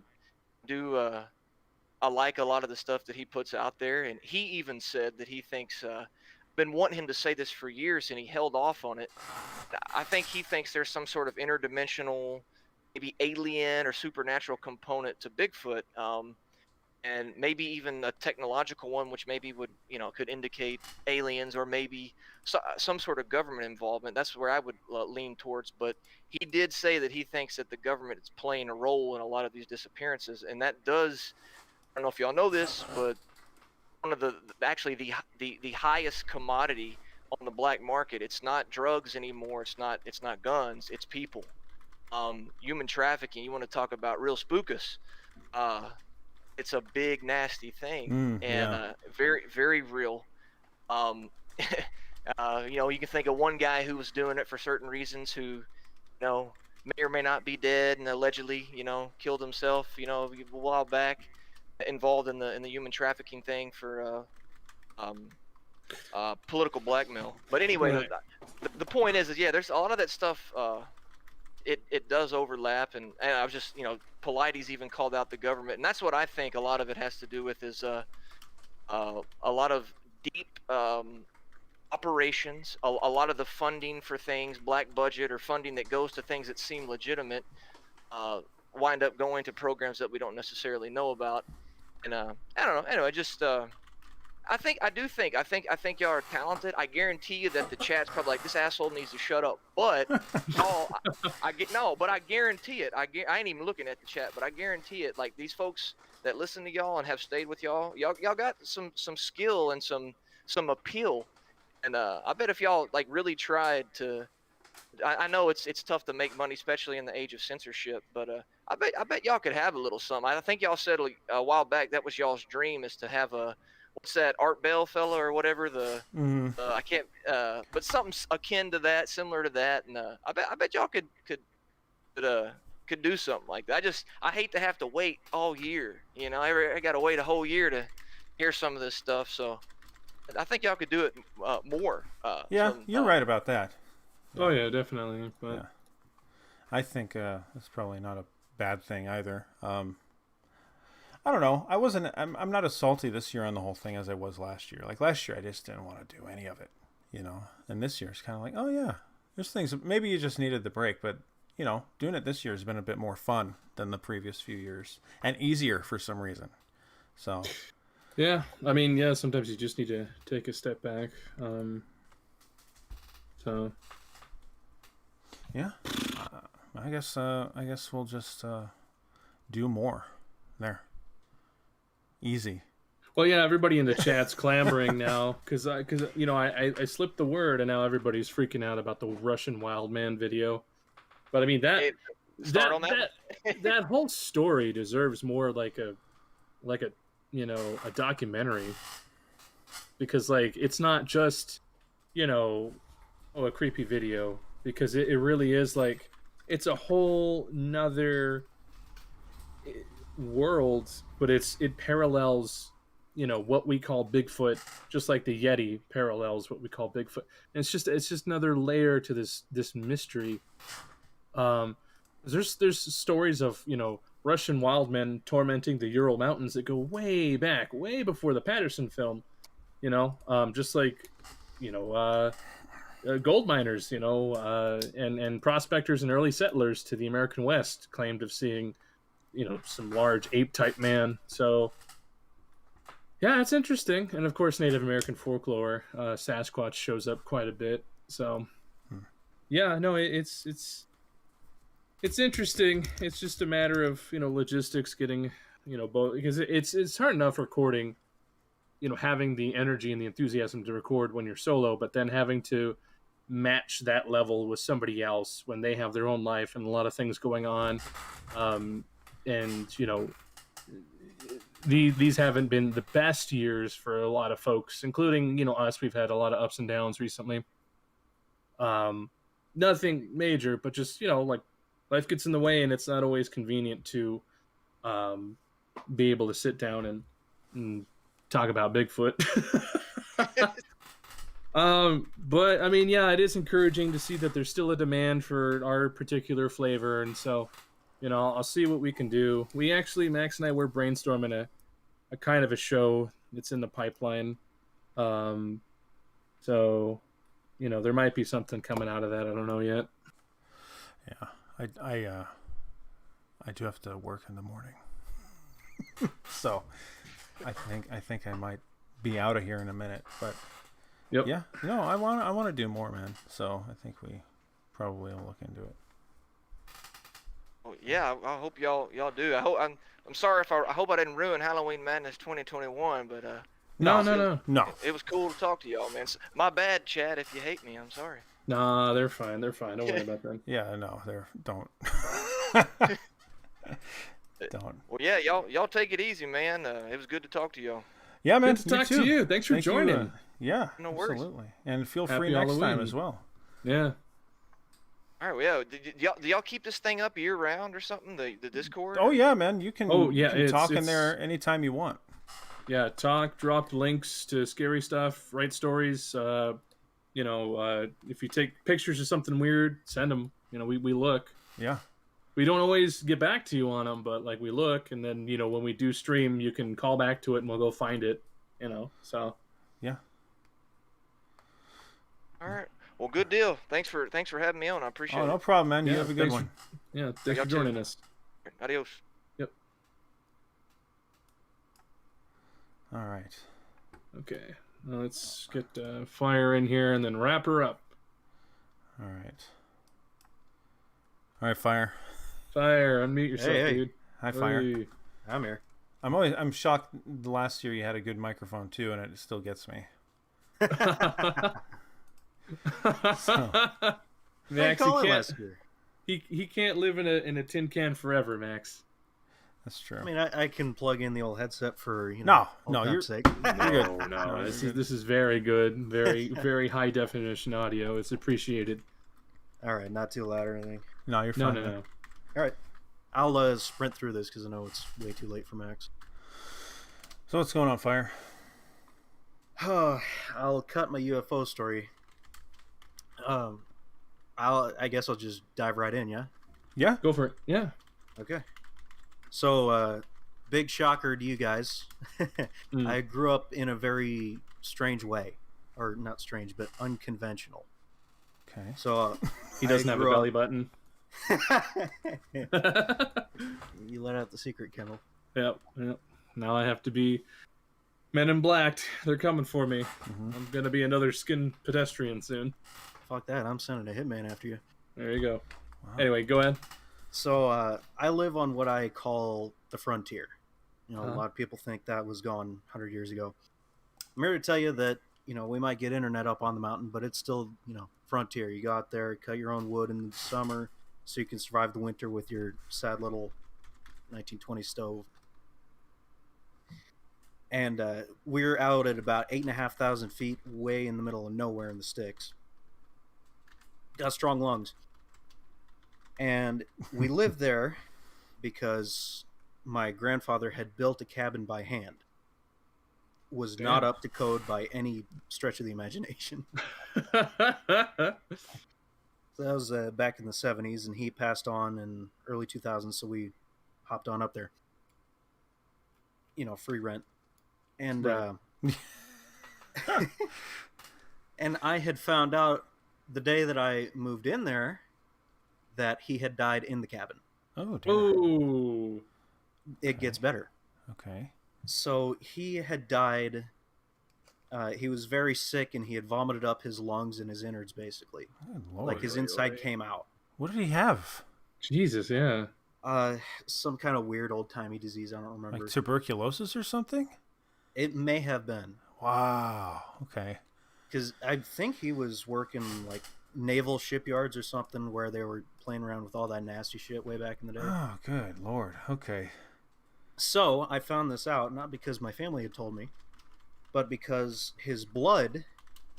do I like a lot of the stuff that he puts out there, and he even said that he thinks been wanting him to say this for years, and he held off on it. I think he thinks there's some sort of interdimensional, maybe alien or supernatural component to Bigfoot, and maybe even a technological one, which maybe would, could indicate aliens or maybe some sort of government involvement. That's where I would lean towards. But he did say that he thinks that the government is playing a role in a lot of these disappearances, and that does. I don't know if y'all know this, but one of actually the highest commodity on the black market. It's not drugs anymore. It's not guns. It's people. Human trafficking. You want to talk about real spookus? It's a big nasty thing, and Yeah. very very real. Um, you can think of one guy who was doing it for certain reasons, who may or may not be dead, and allegedly killed himself a while back, involved in the human trafficking thing for political blackmail. But anyway, Right. the point is yeah, there's a lot of that stuff. It does overlap, and I was just Paulides even called out the government, and that's what I think a lot of it has to do with is a lot of deep operations, a lot of the funding for things, black budget or funding that goes to things that seem legitimate, wind up going to programs that we don't necessarily know about, and I don't know. Anyway, just I think y'all are talented. I guarantee you that the chat's probably like, this asshole needs to shut up. But but I guarantee it. I ain't even looking at the chat, but I guarantee it. Like, these folks that listen to y'all and have stayed with y'all got some skill and some appeal. And I bet if y'all like really tried to, I know it's tough to make money, especially in the age of censorship. But I bet y'all could have a little something. I think y'all said a while back that was y'all's dream, is to have a, what's that, Art Bell fella or whatever, I can't but something akin to that, similar to that. And I bet y'all could do something like that. I hate to have to wait all year. I got to wait a whole year to hear some of this stuff. So I think y'all could do it more. Yeah, you're right about that. Oh yeah, definitely. But Yeah. I think that's probably not a bad thing either. I don't know. I'm not as salty this year on the whole thing as I was last year. Like last year, I just didn't want to do any of it, And this year, it's kind of like, oh yeah, there's things. Maybe you just needed the break, but doing it this year has been a bit more fun than the previous few years and easier for some reason. So. yeah, I mean, yeah, sometimes you just need to take a step back. So. Yeah, I guess we'll just do more there. Easy. Well, yeah, everybody in the chat's clamoring now because I slipped the word, and now everybody's freaking out about the Russian wild man video. But I mean that whole story deserves more like a documentary, because like it's not just a creepy video, because it really is like it's a whole nother world, but it parallels what we call Bigfoot, just like the Yeti parallels what we call Bigfoot, and it's just another layer to this mystery. There's stories of Russian wild men tormenting the Ural Mountains that go way back, way before the Patterson film, just like gold miners, and prospectors and early settlers to the American West claimed of seeing some large ape type man. So yeah, it's interesting. And of course, Native American folklore, Sasquatch shows up quite a bit. So yeah, no, it's interesting. It's just a matter of logistics, getting both, because it's hard enough recording, having the energy and the enthusiasm to record when you're solo, but then having to match that level with somebody else when they have their own life and a lot of things going on. And these haven't been the best years for a lot of folks, including us. We've had a lot of ups and downs recently. Nothing major, but just like life gets in the way, and it's not always convenient to be able to sit down and talk about Bigfoot. But I mean, yeah, it is encouraging to see that there's still a demand for our particular flavor, and so, I'll see what we can do. We actually, Max and I, were brainstorming a kind of a show that's in the pipeline. So, there might be something coming out of that. I don't know yet. Yeah, I do have to work in the morning, so I think I might be out of here in a minute. But Yep. yeah, no, I want to do more, man. So I think we probably will look into it. Well, yeah, I hope y'all do. I'm sorry if I hope I didn't ruin Halloween Madness 2021, but No. It was cool to talk to y'all, man. My bad, Chad. If you hate me, I'm sorry. Nah, they're fine. Don't worry about them. Yeah, no, don't. Don't. Well, yeah, y'all take it easy, man. It was good to talk to y'all. Yeah, man. Good to talk to you. Thanks for joining. Yeah, no worries. Absolutely. And feel Happy free next time Halloween. as well. Yeah. All right, well, do y'all keep this thing up year round or something? The Discord? Oh yeah, man. You can. Oh, yeah, You can talk in it's- there anytime you want. Yeah, drop links to scary stuff, write stories. If you take pictures of something weird, send them. We look. Yeah. We don't always get back to you on them, but we look, and then when we do stream, you can call back to it, and we'll go find it. So. Yeah. All right. Well, good deal. Thanks for having me on. I appreciate Oh, no it. problem, man. You Yeah, have a good thanks one. Yeah, thanks Y'all for too. joining us. Adios. Yep. All right. Okay. Let's get Fire in here and then wrap her up. All right. All right, Fire. Fire, unmute yourself, Hey. dude. Hi, Fire. Hey. I'm here. I'm shocked. The last year you had a good microphone too, and it still gets me. So, Max, call he it can't. last year. He can't live in a tin can forever, Max. that's true. I mean, I can plug in the old headset for No, old no, time's you're- sake. No, No, this you're is very good, very high definition audio. It's appreciated. All right, not too loud or anything. No, you're No, fine. no, man. no. All right, I'll sprint through this because I know it's way too late for Max. So what's going on, Fire? I'll cut my UFO story. I guess I'll just dive right in. Yeah. Yeah. Go for it. Yeah. Okay. So, big shocker to you guys. Mm. I grew up in a very strange way, or not strange, but unconventional. Okay. So He doesn't I have a grew up- belly button. You let out the secret, Kendall. Yep. Now I have to be Men in Black. They're coming for me. Mhm. I'm gonna be another skin pedestrian soon. Fuck that! I'm sending a hitman after you. There you go. Wow. Anyway, go ahead. So I live on what I call the frontier. A Uh-huh. lot of people think that was gone 100 years ago. I'm here to tell you that we might get internet up on the mountain, but it's still frontier. You go out there, cut your own wood in the summer, so you can survive the winter with your sad little 1920 stove. And we're out at about 8,500 feet, way in the middle of nowhere in the sticks. Got strong lungs. And we lived there because my grandfather had built a cabin by hand. Was not Damn. up to code by any stretch of the imagination. So that was back in the 70s, and he passed on in early 2000s, so we hopped on up there. Free rent. And Right. and I had found out the day that I moved in there that he had died in the cabin. Oh, dear. Ooh. It gets better. Okay. So he had died. He was very sick, and he had vomited up his lungs and his innards, basically. Good Lord. Like his inside came out. What did he have? Jesus, yeah. Some kind of weird old-timey disease. I don't remember. Like tuberculosis or something? It may have been. Wow. Okay. Because I think he was working like naval shipyards or something where they were playing around with all that nasty shit way back in the day. Oh, good Lord. Okay. So I found this out not because my family had told me, but because his blood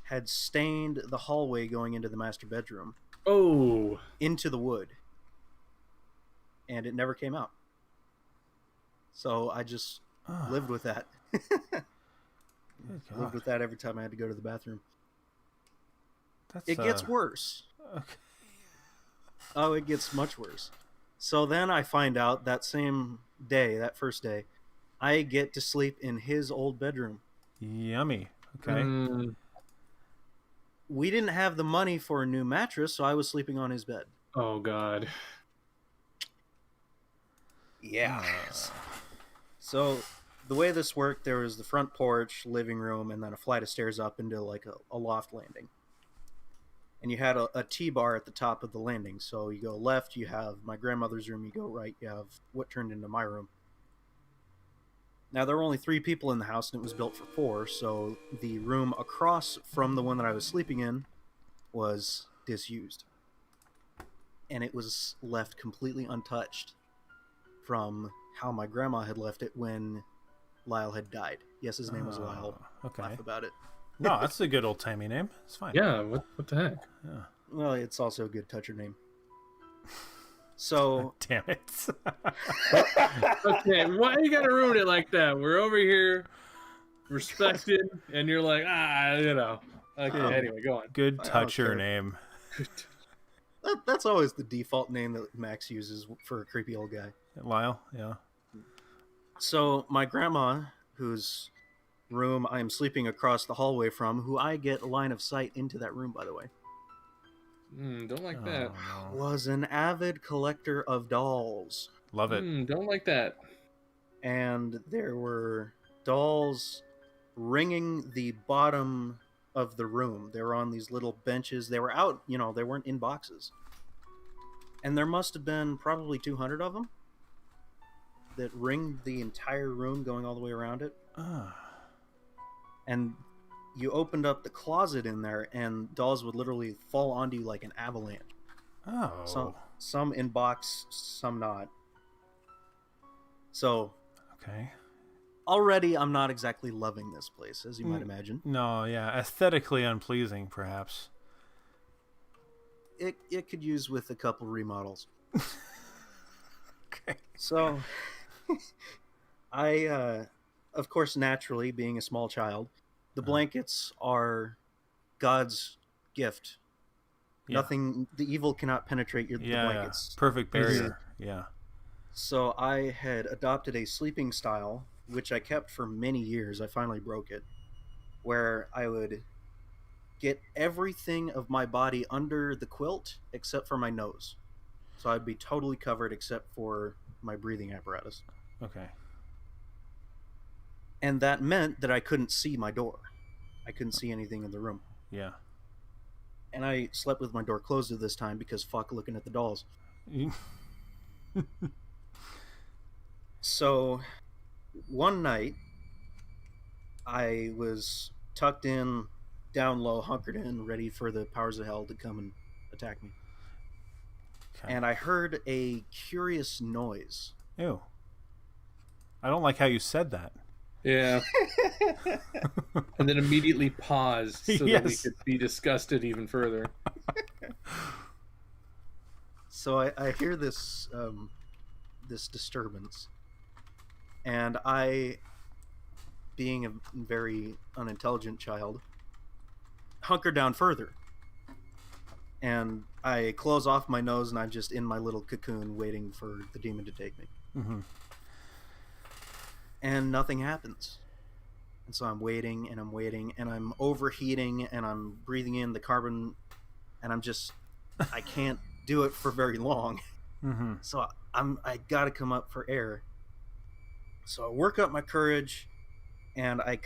had stained the hallway going into the master bedroom Oh. into the wood, and it never came out. So I just Oh. lived with that. Good Lived God. with that every time I had to go to the bathroom. That's, It gets worse. Okay. Oh, it gets much worse. So then I find out that same day, that first day, I get to sleep in his old bedroom. Yummy. Okay. We didn't have the money for a new mattress, so I was sleeping on his bed. Oh God. Yeah. So the way this worked, there was the front porch, living room, and then a flight of stairs up into like a loft landing. And you had a T-bar at the top of the landing. So you go left, you have my grandmother's room. You go right, you have what turned into my room. Now, there were only 3 people in the house, and it was built for 4. So the room across from the one that I was sleeping in was disused. And it was left completely untouched from how my grandma had left it when Lyle had died. Yes, his name was Lyle. Okay. Laugh about it. No, that's a good old timey name. It's fine. Yeah. What the heck? Yeah. Well, it's also a good toucher name. So, Damn it. Okay, why you gotta ruin it like that? We're over here respected, and you're like, you know. Okay, anyway, go on. Good I don't toucher care. name. that's always the default name that Max uses for a creepy old guy. Lyle, yeah. So, my grandma, whose room I am sleeping across the hallway from, who I get line of sight into that room, by the way, Don't like that. Oh, no. was an avid collector of dolls. Love it. Don't like that. And there were dolls ringing the bottom of the room. They were on these little benches. They were out, they weren't in boxes. And there must have been probably 200 of them that ringed the entire room, going all the way around it. And you opened up the closet in there, and dolls would literally fall onto you like an avalanche. Oh. Some in box, some not. So Okay. already I'm not exactly loving this place, as you might imagine. No, yeah. Aesthetically unpleasing, perhaps. It could use with a couple remodels. Okay. So I of course, naturally, being a small child, the blankets are God's gift. Yeah. Nothing, the evil cannot penetrate the blankets. Perfect barrier. Yeah. So I had adopted a sleeping style, which I kept for many years. I finally broke it, where I would get everything of my body under the quilt except for my nose. So I'd be totally covered except for my breathing apparatus. Okay. And that meant that I couldn't see my door. I couldn't see anything in the room. Yeah. And I slept with my door closed at this time because fuck looking at the dolls. So one night I was tucked in, down low, hunkered in, ready for the powers of hell to come and attack me. Okay. And I heard a curious noise. Ew. I don't like how you said that. Yeah. And then immediately paused so that we Yes. could be disgusted even further. So I hear this this disturbance, and I, being a very unintelligent child, hunker down further, and I close off my nose, and I'm just in my little cocoon waiting for the demon to take me. Mm-hmm. And nothing happens. And so I'm waiting, and I'm overheating, and I'm breathing in the carbon, and I can't do it for very long. Mm-hmm. So I gotta come up for air. So I work up my courage, and I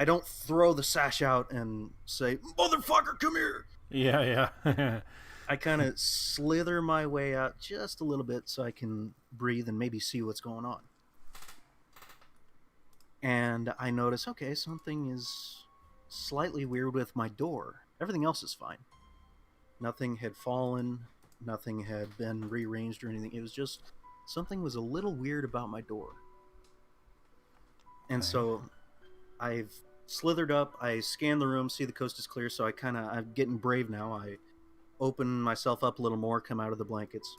don't throw the sash out and say, "Motherfucker, come here!" Yeah, yeah. I kind of slither my way out just a little bit so I can breathe and maybe see what's going on. And I notice, okay, something is slightly weird with my door. Everything else is fine. Nothing had fallen, nothing had been rearranged or anything. It was just something was a little weird about my door. And Okay. so I've slithered up, I scan the room, see the coast is clear, so I'm getting brave now. I open myself up a little more, come out of the blankets,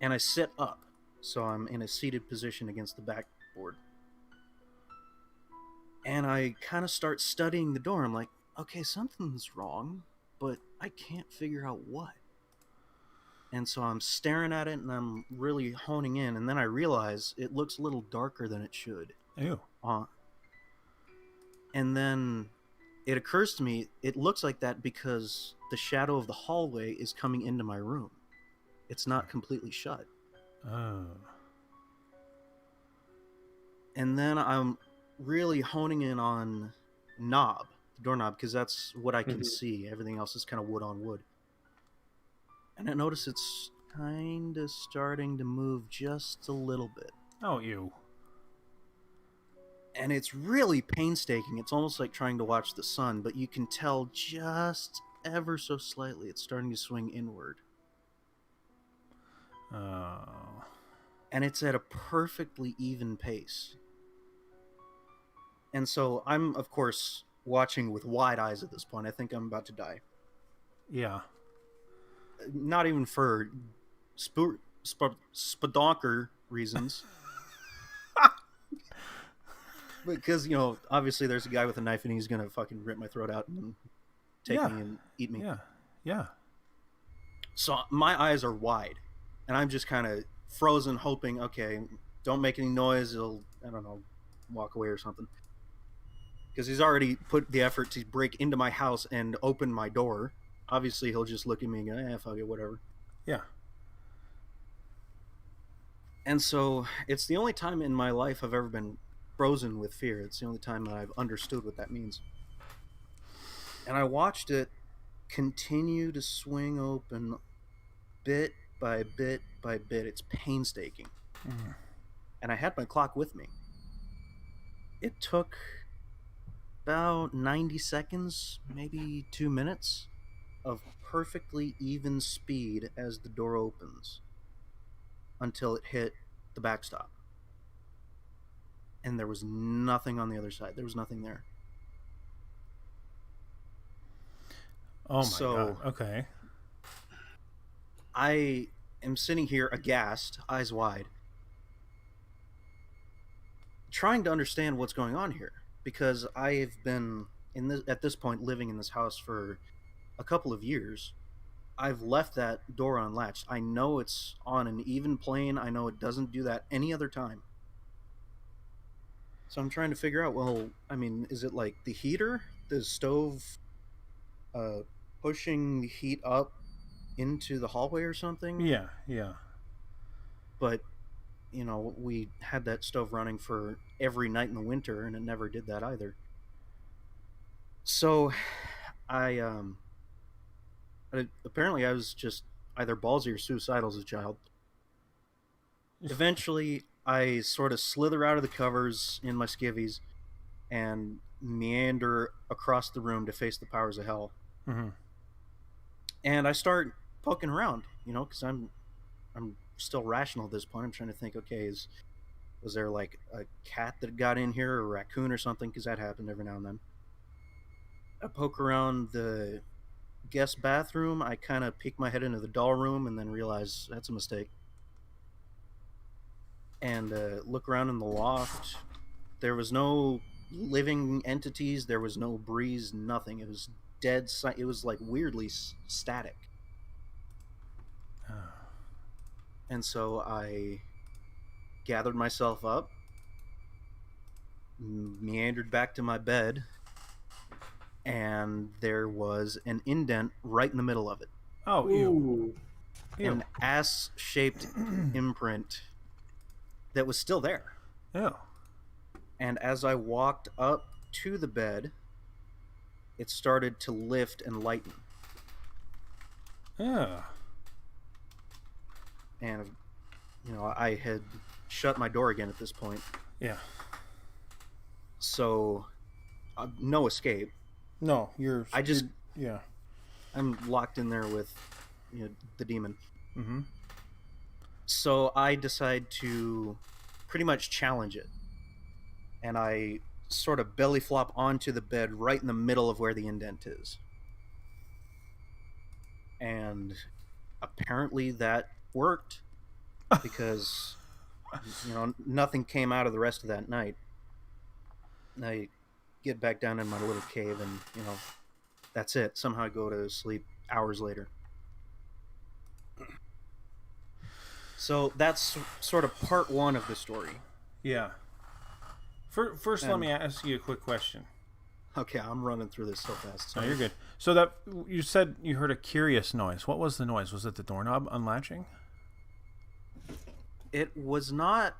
and I sit up. So I'm in a seated position against the backboard. And I kind of start studying the door. I'm like, okay, something's wrong, but I can't figure out what. And so I'm staring at it and I'm really honing in. And then I realize it looks a little darker than it should. Ew. And then it occurs to me, it looks like that because the shadow of the hallway is coming into my room. It's not completely shut. Oh. And then I'm really honing in on the doorknob, because that's what I can see. Everything else is kind of wood on wood. And I notice it's kind of starting to move just a little bit. Oh, ew. And it's really painstaking. It's almost like trying to watch the sun, but you can tell just ever so slightly it's starting to swing inward. Oh. And it's at a perfectly even pace. And so I'm, of course, watching with wide eyes at this point. I think I'm about to die. Yeah. Not even for spedonker reasons. Because, you know, obviously there's a guy with a knife and he's going to fucking rip my throat out and take me and eat me. Yeah. Yeah. So my eyes are wide. And I'm just kind of frozen, hoping, okay, don't make any noise. He'll, I don't know, walk away or something. Because he's already put the effort to break into my house and open my door. Obviously, he'll just look at me and go, fuck it, whatever. Yeah. And so it's the only time in my life I've ever been frozen with fear. It's the only time that I've understood what that means. And I watched it continue to swing open bit by bit by bit. It's painstaking. Mm. And I had my clock with me. It took about 90 seconds, maybe 2 minutes of perfectly even speed as the door opens until it hit the backstop. And there was nothing on the other side. There was nothing there. Oh my God. Okay. I am sitting here aghast, eyes wide, trying to understand what's going on here, because I've been at this point living in this house for a couple of years. I've left that door unlatched. I know it's on an even plane. I know it doesn't do that any other time. So I'm trying to figure out, well, I mean, is it like the heater, the stove, pushing the heat up into the hallway or something? Yeah. Yeah. But, you know, we had that stove running for every night in the winter, and it never did that either. So apparently I was just either ballsy or suicidal as a child. Eventually, I sort of slither out of the covers in my skivvies and meander across the room to face the powers of hell. Mm-hmm. And I start poking around, you know, because I'm still rational at this point. I'm trying to think, okay, was there like a cat that got in here, or a raccoon or something? Because that happened every now and then. I poke around the guest bathroom. I kind of peek my head into the doll room and then realize that's a mistake. And look around in the loft. There was no living entities. There was no breeze, nothing. It was dead. It was like weirdly static. And so I gathered myself up, meandered back to my bed, and there was an indent right in the middle of it. Oh, ew. An ass-shaped imprint that was still there. Ew. And as I walked up to the bed, it started to lift and lighten. Yeah. And, you know, I had shut my door again at this point. Yeah. So, no escape. No, I'm locked in there with, you know, the demon. Mm-hmm. So I decide to pretty much challenge it. And I sort of belly flop onto the bed right in the middle of where the indent is. And apparently that worked, because, you know, nothing came out of the rest of that night. I get back down in my little cave, and that's it. Somehow I go to sleep hours later. So that's sort of part one of the story. Yeah. First, let me ask you a quick question. Okay, I'm running through this so fast. No, you're good. So that you said you heard a curious noise. What was the noise? Was it the doorknob unlatching? It was not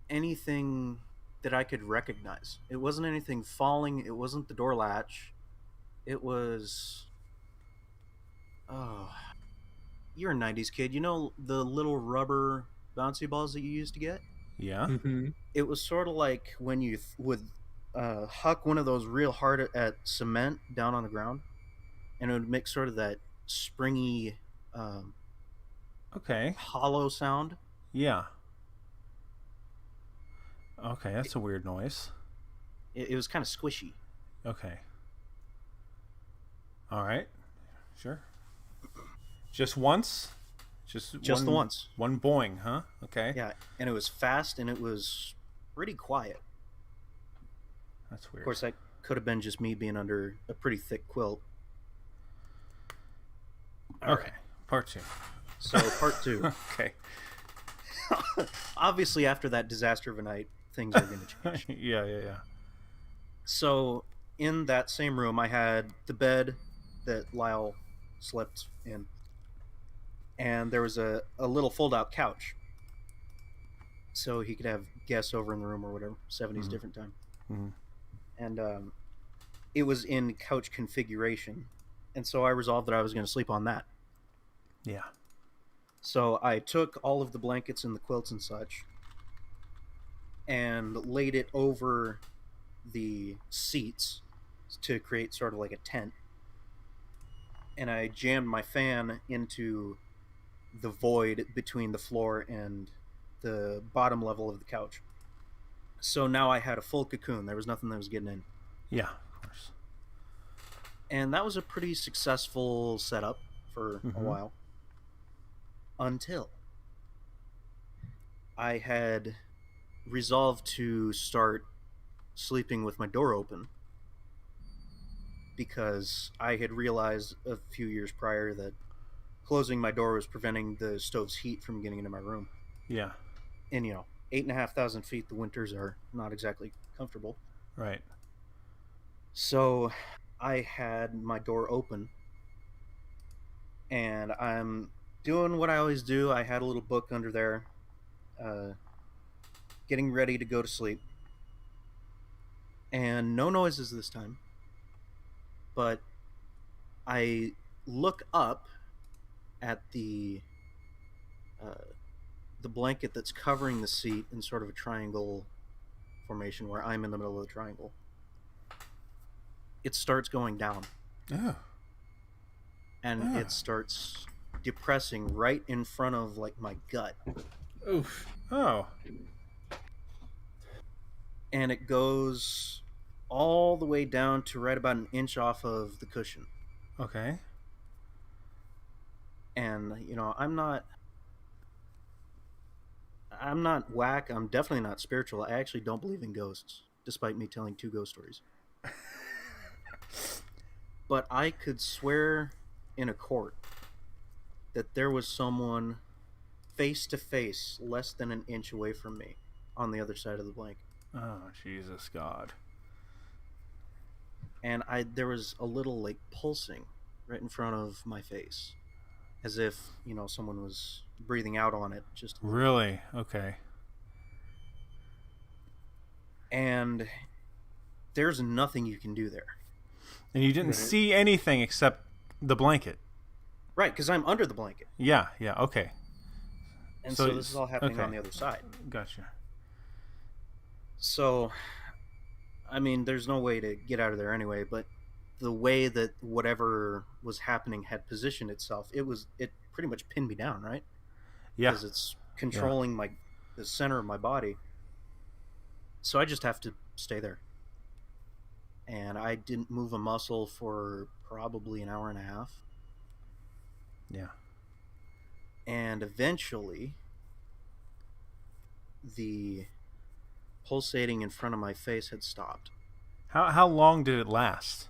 anything that I could recognize. It wasn't anything falling. It wasn't the door latch. It was... Oh, you're a 90s kid. You know the little rubber bouncy balls that you used to get? Yeah. Mm-hmm. It was sort of like when you would huck one of those real hard at cement down on the ground, and it would make sort of that springy, Okay. hollow sound. Yeah. Okay, that's a weird noise. It was kind of squishy. Okay. All right. Sure. Just once? Just the once. One boing, huh? Okay. Yeah, and it was fast, and it was pretty quiet. That's weird. Of course, that could have been just me being under a pretty thick quilt. All okay. right. Part 2. So, part 2. Okay. Obviously, after that disaster of a night, things are going to change. Yeah. So, in that same room, I had the bed that Lyle slept in, and there was a little fold-out couch, so he could have guests over in the room or whatever. 70s different time. Mm-hmm. And it was in couch configuration, and so I resolved that I was going to sleep on that. Yeah. So I took all of the blankets and the quilts and such and laid it over the seats to create sort of like a tent. And I jammed my fan into the void between the floor and the bottom level of the couch. So now I had a full cocoon. There was nothing that was getting in. Yeah, of course. And that was a pretty successful setup for a while. Until I had resolved to start sleeping with my door open, because I had realized a few years prior that closing my door was preventing the stove's heat from getting into my room. Yeah. And 8,500 feet, the winters are not exactly comfortable. Right. So I had my door open, and I'm doing what I always do. I had a little book under there, getting ready to go to sleep. And no noises this time. But I look up at the blanket that's covering the seat in sort of a triangle formation where I'm in the middle of the triangle. It starts going down. Oh. And it starts depressing right in front of like my gut. Oof. Oh. And it goes all the way down to right about an inch off of the cushion. Okay. And I'm not whack. I'm definitely not spiritual. I actually don't believe in ghosts, despite me telling 2 ghost stories. But I could swear in a court that there was someone face to face, less than an inch away from me, on the other side of the blanket. Oh, Jesus God. And there was a little like pulsing right in front of my face, as if someone was breathing out on it. Just really? Okay. And there's nothing you can do there. And you didn't see anything except the blanket. Right, because I'm under the blanket. Yeah, okay. And so this is all happening on the other side. Gotcha. So, I mean, there's no way to get out of there anyway, but the way that whatever was happening had positioned itself, it pretty much pinned me down, right? Yeah. Because it's controlling the center of my body. So I just have to stay there. And I didn't move a muscle for probably an hour and a half. Yeah. And eventually, the pulsating in front of my face had stopped. How long did it last?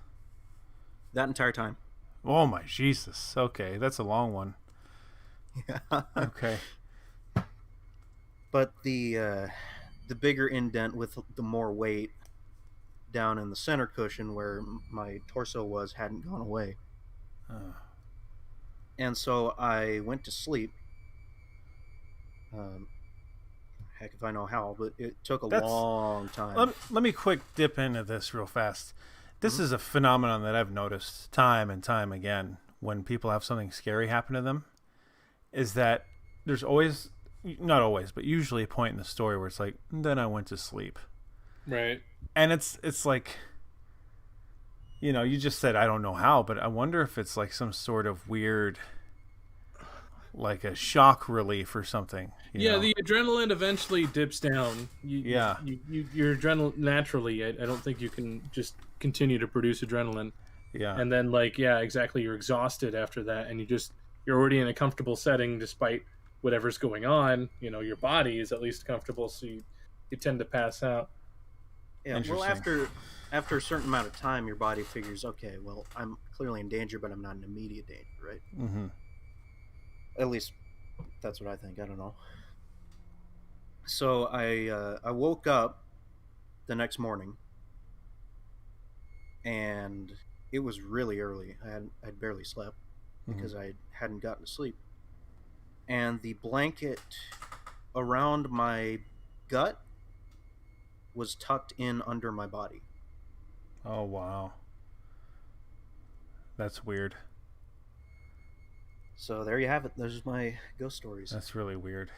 That entire time. Oh my Jesus. Okay, that's a long one. Yeah. Okay. But the bigger indent with the more weight down in the center cushion where my torso was hadn't gone away. And so I went to sleep. Heck if I know how, but it took a long time. Let me quick dip into this real fast. This is a phenomenon that I've noticed time and time again when people have something scary happen to them, is that there's always, not always, but usually a point in the story where it's like, then I went to sleep. Right. And it's like, you know, you just said, I don't know how, but I wonder if it's like some sort of weird, like a shock relief or something. You know? The adrenaline eventually dips down. Your adrenaline naturally. I don't think you can just continue to produce adrenaline. Yeah. And then exactly. You're exhausted after that, and you're already in a comfortable setting despite whatever's going on. You know, your body is at least comfortable, so you tend to pass out. Yeah. Well, after a certain amount of time, your body figures, okay, well, I'm clearly in danger, but I'm not in immediate danger, right? Mm-hmm. At least that's what I think. I don't know. So I woke up the next morning, and it was really early. I'd barely slept because I hadn't gotten to sleep, and the blanket around my gut was tucked in under my body. Oh wow, that's weird. So there you have it. Those are my ghost stories. That's really weird.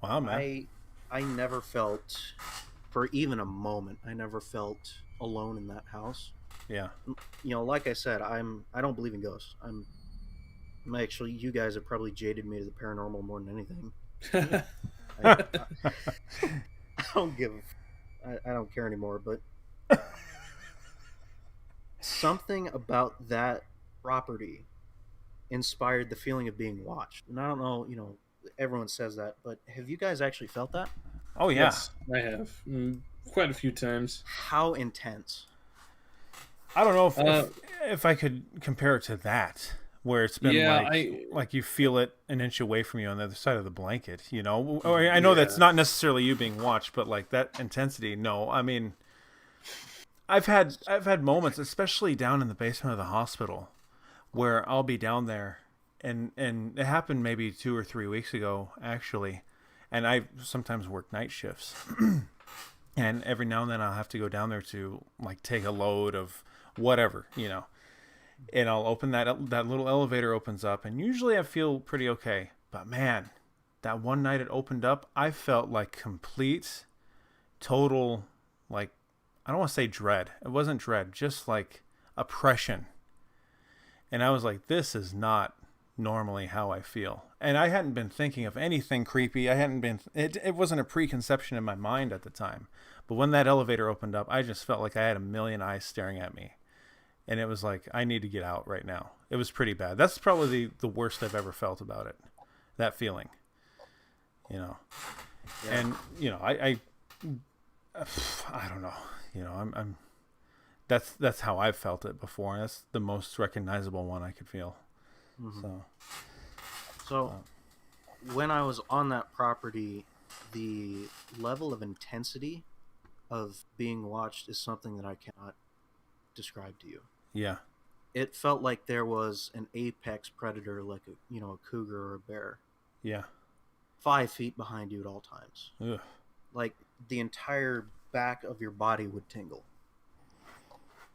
Wow, man. I never felt, for even a moment, I never felt alone in that house. Yeah. You know, like I said, I don't believe in ghosts. I'm actually, you guys have probably jaded me to the paranormal more than anything. I don't give. I don't care anymore. But something about that property inspired the feeling of being watched. And I don't know, you know, everyone says that, but have you guys actually felt that? Oh yeah. Yes, I have quite a few times. How intense? I don't know if I could compare it to that, where it's been like you feel it an inch away from you on the other side of the blanket, you know. Or I know that's not necessarily you being watched, but like that intensity. No, I mean, I've had moments, especially down in the basement of the hospital, where I'll be down there, and it happened maybe 2 or 3 weeks ago actually, and I sometimes work night shifts, and every now and then I'll have to go down there to like take a load of whatever, you know, and I'll open that little elevator opens up, and usually I feel pretty okay, but man, that one night it opened up, I felt like complete, total, like, I don't want to say dread. It wasn't dread, just like oppression. And I was like, this is not normally how I feel. And I hadn't been thinking of anything creepy. It wasn't a preconception in my mind at the time. But when that elevator opened up, I just felt like I had a million eyes staring at me. And it was like, I need to get out right now. It was pretty bad. That's probably the worst I've ever felt about it. That feeling. You know. Yeah. And, you know, I don't know. You know, I'm that's how I've felt it before. That's the most recognizable one I could feel. Mm-hmm. So when I was on that property, the level of intensity of being watched is something that I cannot describe to you. Yeah. It felt like there was an apex predator, like a cougar or a bear. Yeah. 5 feet behind you at all times. Ugh. Like the entire back of your body would tingle.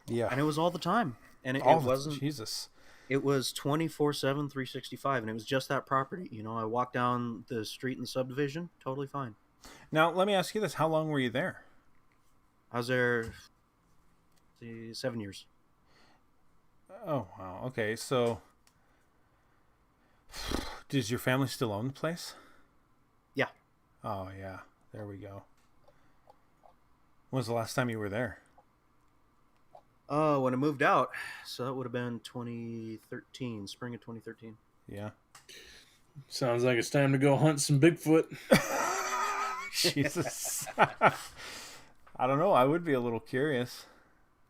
Yeah. And it was all the time. And it wasn't... Jesus. It was 24/7, 365, and it was just that property. You know, I walked down the street in the subdivision, totally fine. Now, let me ask you this. How long were you there? I was there 7 years. Oh, wow. Okay, so does your family still own the place? Yeah. Oh, yeah. There we go. When was the last time you were there? When I moved out, so that would have been 2013, spring of 2013. Yeah. Sounds like it's time to go hunt some Bigfoot. Jesus. I don't know. I would be a little curious.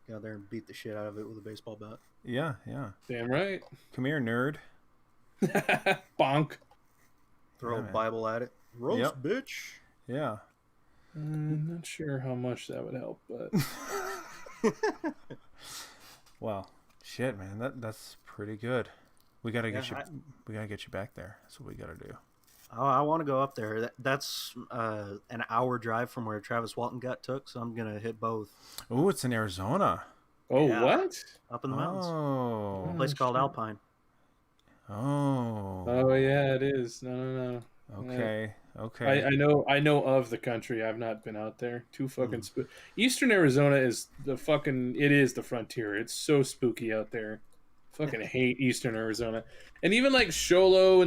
Go out there and beat the shit out of it with a baseball bat. Yeah, yeah. Damn right. Come here, nerd. Bonk. Throw Yeah, a man. Bible at it. Roast, Yep. bitch. Yeah. Not sure how much that would help, but Well, shit, man. That's pretty good. We gotta get Yeah, we gotta get you back there. That's what we gotta do. Oh, I want to go up there. That's an hour drive from where Travis Walton got took, so I'm gonna hit both. Ooh, it's in Arizona. oh, what? Up in the mountains. Oh. A place called shit. Alpine. Oh. Oh yeah, it is. No. Okay. Okay. I know of the country. I've not been out there. Too fucking Eastern Arizona is the frontier. It's so spooky out there. Fucking hate Eastern Arizona. And even like Show Low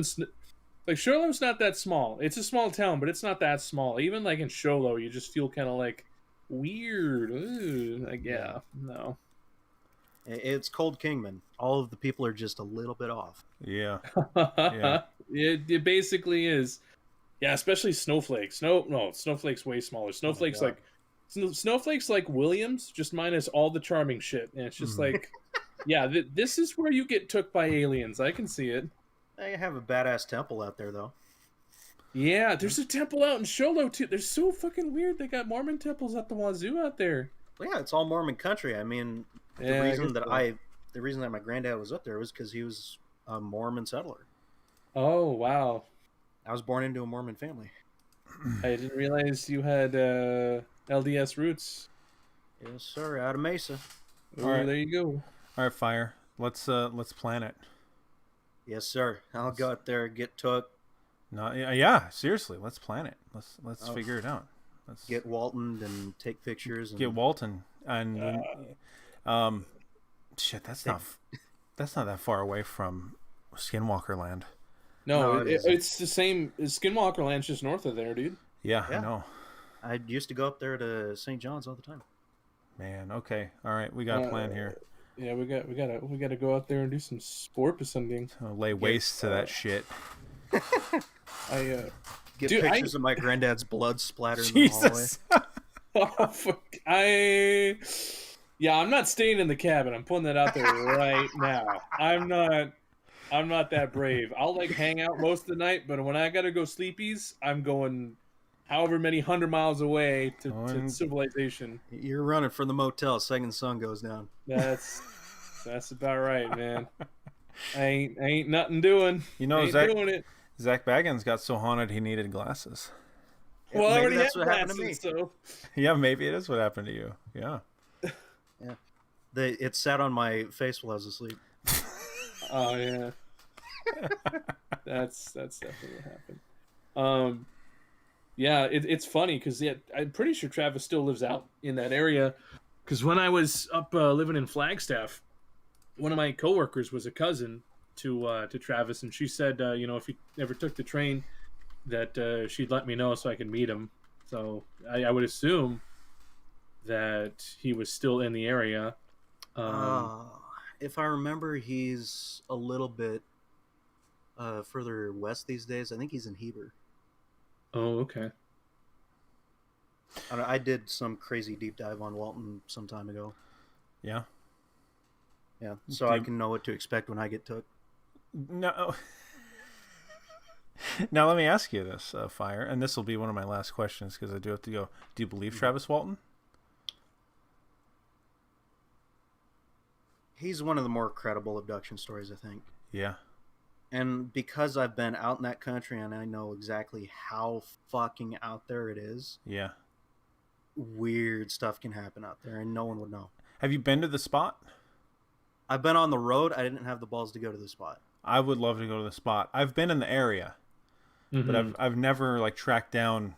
like Show Low's not that small. It's a small town, but it's not that small. Even like in Show Low, you just feel kind of like weird. Ooh, like no. It's Cold Kingman. All of the people are just a little bit off. Yeah. It basically is. Yeah, especially Snowflake. Snowflake's way smaller. Snowflake's God. Snowflake's like Williams, just minus all the charming shit. And it's just like, yeah, this is where you get took by aliens. I can see it. They have a badass temple out there, though. Yeah, there's a temple out in Show Low too. They're so fucking weird. They got Mormon temples at the wazoo out there. Well, yeah, it's all Mormon country. I mean, the Yeah, I reason guess that so. the reason that my granddad was up there was because he was a Mormon settler. Oh wow, I was born into a Mormon family. I didn't realize you had LDS roots. Yes, sir. Out of Mesa. Oh, All right. there you go. All right, Fire. Let's plan it. Yes, sir. I'll go out there, get took, No, yeah, seriously, let's plan it. Let's Oh. figure it out. Let's get Walton, and take pictures. And get Walton and shit. That's not that far away from Skinwalker land. No, No, it isn't. it's the same. Skinwalker Land's just north of there, dude. Yeah, Yeah. I know. I used to go up there to St. John's all the time. Man, okay, all right, we got a plan here. Yeah, we gotta go out there and do some sport or something. Lay waste to that shit. I Get Dude, pictures of my granddad's blood splattering in the hallway. Jesus. oh fuck I'm not staying in the cabin. I'm putting that out there right now. I'm not that brave. I'll like hang out most of the night, but when I gotta go sleepies, I'm going however many 100 miles away to civilization. You're running from the motel second sun goes down. That's about right, man. I ain't nothing doing. You know, ain't Zach doing it. Baggins got so haunted he needed glasses. Well, I Maybe already that's had what happened to me. glasses, so Yeah, maybe it is what happened to you. Yeah. It sat on my face while I was asleep. oh yeah. That's definitely what happened. Yeah, it's funny because I'm pretty sure Travis still lives out in that area. Because when I was up living in Flagstaff, one of my coworkers was a cousin to Travis, and she said, if he ever took the train, that she'd let me know so I could meet him. So I would assume that he was still in the area. If I remember, he's a little bit further west these days. I think he's in Heber. Oh, okay. I did some crazy deep dive on Walton some time ago. Yeah. Yeah, so I can know what to expect when I get took. No. Now let me ask you this, Fire, and this will be one of my last questions because I do have to go. Do you believe Travis Walton? He's one of the more credible abduction stories, I think. Yeah. And because I've been out in that country and I know exactly how fucking out there it is, Yeah. weird stuff can happen out there and no one would know. Have you been to the spot? I've been on the road. I didn't have the balls to go to the spot. I would love to go to the spot. I've been in the area, but I've never like tracked down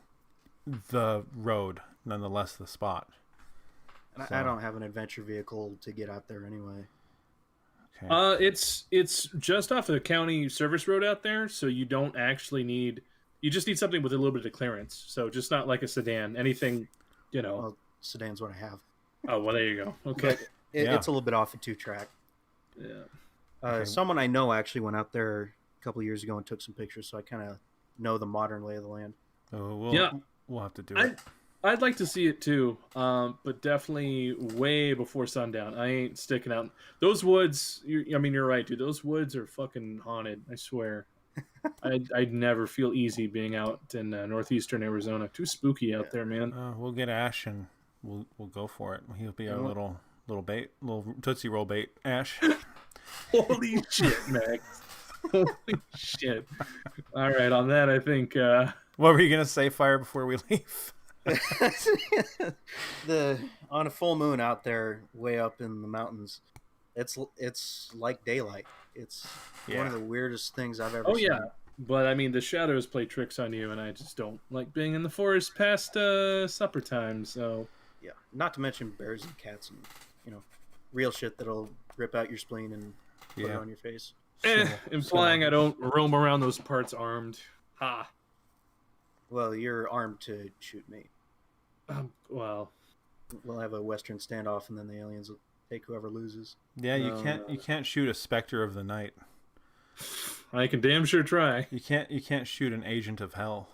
the road, nonetheless the spot. And So- I don't have an adventure vehicle to get out there anyway. Okay. It's just off of the county service road out there, so you don't actually need. You just need something with a little bit of clearance. So just not like a sedan. Anything, Well, sedan's what I have. Oh well, there you go. Okay. But Yeah. it's a little bit off a 2-track. Yeah. Okay. Someone I know actually went out there a couple of years ago and took some pictures, so I kind of know the modern lay of the land. Oh, well, Yeah. we'll have to do it. I'd like to see it too, but definitely way before sundown. I ain't sticking out. Those woods, you're right, dude. Those woods are fucking haunted, I swear. I'd never feel easy being out in northeastern Arizona. Too spooky out there, man. We'll get Ash and we'll go for it. He'll be our little bait, little Tootsie Roll bait. Ash. Holy shit, Max. Holy shit. All right, on that, I think... What were you going to say, Fire, before we leave? On a full moon out there, way up in the mountains, it's like daylight. It's one of the weirdest things I've ever seen. Oh, yeah. But, I mean, the shadows play tricks on you, and I just don't like being in the forest past supper time, so... Yeah, not to mention bears and cats and, real shit that'll rip out your spleen and put it on your face. Implying I don't roam around those parts armed. Ha! Well, you're armed to shoot me. Well... We'll have a Western standoff, and then the aliens will take whoever loses. Yeah, you can't shoot a specter of the night. I can damn sure try. You can't shoot an agent of hell.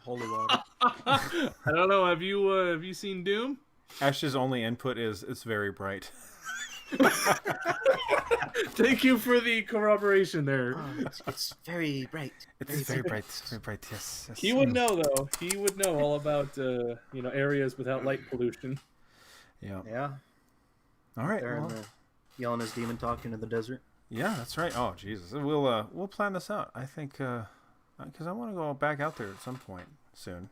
Holy water. I don't know. Have you seen Doom? Ash's only input is it's very bright. Thank you for the corroboration there. It's very bright. It's very bright. Very bright. Yes. He would know though. He would know all about areas without light pollution. Yeah. Yeah. All right. They're yelling his demon talk into the desert. Yeah, that's right. Oh Jesus, we'll plan this out. I think because I want to go back out there at some point soon.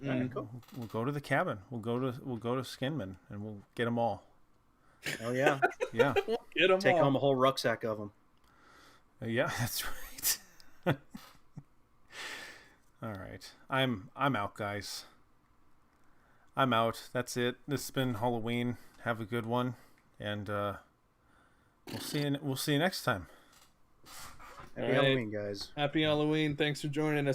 Cool. We'll go to the cabin. We'll go to Skinman and we'll get them all. Oh yeah. Yeah. We'll get them Take all. home a whole rucksack of them. Yeah, that's right. All right. I'm out, guys. I'm out. That's it. This has been Halloween. Have a good one, and we'll see you next time. Happy Halloween, guys. Happy Halloween. Thanks for joining us.